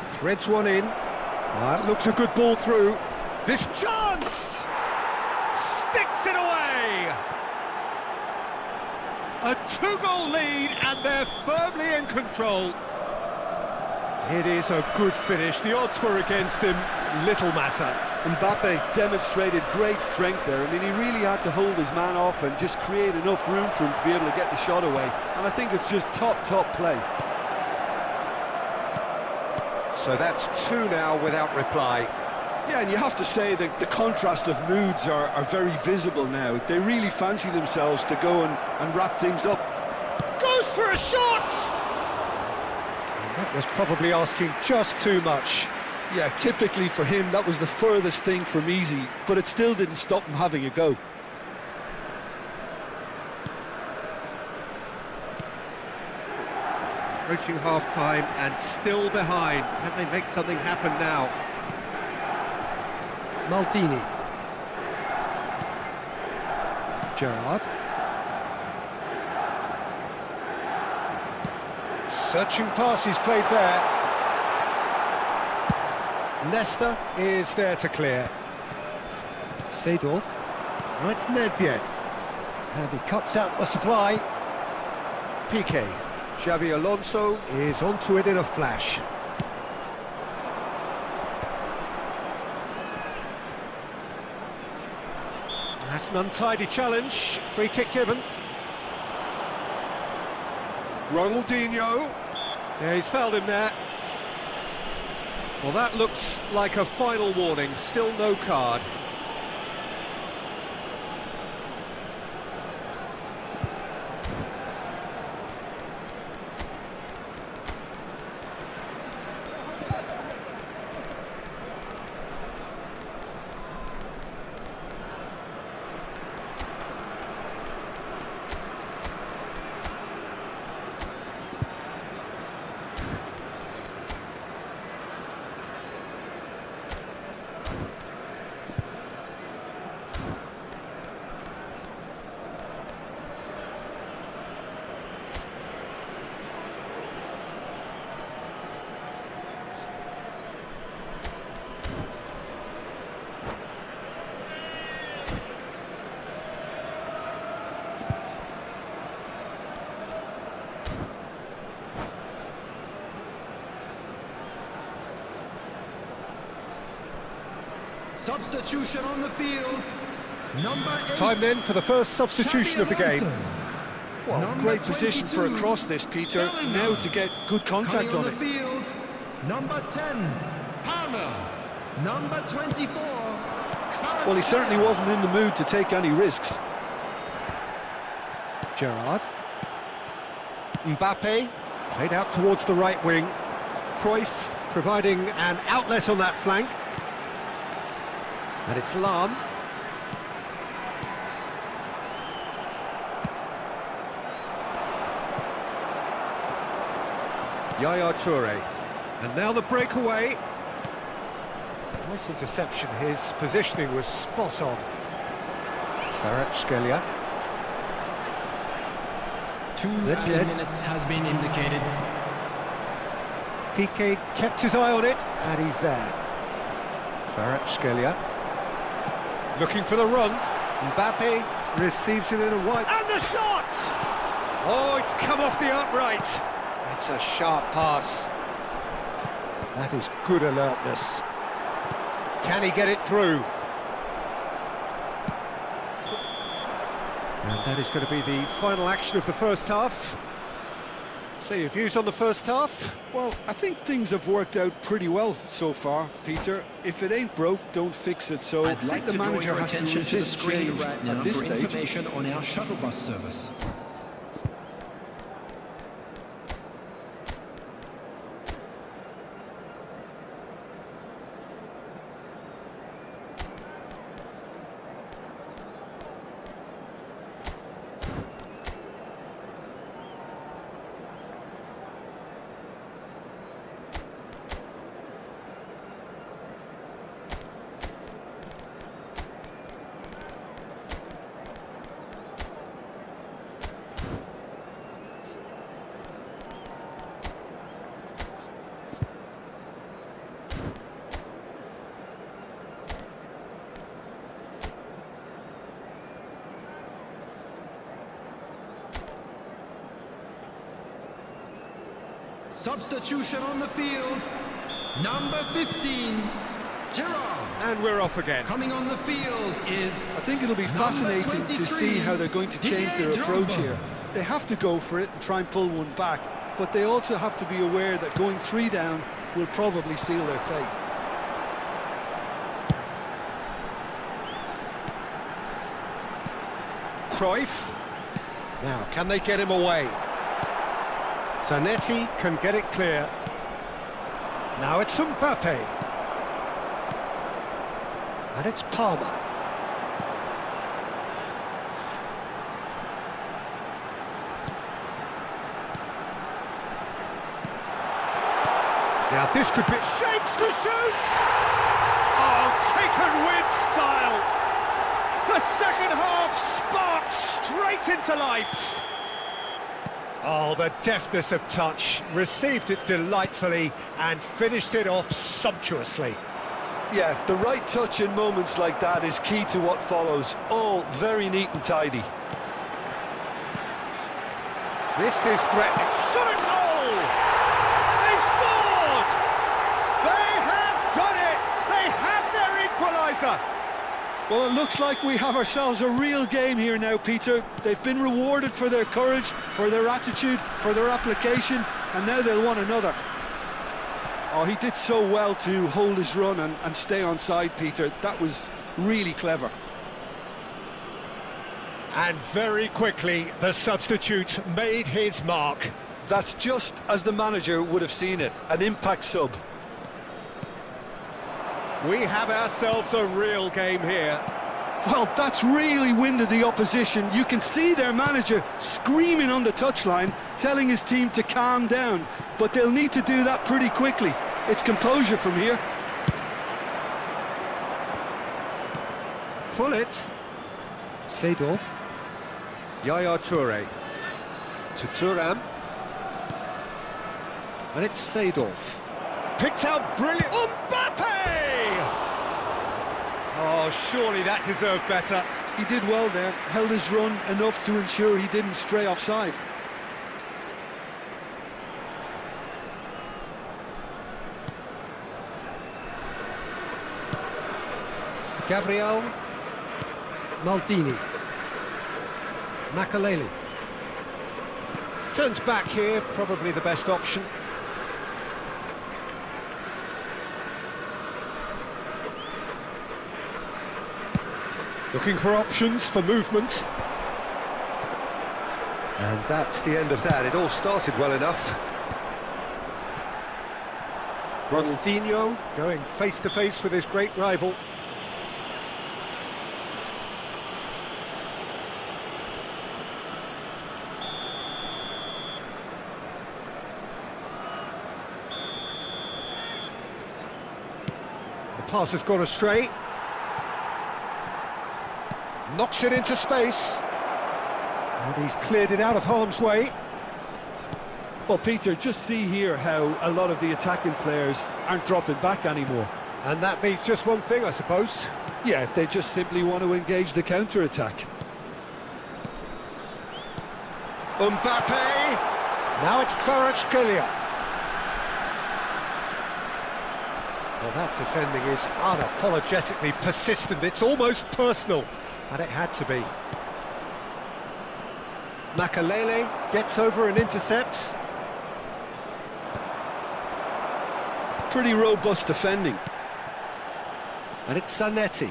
Threads one in. That looks a good ball through. This chance! Sticks it away! A two-goal lead and they're firmly in control. It is a good finish. The odds were against him. Little matter. Mbappe demonstrated great strength there. I mean, he really had to hold his man off and just create enough room for him to be able to get the shot away. And I think it's just top play. So that's two now without reply. Yeah, and you have to say that the contrast of moods are very visible now. They really fancy themselves to go and wrap things up. Goes for a shot! And that was probably asking just too much. Yeah, typically for him, that was the furthest thing from easy, but it still didn't stop him having a go. Approaching half-time and still behind. Can they make something happen now? Maldini. Gerrard. Searching passes played there. Leicester is there to clear. Seedorf. Now it's Nedved. And he cuts out the supply. Piqué. Xabi Alonso is onto it in a flash. That's an untidy challenge. Free kick given. Ronaldinho. Yeah, he's fouled him there. Well, that looks like a final warning. Still no card. Substitution on the field. Number 8. Time then for the first substitution of the game. Well, great position for a cross this, Peter. Now to get good contact on the it. field. Number 10, Palmer. Number 24, Well, he certainly wasn't in the mood to take any risks. Gerrard. Mbappe. Played out towards the right wing. Cruyff providing an outlet on that flank. And it's Lam. Yaya Toure. And now the breakaway. Nice interception. His positioning was spot on. Kvaratskhelia. 2 added minutes has been indicated. Piqué kept his eye on it, and he's there. Kvaratskhelia. Looking for the run. Mbappe receives it in a wide... And the shot! Oh, it's come off the upright. It's a sharp pass. That is good alertness. Can he get it through? And that is going to be the final action of the first half. So your views on the first half? Well, I think things have worked out pretty well so far, Peter. If it ain't broke, don't fix it. So I think the manager has to resist change right now at this for stage. Information on our shuttle bus service. substitution on the field. Number 15, Gerrard. And we're off again. Coming on the field is... I think it'll be fascinating to see how they're going to change their approach here. They have to go for it and try and pull one back, but they also have to be aware that going 3 down will probably seal their fate. Cruyff. Now, can they get him away? Zanetti can get it clear. Now it's Mbappe. And it's Palmer. Now this could be... Shapes to shoot! Oh, taken with style! The second half sparked straight into life! Oh, the deftness of touch, received it delightfully and finished it off sumptuously. Yeah, the right touch in moments like that is key to what follows. All very neat and tidy. This is threatening. Shot a goal! They've scored! They have done it! They have their equaliser! Well, it looks like we have ourselves a real game here now, Peter. They've been rewarded for their courage, for their attitude, for their application, and now they'll want another. Oh, he did so well to hold his run and stay on side, Peter. That was really clever. And very quickly, the substitute made his mark. That's just as the manager would have seen it, an impact sub. We have ourselves a real game here. Well, that's really winded the opposition. You can see their manager screaming on the touchline, telling his team to calm down, but they'll need to do that pretty quickly. It's composure from here. Pull it. Seedorf. Yaya Toure. To Thuram. And it's Seedorf. Picked out brilliant. Mbappe! Oh, surely that deserved better. He did well there, held his run enough to ensure he didn't stray offside. Gabriel. Maldini. Makaleli. Turns back here, probably the best option. Looking for options for movement. And that's the end of that. It all started well enough. Ronaldinho going face-to-face with his great rival. The pass has gone astray. Knocks it into space. And he's cleared it out of harm's way. Well, Peter, just see here how a lot of the attacking players aren't dropping back anymore. And that means just one thing, I suppose. Yeah, they just simply want to engage the counter-attack. Mbappe! Now it's Kvaratskhelia. Well, that defending is unapologetically persistent. It's almost personal. And it had to be. Makaleli gets over and intercepts. Pretty robust defending. And it's Zanetti.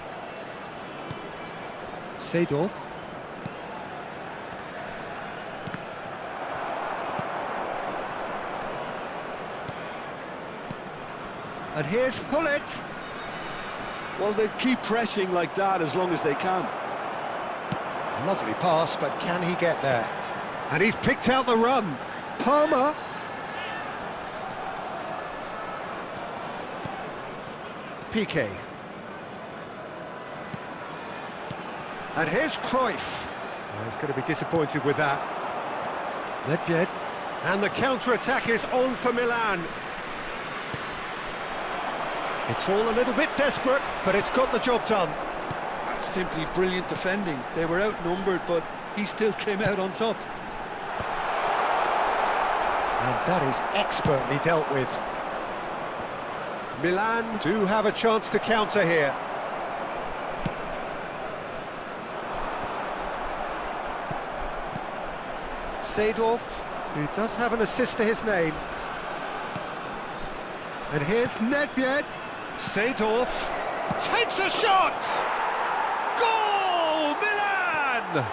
Seedorf. And here's Hullet. Well, they keep pressing like that as long as they can. Lovely pass, but can he get there? And he's picked out the run. Palmer. Piqué. And here's Cruyff. Oh, he's going to be disappointed with that. Nedved. And the counter-attack is on for Milan. It's all a little bit desperate, but it's got the job done. That's simply brilliant defending. They were outnumbered, but he still came out on top. And that is expertly dealt with. Milan do have a chance to counter here. Seedorf, who does have an assist to his name. And here's Nedved. Seedorf takes a shot! Goal! Milan!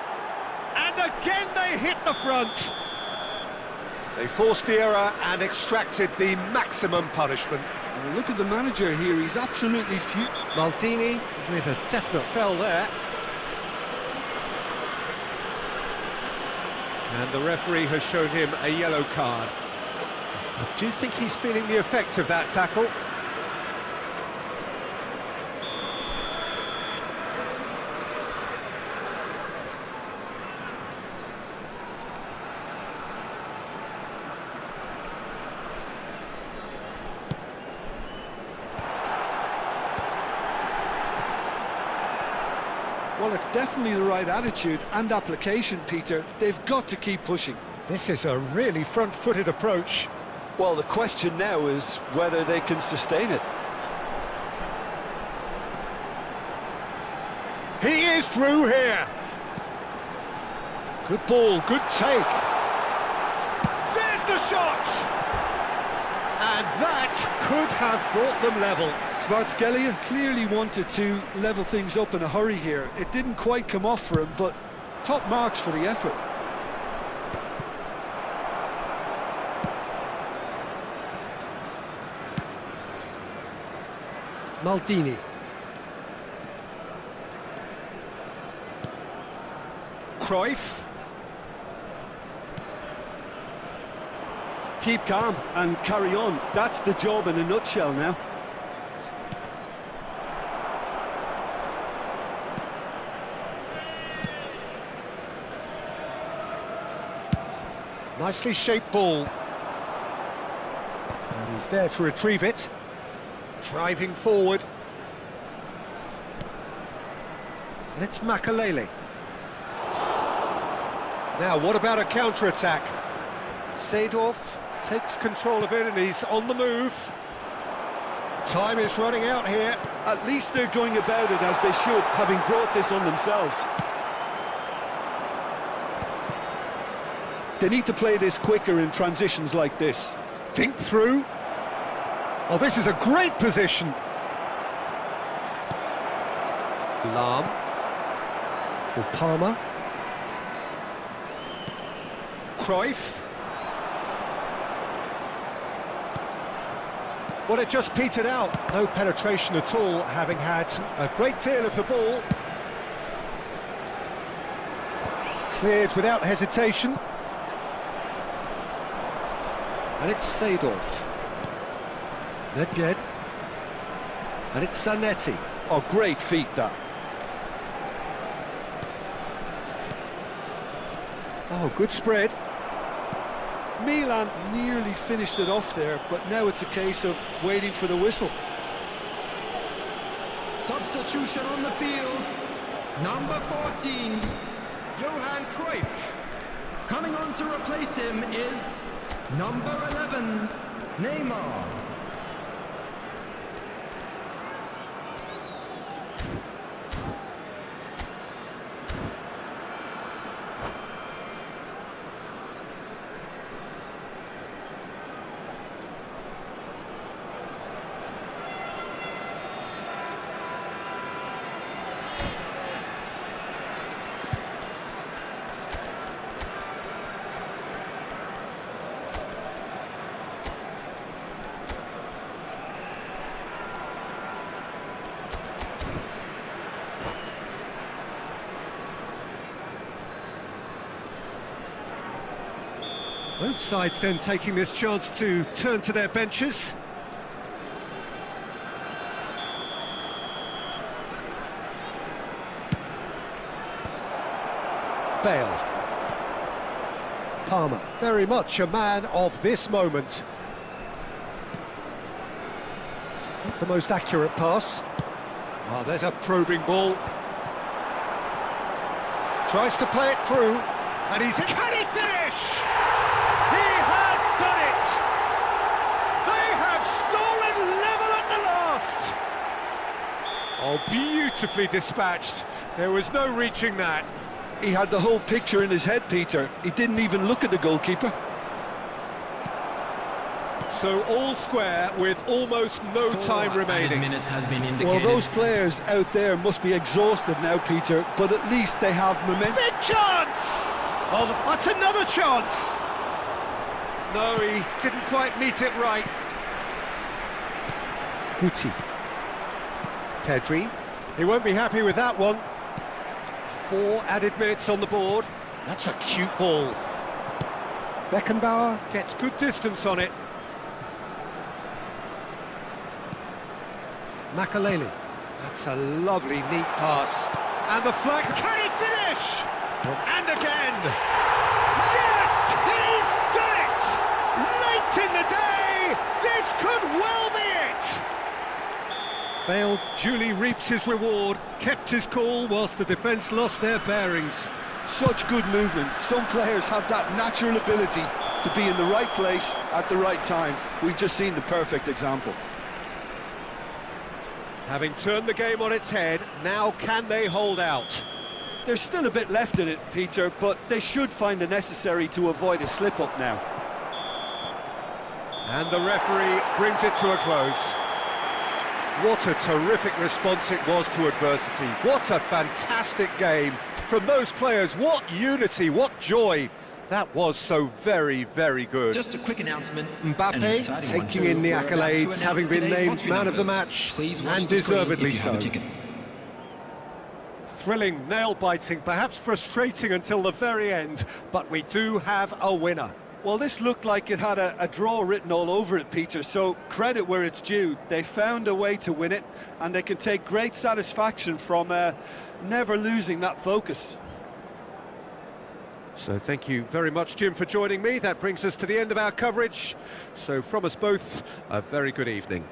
And again they hit the front. They forced the error and extracted the maximum punishment. Well, look at the manager here, he's absolutely Maldini with a definite foul there. And the referee has shown him a yellow card. I do think he's feeling the effects of that tackle. Well, it's definitely the right attitude and application, Peter. They've got to keep pushing. This is a really front-footed approach. Well, the question now is whether they can sustain it. He is through here. Good ball, good take. There's the shot! And that could have brought them level. Kvaratskhelia clearly wanted to level things up in a hurry here. It didn't quite come off for him, but top marks for the effort. Maldini. Cruyff. Keep calm and carry on. That's the job in a nutshell now. Nicely shaped ball. And he's there to retrieve it. Driving forward. And it's Makalele. Now, what about a counter-attack? Seedorf takes control of it and he's on the move. Time is running out here. At least they're going about it as they should, having brought this on themselves. They need to play this quicker in transitions like this. Think through. Oh, this is a great position. Lahm for Palmer. Cruyff. Well, it just petered out. No penetration at all, having had a great deal of the ball. Cleared without hesitation. And it's Seedorf. Nedved. And it's Zanetti. Oh, great feat, that. Oh, good spread. Milan nearly finished it off there, but now it's a case of waiting for the whistle. Substitution on the field. Number 14, Johan Cruyff. Coming on to replace him is number 11, Neymar. Both sides then taking this chance to turn to their benches. Bale. Palmer, very much a man of this moment. Not the most accurate pass. Oh, there's a probing ball. Tries to play it through, and he's... Can he finish? He has done it! They have stolen level at the last! Oh, beautifully dispatched. There was no reaching that. He had the whole picture in his head, Peter. He didn't even look at the goalkeeper. So all square with almost no time remaining. Minutes has been indicated. Well, those players out there must be exhausted now, Peter, but at least they have momentum. Big chance! Oh, that's another chance! No, he didn't quite meet it right. Guti. Pedri. He won't be happy with that one. 4 added minutes on the board. That's a cute ball. Beckenbauer. Gets good distance on it. Makaleli. That's a lovely, neat pass. And the flag. Can he finish? And again. Yes, he's done it! Late in the day, this could well be it. Bale duly reaps his reward, kept his cool whilst the defence lost their bearings. Such good movement. Some players have that natural ability to be in the right place at the right time. We've just seen the perfect example. Having turned the game on its head, now can they hold out? There's still a bit left in it, Peter, but they should find the necessary to avoid a slip-up now. And the referee brings it to a close. What a terrific response it was to adversity. What a fantastic game from those players. What unity, what joy. That was so very, very good. Just a quick announcement. Mbappe taking in the accolades, having been named man of the match, and deservedly so. Thrilling, nail-biting, perhaps frustrating until the very end, but we do have a winner. Well, this looked like it had a draw written all over it, Peter, so credit where it's due. They found a way to win it, and they can take great satisfaction from never losing that focus. So thank you very much, Jim, for joining me. That brings us to the end of our coverage. So from us both, a very good evening.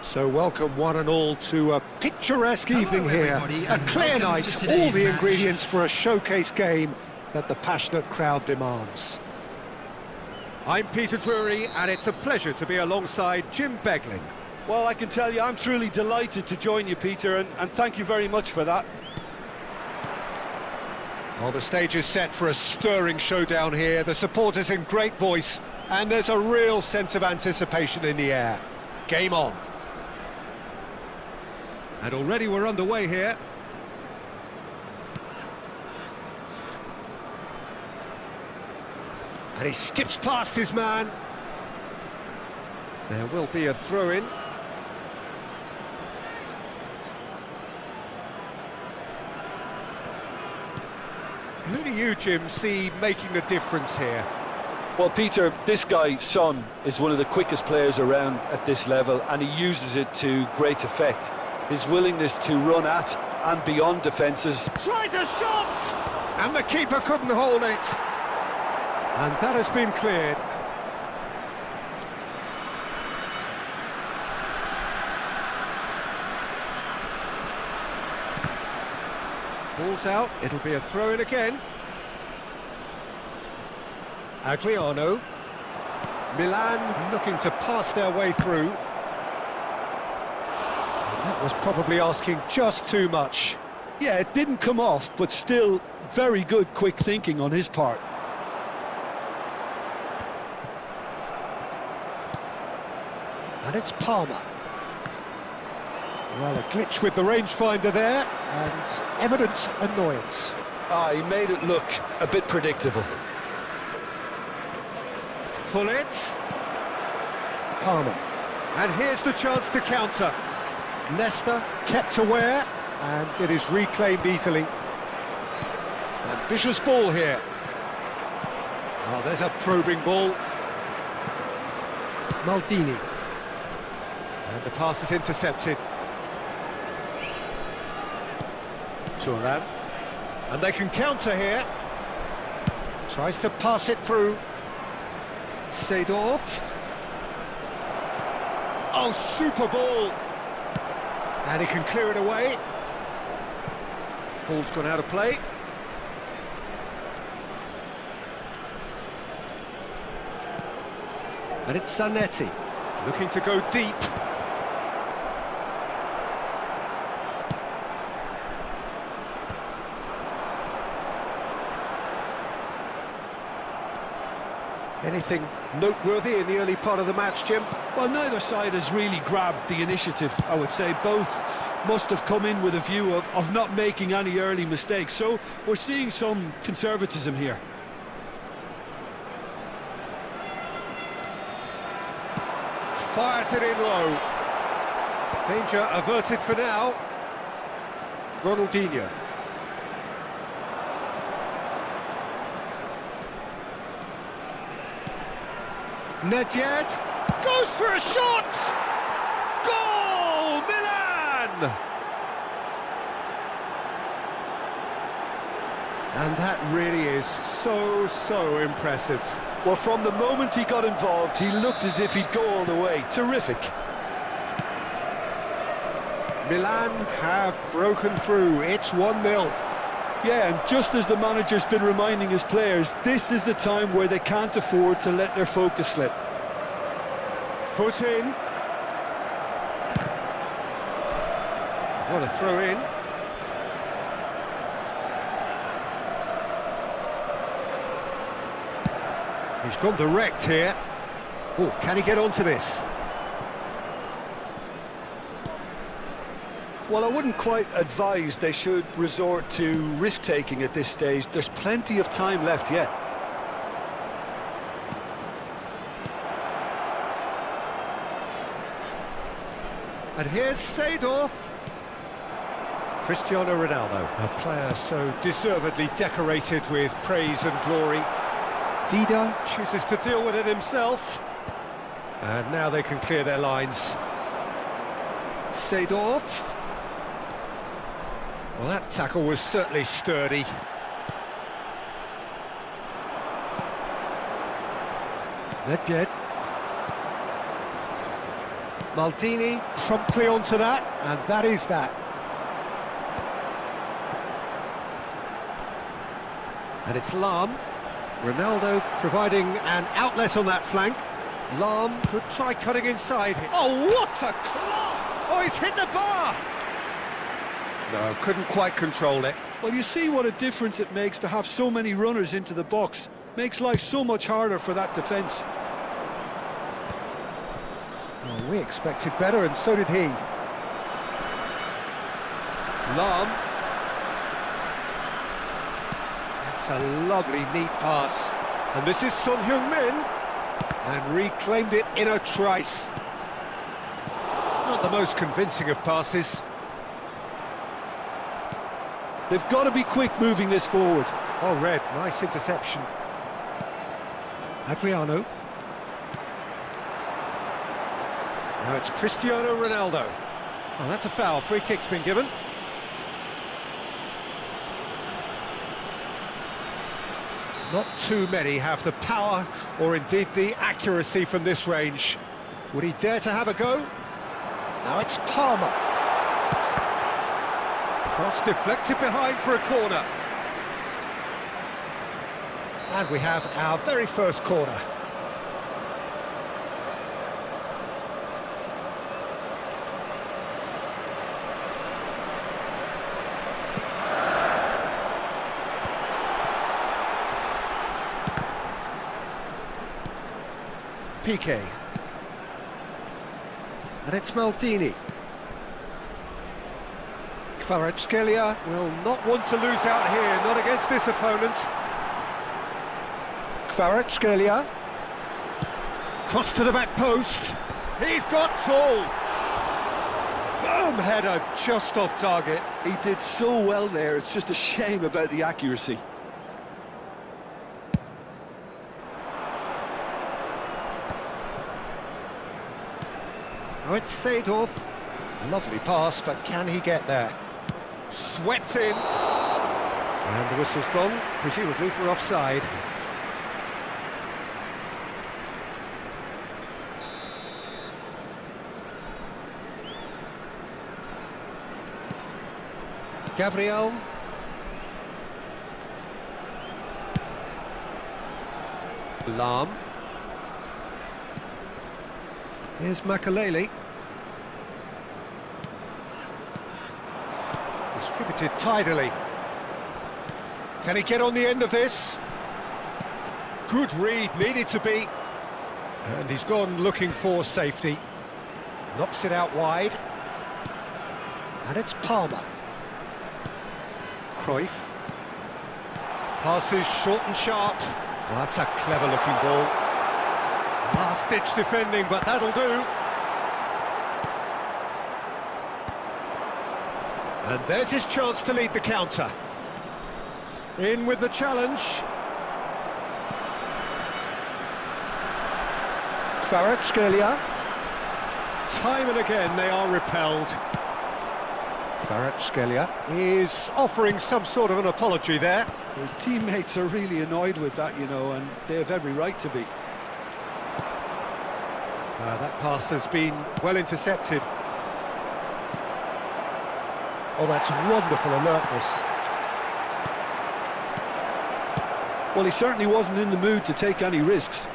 So welcome one and all to a picturesque evening here, a clear night, all the ingredients for a showcase game that the passionate crowd demands. I'm Peter Drury, and it's a pleasure to be alongside Jim Beglin. Well, I can tell you, I'm truly delighted to join you, Peter, and thank you very much for that. Well, the stage is set for a stirring showdown here, the supporters in great voice, and there's a real sense of anticipation in the air. Game on. And already we're underway here. And he skips past his man. There will be a throw-in. Who do you, Jim, see making the difference here? Well, Peter, this guy, Son, is one of the quickest players around at this level, and he uses it to great effect. His willingness to run at and beyond defences. Tries a shot! And the keeper couldn't hold it. And that has been cleared. Ball's out, it'll be a throw-in again. Adriano. Milan looking to pass their way through. That was probably asking just too much. Yeah, it didn't come off, but still very good quick thinking on his part. And it's Palmer. Well, a glitch with the rangefinder there, and evident annoyance. He made it look a bit predictable. Pullet. Palmer. And here's the chance to counter. Nesta kept aware, and it is reclaimed easily. Ambitious ball here. Oh, there's a probing ball. Maldini. And the pass is intercepted. Turan. And they can counter here. Tries to pass it through. Seedorf. Oh, super ball. And he can clear it away. Ball's gone out of play. And it's Zanetti. Looking to go deep. Anything noteworthy in the early part of the match, Jim? Well, neither side has really grabbed the initiative, I would say. Both must have come in with a view of not making any early mistakes, so we're seeing some conservatism here. Fires it in low. Danger averted for now. Ronaldinho. Nedved goes for a shot! Goal! Milan! And that really is so impressive. Well, from the moment he got involved, he looked as if he'd go all the way. Terrific. Milan have broken through. It's 1-0. Yeah, and just as the manager's been reminding his players, this is the time where they can't afford to let their focus slip. Foot in. What a throw in. He's gone direct here. Oh, can he get onto this? Well, I wouldn't quite advise they should resort to risk-taking at this stage. There's plenty of time left yet. And here's Seedorf. Cristiano Ronaldo, a player so deservedly decorated with praise and glory. Dida. Chooses to deal with it himself. And now they can clear their lines. Seedorf. Well, that tackle was certainly sturdy. Nedved. Maldini promptly onto that, and that is that. And it's Lahm. Ronaldo providing an outlet on that flank. Lahm could try cutting inside here. Oh, what a claw! Oh, he's hit the bar! No, couldn't quite control it. Well, you see what a difference it makes to have so many runners into the box. Makes life so much harder for that defence. Well, we expected better, and so did he. Lahm. That's a lovely, neat pass. And this is Son Heung-min, and reclaimed it in a trice. Not the most convincing of passes. They've got to be quick moving this forward. Oh, Red, nice interception. Adriano. Now it's Cristiano Ronaldo. Oh, that's a foul. Free kick's been given. Not too many have the power or indeed the accuracy from this range. Would he dare to have a go? Now it's Palmer. Cross deflected behind for a corner. And we have our very first corner. Piqué. And it's Maldini. Kvaratskhelia will not want to lose out here, not against this opponent. Kvaratskhelia. Cross to the back post. He's got tall. Firm header just off target. He did so well there, it's just a shame about the accuracy. Oh, it's Seedorf. Lovely pass, but can he get there? Swept in. And the whistle's gone, presumably for offside. Gabriel. Lam. Here's Makaleli. Distributed tidily. Can he get on the end of this? Good read, needed to be. And he's gone looking for safety. Knocks it out wide. And it's Palmer. Cruyff. Passes short and sharp. Well, that's a clever-looking ball. Last-ditch defending, but that'll do. And there's his chance to lead the counter. In with the challenge. Kvaratskhelia. Time and again they are repelled. Kvaratskhelia is offering some sort of an apology there. His teammates are really annoyed with that, you know, and they have every right to be. That pass has been well intercepted. Oh, that's wonderful alertness. Well, he certainly wasn't in the mood to take any risks.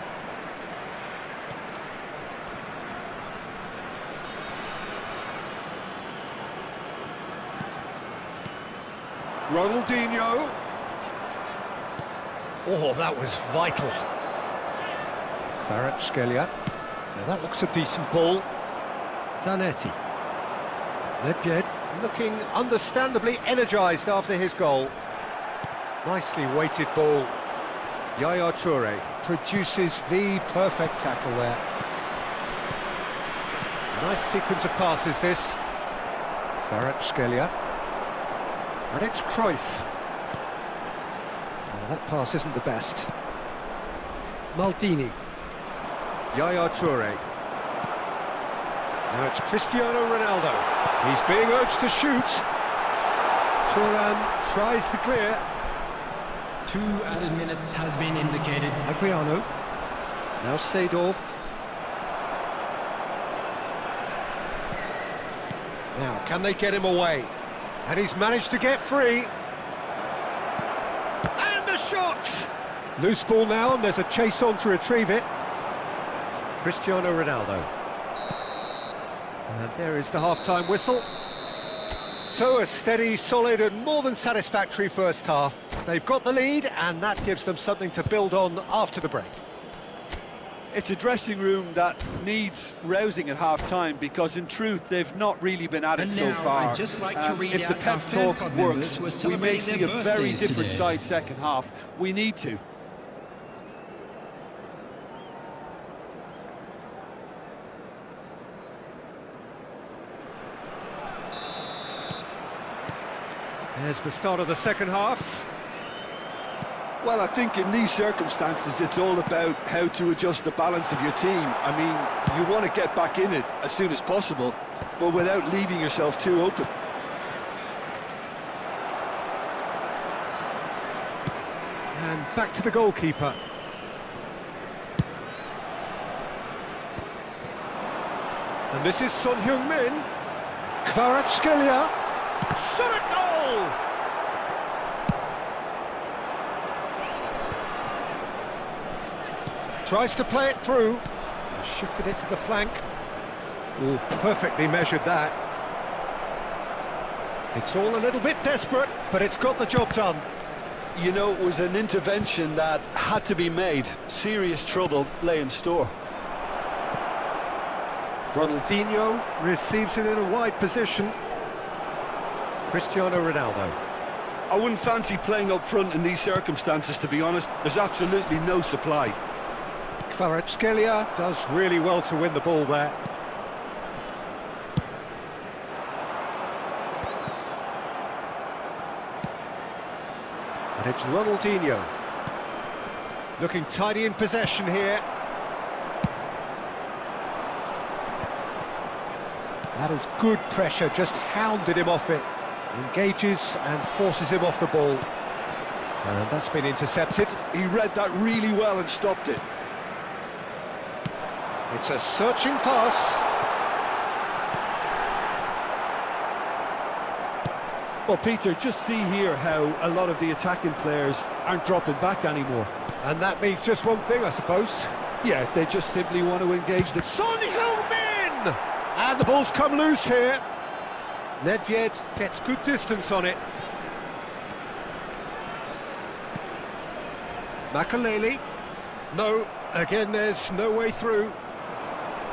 Ronaldinho. Oh, that was vital. Kvaratskhelia. Now that looks a decent ball. Zanetti. Nedved looking understandably energised after his goal. Nicely weighted ball. Yaya Toure produces the perfect tackle there. Nice sequence of passes this. Kvaratskhelia. And it's Cruyff. Oh, that pass isn't the best. Maldini. Yaya Toure. Now it's Cristiano Ronaldo. He's being urged to shoot. Thuram tries to clear. 2 added minutes has been indicated. Adriano. Now Seedorf. Now, can they get him away? And he's managed to get free. And the shot! Loose ball now, and there's a chase on to retrieve it. Cristiano Ronaldo. And there is the half-time whistle. So a steady, solid and more than satisfactory first half. They've got the lead, and that gives them something to build on after the break. It's a dressing room that needs rousing at half-time, because in truth they've not really been at it And so now, far. I'd just like to read If the out pep our talk fan club works, members who are we may celebrating see their a very birthdays different today. side second half. We need to. There's the start of the second half. Well, I think in these circumstances, it's all about how to adjust the balance of your team. I mean, you want to get back in it as soon as possible, but without leaving yourself too open. And back to the goalkeeper. And this is Son Heung-min. Kvaratskhelia. Shot a goal! Tries to play it through. Shifted it to the flank. Oh, perfectly measured that. It's all a little bit desperate, but it's got the job done. You know, it was an intervention that had to be made. Serious trouble lay in store. Ronaldinho receives it in a wide position. Cristiano Ronaldo. I wouldn't fancy playing up front in these circumstances, to be honest. There's absolutely no supply. Kvaratskhelia Does really well to win the ball there. and it's Ronaldinho. Looking tidy in possession here. That is good pressure, just hounded him off it. Engages and forces him off the ball. And that's been intercepted. He read that really well and stopped it. It's a searching pass. Well, Peter, just see here how a lot of the attacking players aren't dropping back anymore. And that means just one thing, I suppose. Yeah, they just simply want to engage the... Son Heung-min! And the ball's come loose here. Nedved gets good distance on it. Makaleli. No, again there's no way through.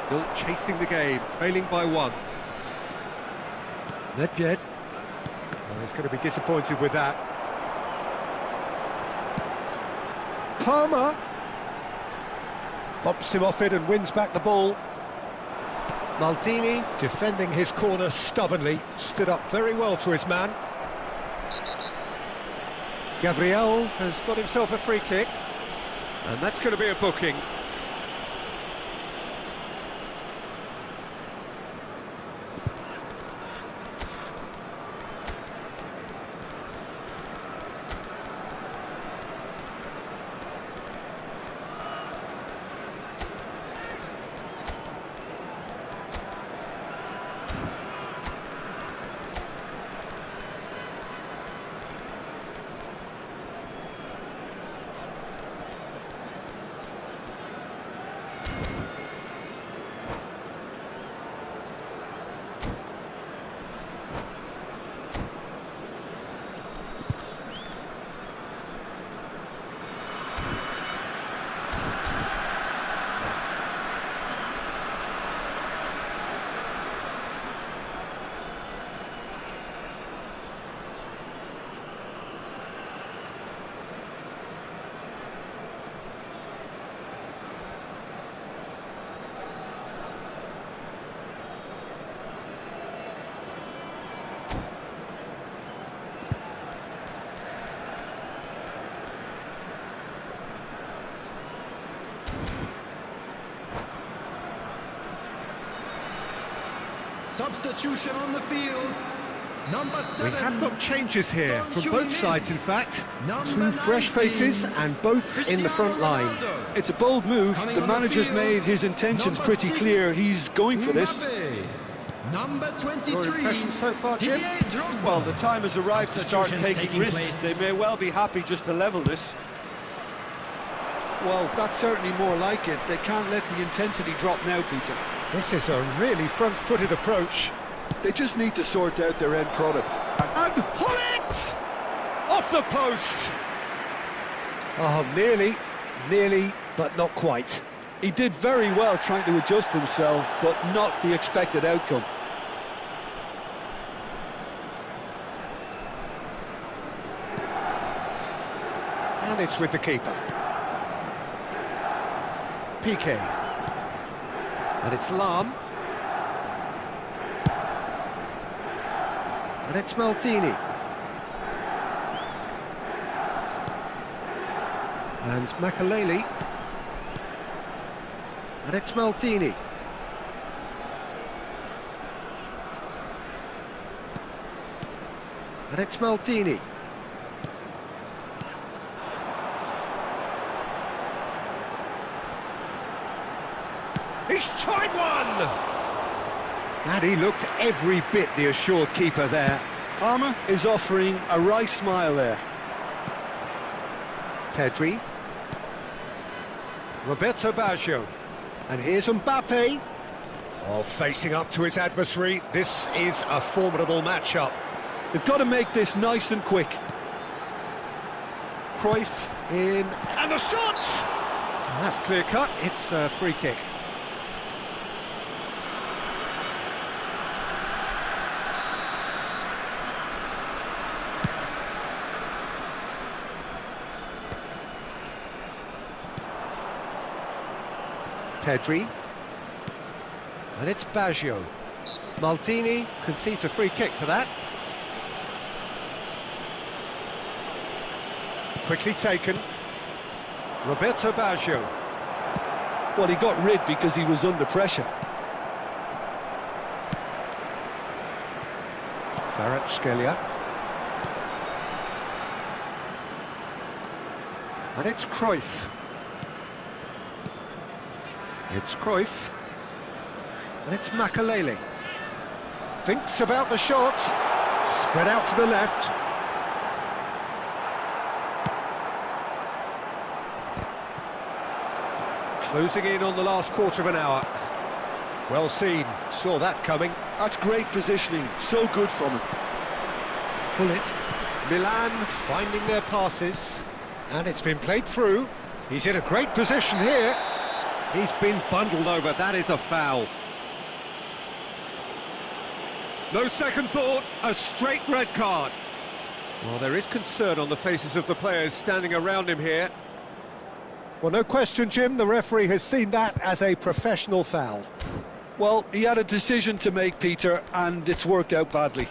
Still chasing the game, trailing by one. Nedved. Oh, he's going to be disappointed with that. Palmer. Bumps him off it and wins back the ball. Maldini, defending his corner stubbornly, stood up very well to his man. Gabriel has got himself a free kick. And that's going to be a booking. Substitution on the field. Number 7. We have got changes here Son from both Heung-min. sides, in fact. Number Two fresh 19, faces and both in the front line. Cristiano Ronaldo. It's a bold move. Coming The on the manager's field, made his intentions number pretty 6, clear. He's going for this. Mbappe. Number 23. Your impressions so far, Jim? Didier Drogba. Well, the time has arrived to start Substitutions taking taking risks. place. They may well be happy just to level this. Well, that's certainly more like it. They can't let the intensity drop now, Peter. This is a really front-footed approach. They just need to sort out their end product. And Hullet! Off the post! Oh, nearly, but not quite. He did very well trying to adjust himself, but not the expected outcome. And it's with the keeper. Piqué. And it's Lam. And it's Maldini. And Makaleli. And it's Maldini. And it's Maldini. He's tried one! And he looked every bit the assured keeper there. Palmer is offering a wry smile there. Pedri. Roberto Baggio. And here's Mbappe. Oh, facing up to his adversary. This is a formidable matchup. They've got to make this nice and quick. Cruyff in. And the shot! And that's clear cut. It's a free kick. Pedri. And it's Baggio. Maldini concedes a free kick for that. Quickly taken. Roberto Baggio. Well, he got rid because he was under pressure. Kvaratskhelia. And it's Cruyff. It's Cruyff. And it's Makaleli. Thinks about the shot. Spread out to the left. Closing in on the last quarter of an hour. Well seen. Saw that coming. That's great positioning. So good from him. Pull it. Milan finding their passes. And it's been played through. He's in a great position here. He's been bundled over. That is a foul. No second thought, a straight red card. Well, there is concern on the faces of the players standing around him here. Well, no question, Jim, the referee has seen that as a professional foul. Well, he had a decision to make, Peter, and it's worked out badly.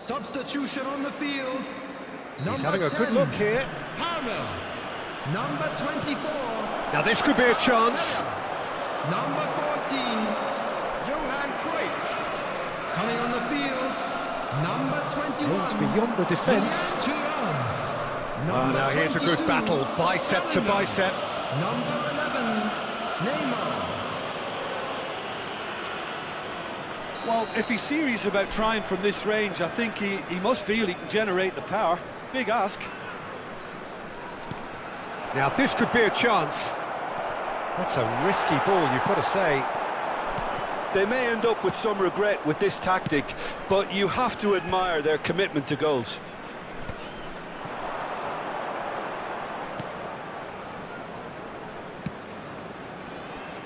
Substitution on the field. He's having a good look here. Palmer. Number 24. Now this could be a chance. Number 14. Johan Cruyff. Coming on the field. Number 21. Oh, it's beyond the defence. Oh, now here's a good battle, bicep to bicep. Number 11. Neymar. Well, if he's serious about trying from this range, I think he must feel he can generate the power. Big ask. Now this could be a chance. That's a risky ball, you've got to say. They may end up with some regret with this tactic, but you have to admire their commitment to goals.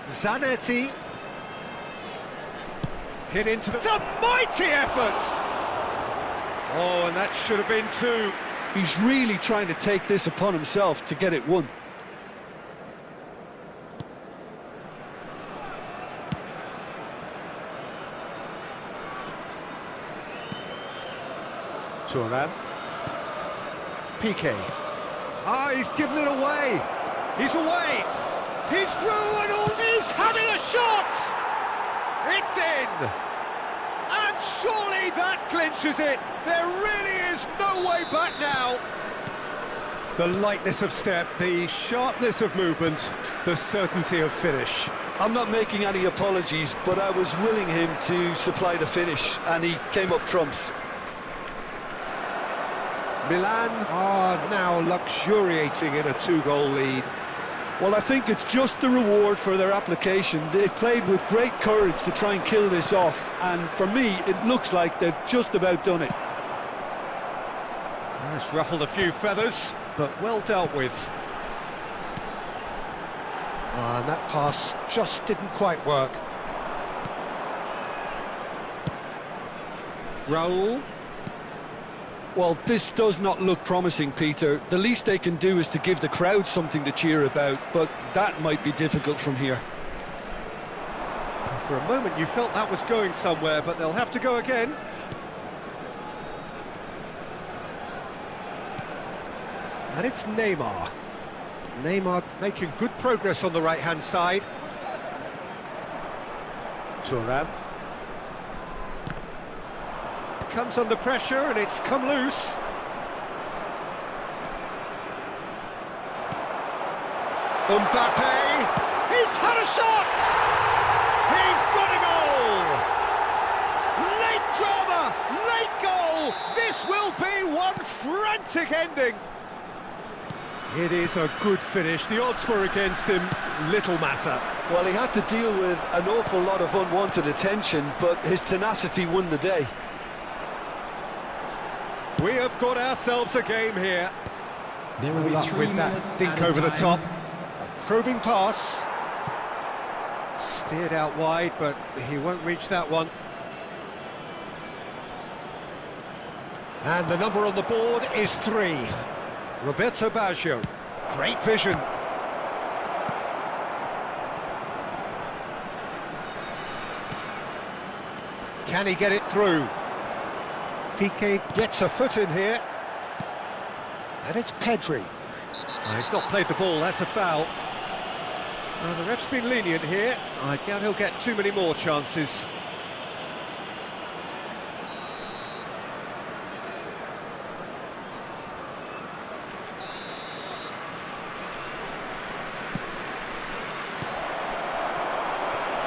Zanetti. Hit into the... It's a mighty effort! Oh, and that should have been two. He's really trying to take this upon himself to get it won. Thuram. Piqué. Ah, he's given it away. He's away. He's through and all. He's having a shot. It's in. And surely that clinches it. There really is no way back now. The lightness of step, the sharpness of movement, the certainty of finish. I'm not making any apologies, but I was willing him to supply the finish, and he came up trumps. Milan are now luxuriating in a two-goal lead. Well, I think it's just the reward for their application. They've played with great courage to try and kill this off, and for me, it looks like they've just about done it. It's ruffled a few feathers, but well dealt with. And that pass just didn't quite work. Raul. Well, this does not look promising, Peter. The least they can do is to give the crowd something to cheer about, but that might be difficult from here. For a moment you felt that was going somewhere, but they'll have to go again. And it's Neymar. Neymar making good progress on the right-hand side. Thuram. Comes under pressure and it's come loose. Mbappe, he's had a shot! He's got a goal! Late drama, late goal! This will be one frantic ending. It is a good finish. The odds were against him, little matter. Well, he had to deal with an awful lot of unwanted attention, but his tenacity won the day. We have got ourselves a game here. There will be Luck 3 with minutes that dink added over the time. top. A probing pass. Steered out wide, but he won't reach that one. And the number on the board is 3. Roberto Baggio. Great vision. Can he get it through? Piqué gets a foot in here. And it's Pedri. Oh, he's not played the ball, that's a foul. The ref's been lenient here. I doubt he'll get too many more chances.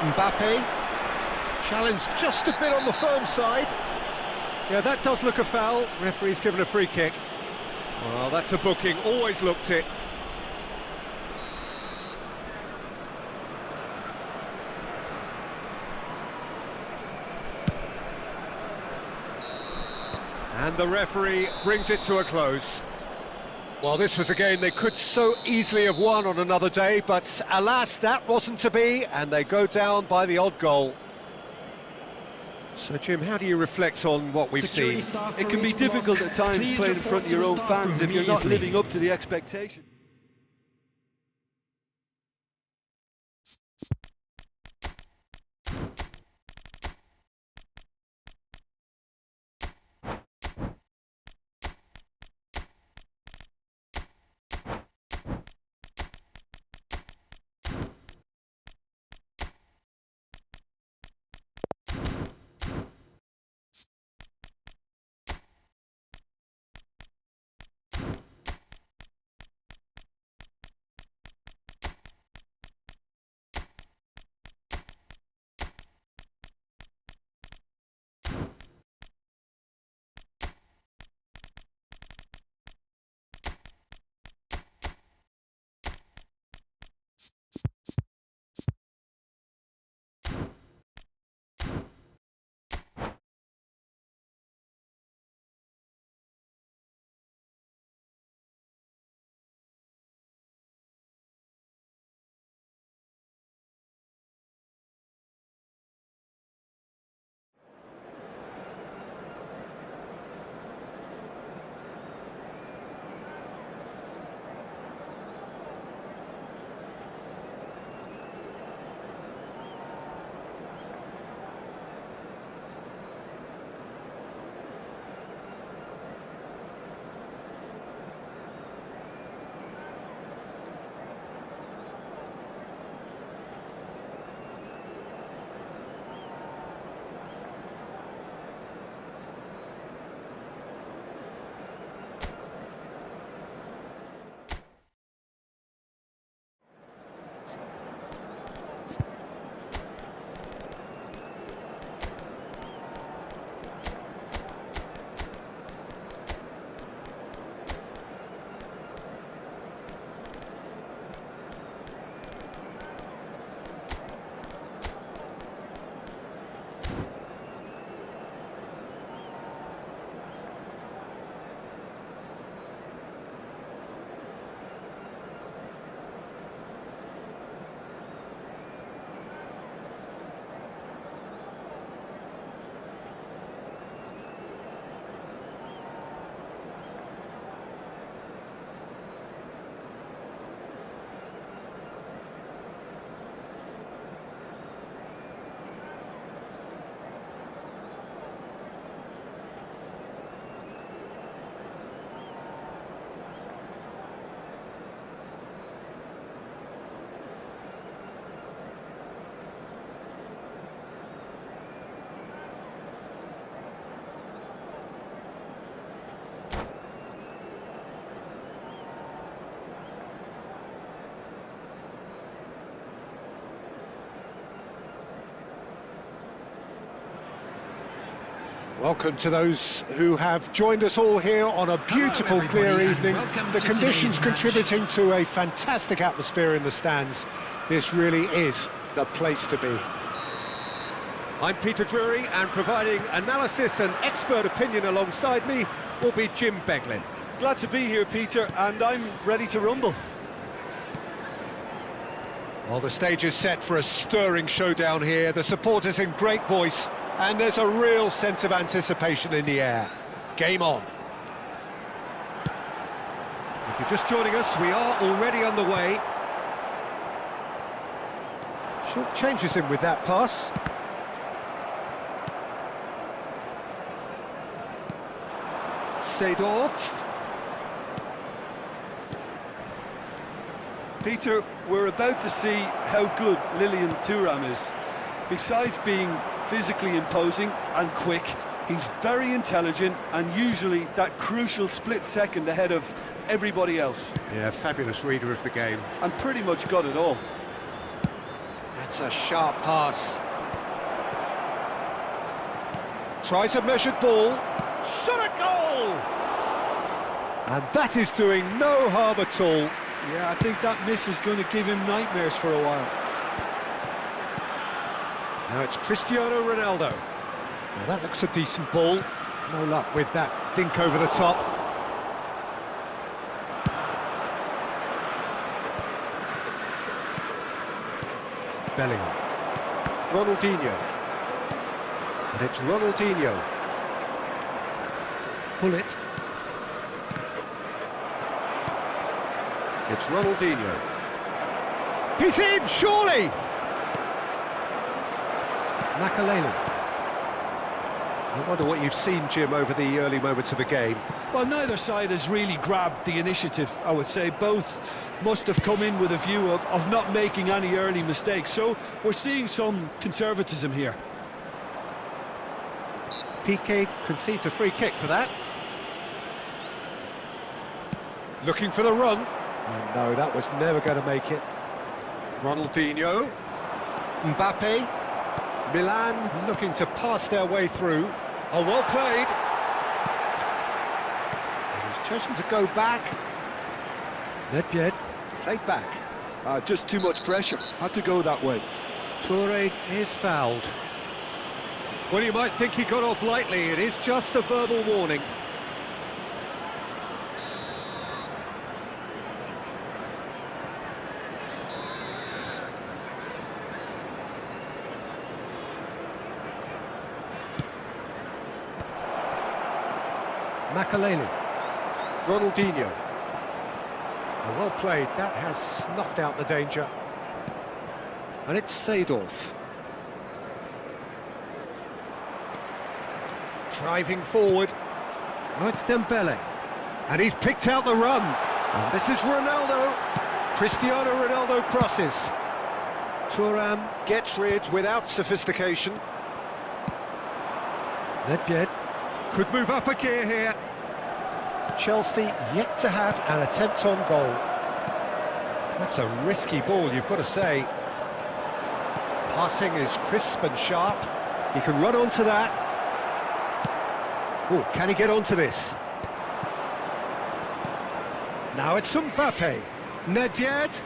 Mbappe. Challenged just a bit on the firm side. Yeah, that does look a foul. Referee's given a free kick. Well, that's a booking, always looked it. And the referee brings it to a close. Well, this was a game they could so easily have won on another day, but alas, that wasn't to be, and they go down by the odd goal. So, Jim, how do you reflect on what we've Security seen? staff It for can be each block. difficult at times Please playing in report front of to your the own staff fans room if you're not immediately. living up to the expectation. Welcome to those who have joined us all here on a beautiful, clear evening. The conditions contributing to a fantastic atmosphere in the stands. This really is the place to be. I'm Peter Drury, and providing analysis and expert opinion alongside me will be Jim Beglin. Glad to be here, Peter, and I'm ready to rumble. Well, the stage is set for a stirring showdown here. The supporters in great voice, and there's a real sense of anticipation in the air. Game on. If you're just joining us, we are already underway. Short changes him with that pass. Seedorf. Peter, we're about to see how good Lilian Thuram is. Besides being physically imposing and quick, he's very intelligent and usually that crucial split second ahead of everybody else. Yeah, fabulous reader of the game. And pretty much got it all. That's a sharp pass. Tries a measured ball. Shot a goal! And that is doing no harm at all. Yeah, I think that miss is going to give him nightmares for a while. Now it's Cristiano Ronaldo. Now that looks a decent ball. No luck with that dink over the top. Bellingham. Ronaldinho. And it's Ronaldinho. Pull it. It's Ronaldinho. He's in, surely! Makaleli. I wonder what you've seen, Jim, over the early moments of the game. Well, neither side has really grabbed the initiative, I would say. Both must have come in with a view of not making any early mistakes. So we're seeing some conservatism here. Piqué concedes a free kick for that. Looking for the run. And no, that was never going to make it. Ronaldinho. Mbappe. Milan looking to pass their way through. Oh, well played. And he's chosen to go back. Nedved played back. Just too much pressure. Had to go that way. Toure is fouled. Well, you might think he got off lightly. It is just a verbal warning. Makaleli. Ronaldinho. Well played, that has snuffed out the danger. And it's Seedorf. Driving forward. Oh, it's Dembele. And he's picked out the run. And this is Ronaldo. Cristiano Ronaldo crosses. Thuram gets rid without sophistication. Nedved could move up a gear here. Chelsea yet to have an attempt on goal. That's a risky ball, you've got to say. Passing is crisp and sharp. He can run onto that. Oh, can he get onto this? Now it's Mbappe. Nedved.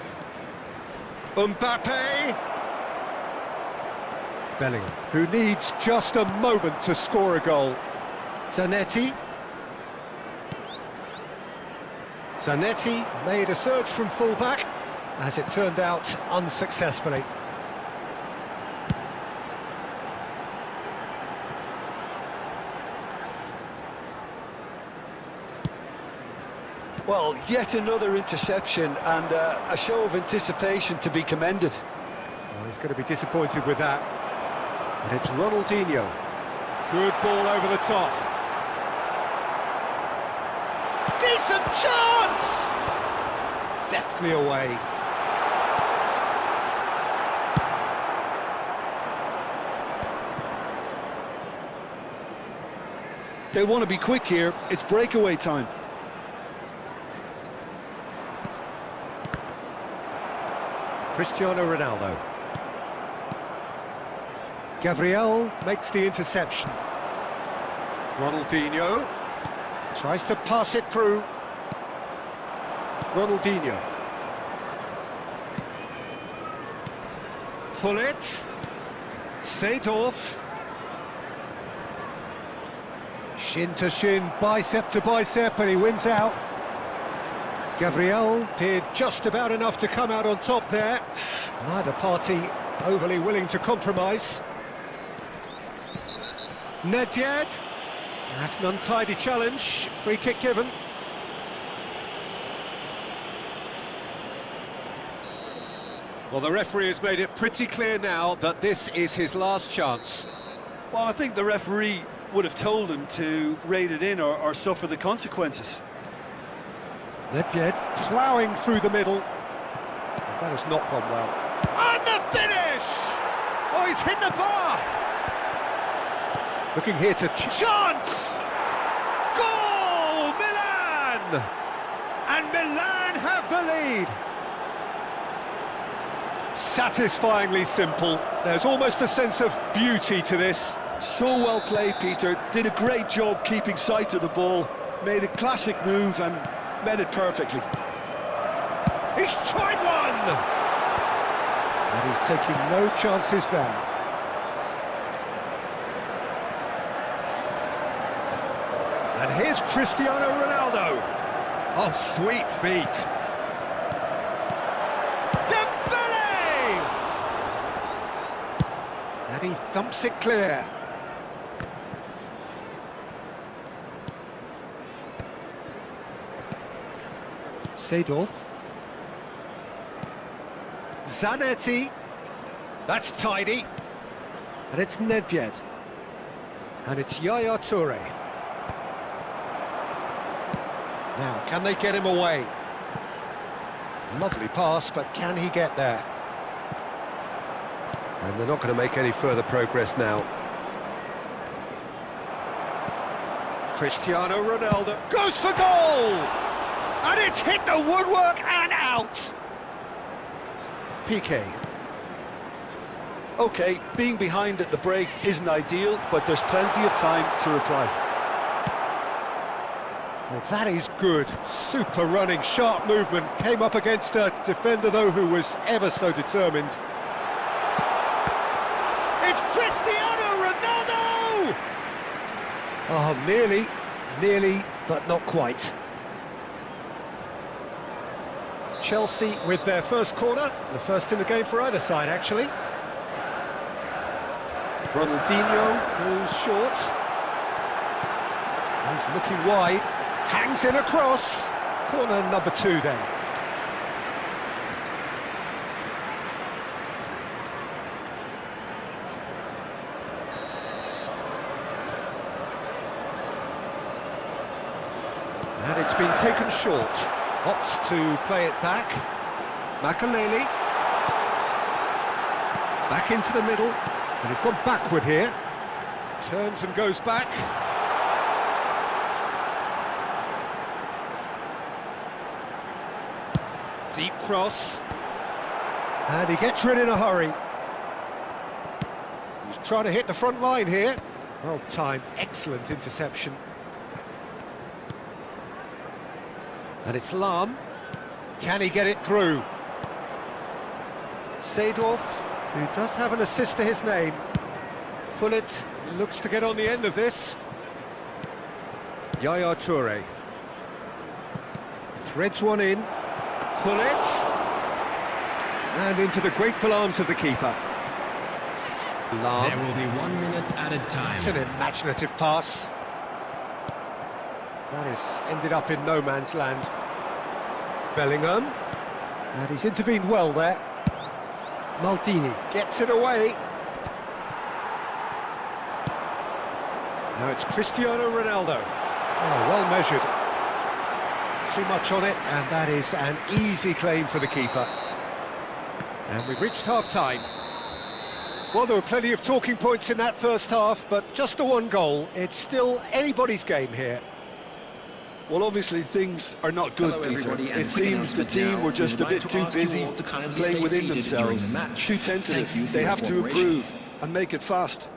Mbappe. Bellingham, who needs just a moment to score a goal. Zanetti. Zanetti made a surge from fullback, as it turned out unsuccessfully. Well, yet another interception and a show of anticipation to be commended. Well, he's going to be disappointed with that. And it's Ronaldinho. Good ball over the top. Decent chance! Deftly away. They want to be quick here. It's breakaway time. Cristiano Ronaldo. Gabriel makes the interception. Ronaldinho Tries to pass it through. Ronaldinho. Hullet. Seedorf. Shin to shin, bicep to bicep, and he wins out. Gabriel did just about enough to come out on top there. Neither party overly willing to compromise. Nedved. That's an untidy challenge. Free kick given. Well, the referee has made it pretty clear now that this is his last chance. Well, I think the referee would have told him to rate it in or suffer the consequences. Nedved ploughing through the middle. That has not gone well. And the finish! Oh, he's hit the bar! Looking here to Chance! Goal! Milan! and Milan have the lead. Satisfyingly simple. There's almost a sense of beauty to this. So well played, Peter. Did a great job keeping sight of the ball. Made a classic move and met it perfectly. He's tried one! And he's taking no chances there. And here's Cristiano Ronaldo. Oh, sweet feet. Dembele! And he thumps it clear. Seedorf. Zanetti. That's tidy. And it's Nedved. And it's Yaya Toure. Now, can they get him away? Lovely pass, but can he get there? And they're not going to make any further progress now. Cristiano Ronaldo goes for goal! And it's hit the woodwork and out! PK. OK, being behind at the break isn't ideal, but there's plenty of time to reply. Well, that is good. Super running, sharp movement. Came up against a defender, though, who was ever so determined. It's Cristiano Ronaldo! Oh, nearly, but not quite. Chelsea with their first corner. The first in the game for either side, actually. Ronaldinho goes short. He's looking wide. Hangs in across. Corner number 2 then. And it's been taken short. Opts to play it back. Makaleli. Back into the middle. And he's gone backward here. Turns and goes back. Deep cross. And he gets rid in a hurry. He's trying to hit the front line here. Well timed, excellent interception. And it's Lahm. Can he get it through? Seedorf, who does have an assist to his name. Hullet looks to get on the end of this. Yaya Toure. Threads one in. Hullet. And into the grateful arms of the keeper. Lahm. There will be 1 minute added time. It's an imaginative pass. That has ended up in no man's land. Bellingham. And he's intervened well there. Maldini gets it away. Now it's Cristiano Ronaldo. Oh, well measured. Too much on it, and that is an easy claim for the keeper. And we've reached half-time. Well, there were plenty of talking points in that first half, but just the one goal. It's still anybody's game here. Well, obviously things are not good, Hello, Peter. everybody, and It seems the team now, were just we a would like bit to too ask you busy all to kindly playing stay within seated during themselves, the match. too tentative. Thank you for They your have to cooperation. improve and make it fast.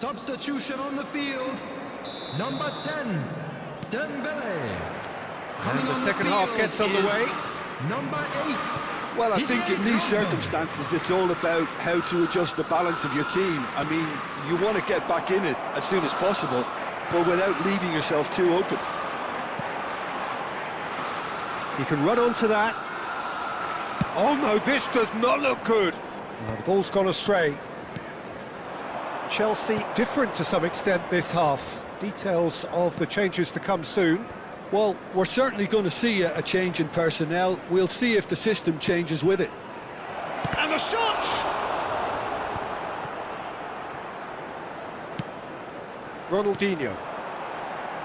substitution on the field. Number 10, Dembele. And the second half gets underway. Number 8. Well, I think in these circumstances, it's all about how to adjust the balance of your team. I mean, you want to get back in it as soon as possible, but without leaving yourself too open. He can run onto that. Oh no, this does not look good. Well, the ball's gone astray. Chelsea different to some extent this half. Details of the changes to come soon. Well, we're certainly going to see a change in personnel. We'll see if the system changes with it. And the shot! Ronaldinho.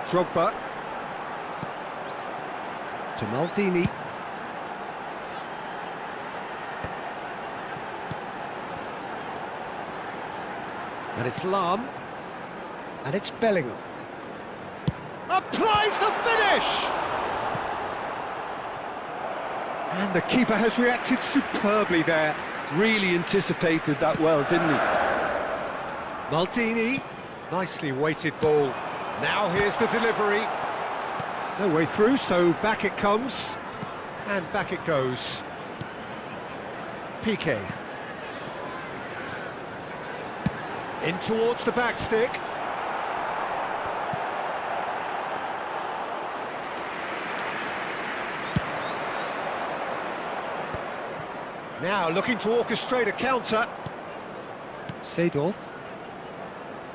Drogba. To Maldini. And it's Lahm. And it's Bellingham. Applies the finish! And the keeper has reacted superbly there. Really anticipated that well, didn't he? Maldini. Nicely weighted ball. Now here's the delivery. No way through, so back it comes. And back it goes. Piqué. In towards the back stick. Now looking to orchestrate a counter. Seedorf.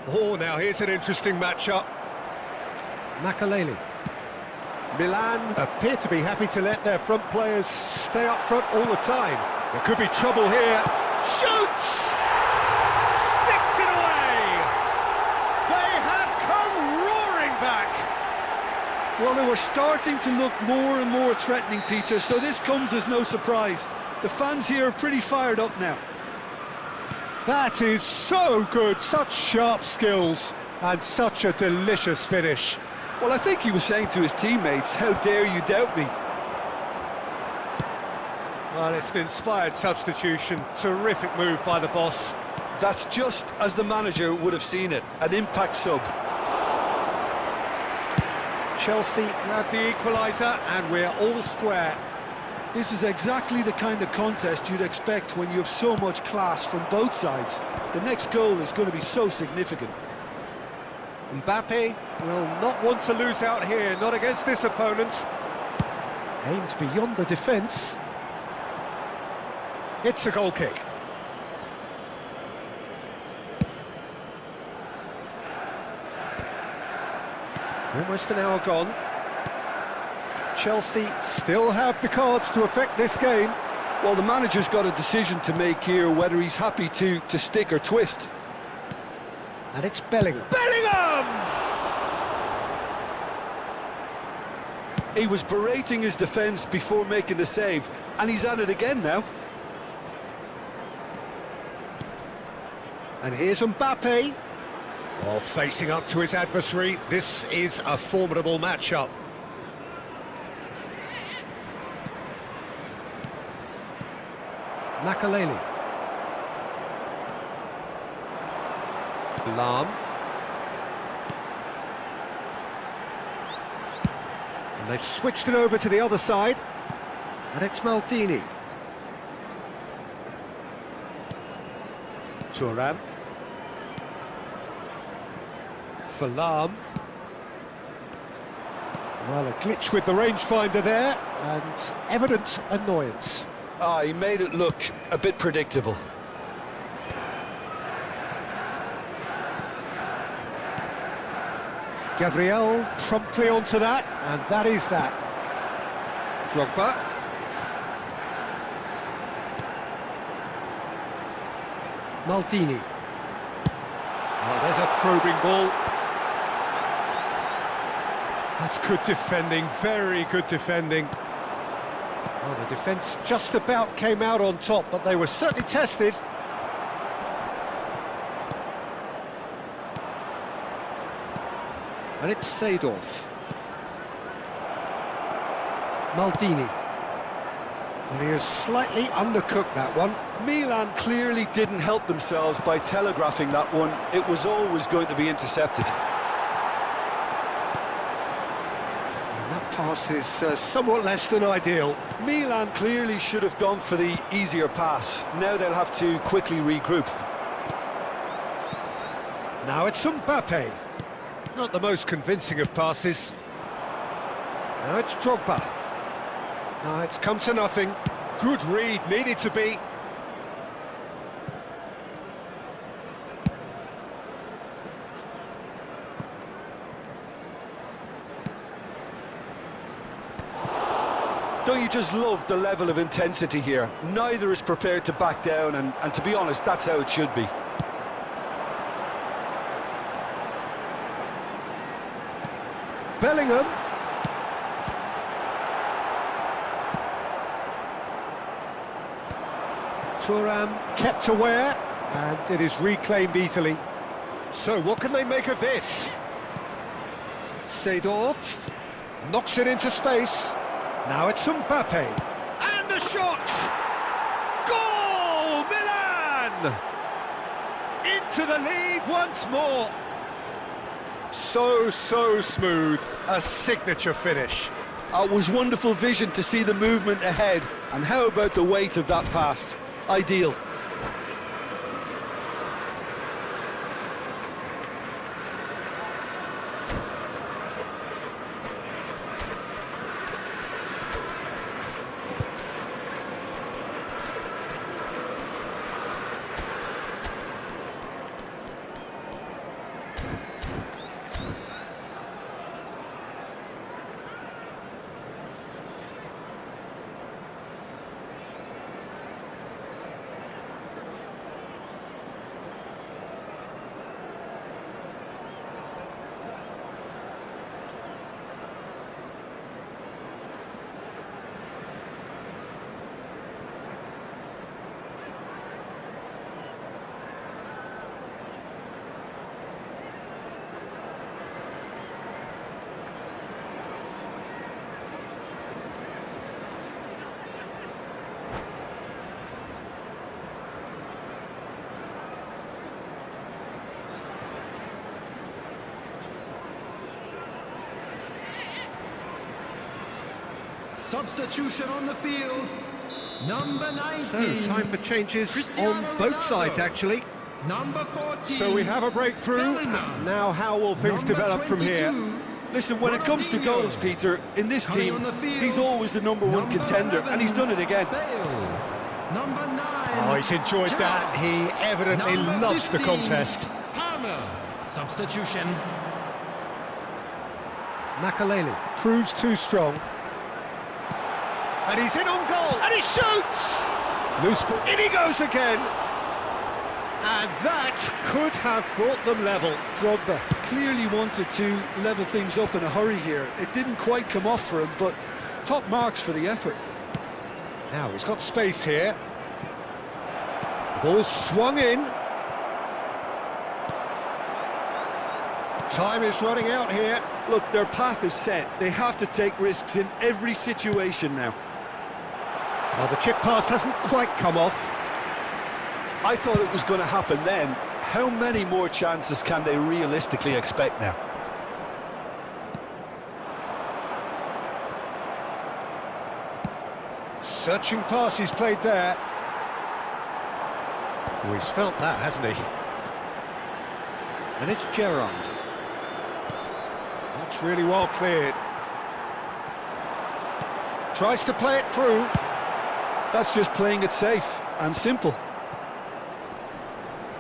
Oh, now here's an interesting matchup. Makaleli. Milan appear to be happy to let their front players stay up front all the time. There could be trouble here. Shoots! Sticks it away! They have come roaring back! Well, they were starting to look more and more threatening, Peter, so this comes as no surprise. The fans here are pretty fired up now. That is so good, such sharp skills, and such a delicious finish. Well, I think he was saying to his teammates, how dare you doubt me? Well, it's an inspired substitution, terrific move by the boss. That's just as the manager would have seen it, an impact sub. Chelsea grab the equaliser, and we're all square. This is exactly the kind of contest you'd expect when you have so much class from both sides. The next goal is going to be so significant. Mbappe will not want to lose out here, not against this opponent. Aims beyond the defence. It's a goal kick. Almost an hour gone. Chelsea still have the cards to affect this game. Well, the manager's got a decision to make here, whether he's happy to stick or twist. And it's Bellingham. Bellingham! He was berating his defence before making the save, and he's at it again now. And here's Mbappe. Oh, facing up to his adversary. This is a formidable matchup. Makaleli. Lahm. And they've switched it over to the other side. And it's Maldini. Thuram. For Lahm. Well, a glitch with the rangefinder there, and evident annoyance. Ah, he made it look a bit predictable. Gabriel promptly onto that, and that is that. Drogba. Maldini. Oh, there's a probing ball. That's good defending, very good defending. Well, the defence just about came out on top, but they were certainly tested. And it's Seedorf. Maldini. And he has slightly undercooked that one. Milan clearly didn't help themselves by telegraphing that one. It was always going to be intercepted. And that pass is somewhat less than ideal. Milan clearly should have gone for the easier pass. Now they'll have to quickly regroup. Now it's Mbappe. Not the most convincing of passes. Now it's Drogba. Now it's come to nothing. Good read, needed to be. Don't you just love the level of intensity here? Neither is prepared to back down, and to be honest, that's how it should be. Bellingham. Thuram kept aware, and it is reclaimed easily. So what can they make of this? Seedorf knocks it into space. Now it's Mbappe. And the shot! Goal! Milan! Into the lead once more. So smooth. A signature finish. It was wonderful vision to see the movement ahead, and how about the weight of that pass? Ideal. Substitution on the field. Number 19. So, time for changes on both sides, actually. Number 14. So we have a breakthrough. Bellingham. Now how will things Number develop from here? 22. Listen, when it comes to goals, Peter, in this Coming team, on the field, he's always the number one contender, 11, and he's done it again. Bale. Number 9. Oh, he's enjoyed that. He evidently Number loves the 15. contest. Palmer. Substitution. Makaleli proves too strong. And he's in on goal, and he shoots! Loose ball, in he goes again! And that could have brought them level. Drogba clearly wanted to level things up in a hurry here. It didn't quite come off for him, but top marks for the effort. Now he's got space here. The ball's swung in. Time is running out here. Look, their path is set. They have to take risks in every situation now. Well, the chip pass hasn't quite come off. I thought it was going to happen then. How many more chances can they realistically expect now? Searching pass he's played there. Oh, he's felt that, hasn't he? And it's Gerrard. That's really well cleared. Tries to play it through. That's just playing it safe and simple.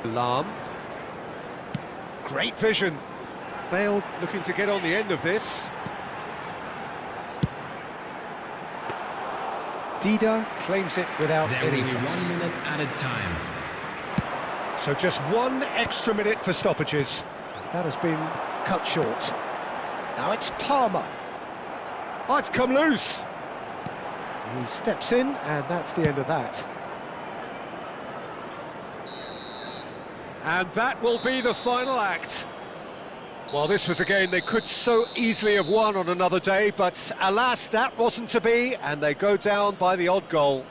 Lam. Great vision. Bale looking to get on the end of this. Dida claims it without There will any be fuss. 1 minute added time. So just 1 extra minute for stoppages. That has been cut short. Now it's Palmer. Oh, it's come loose. He steps in, and that's the end of that. And that will be the final act. Well, this was a game they could so easily have won on another day, but alas, that wasn't to be, and they go down by the odd goal.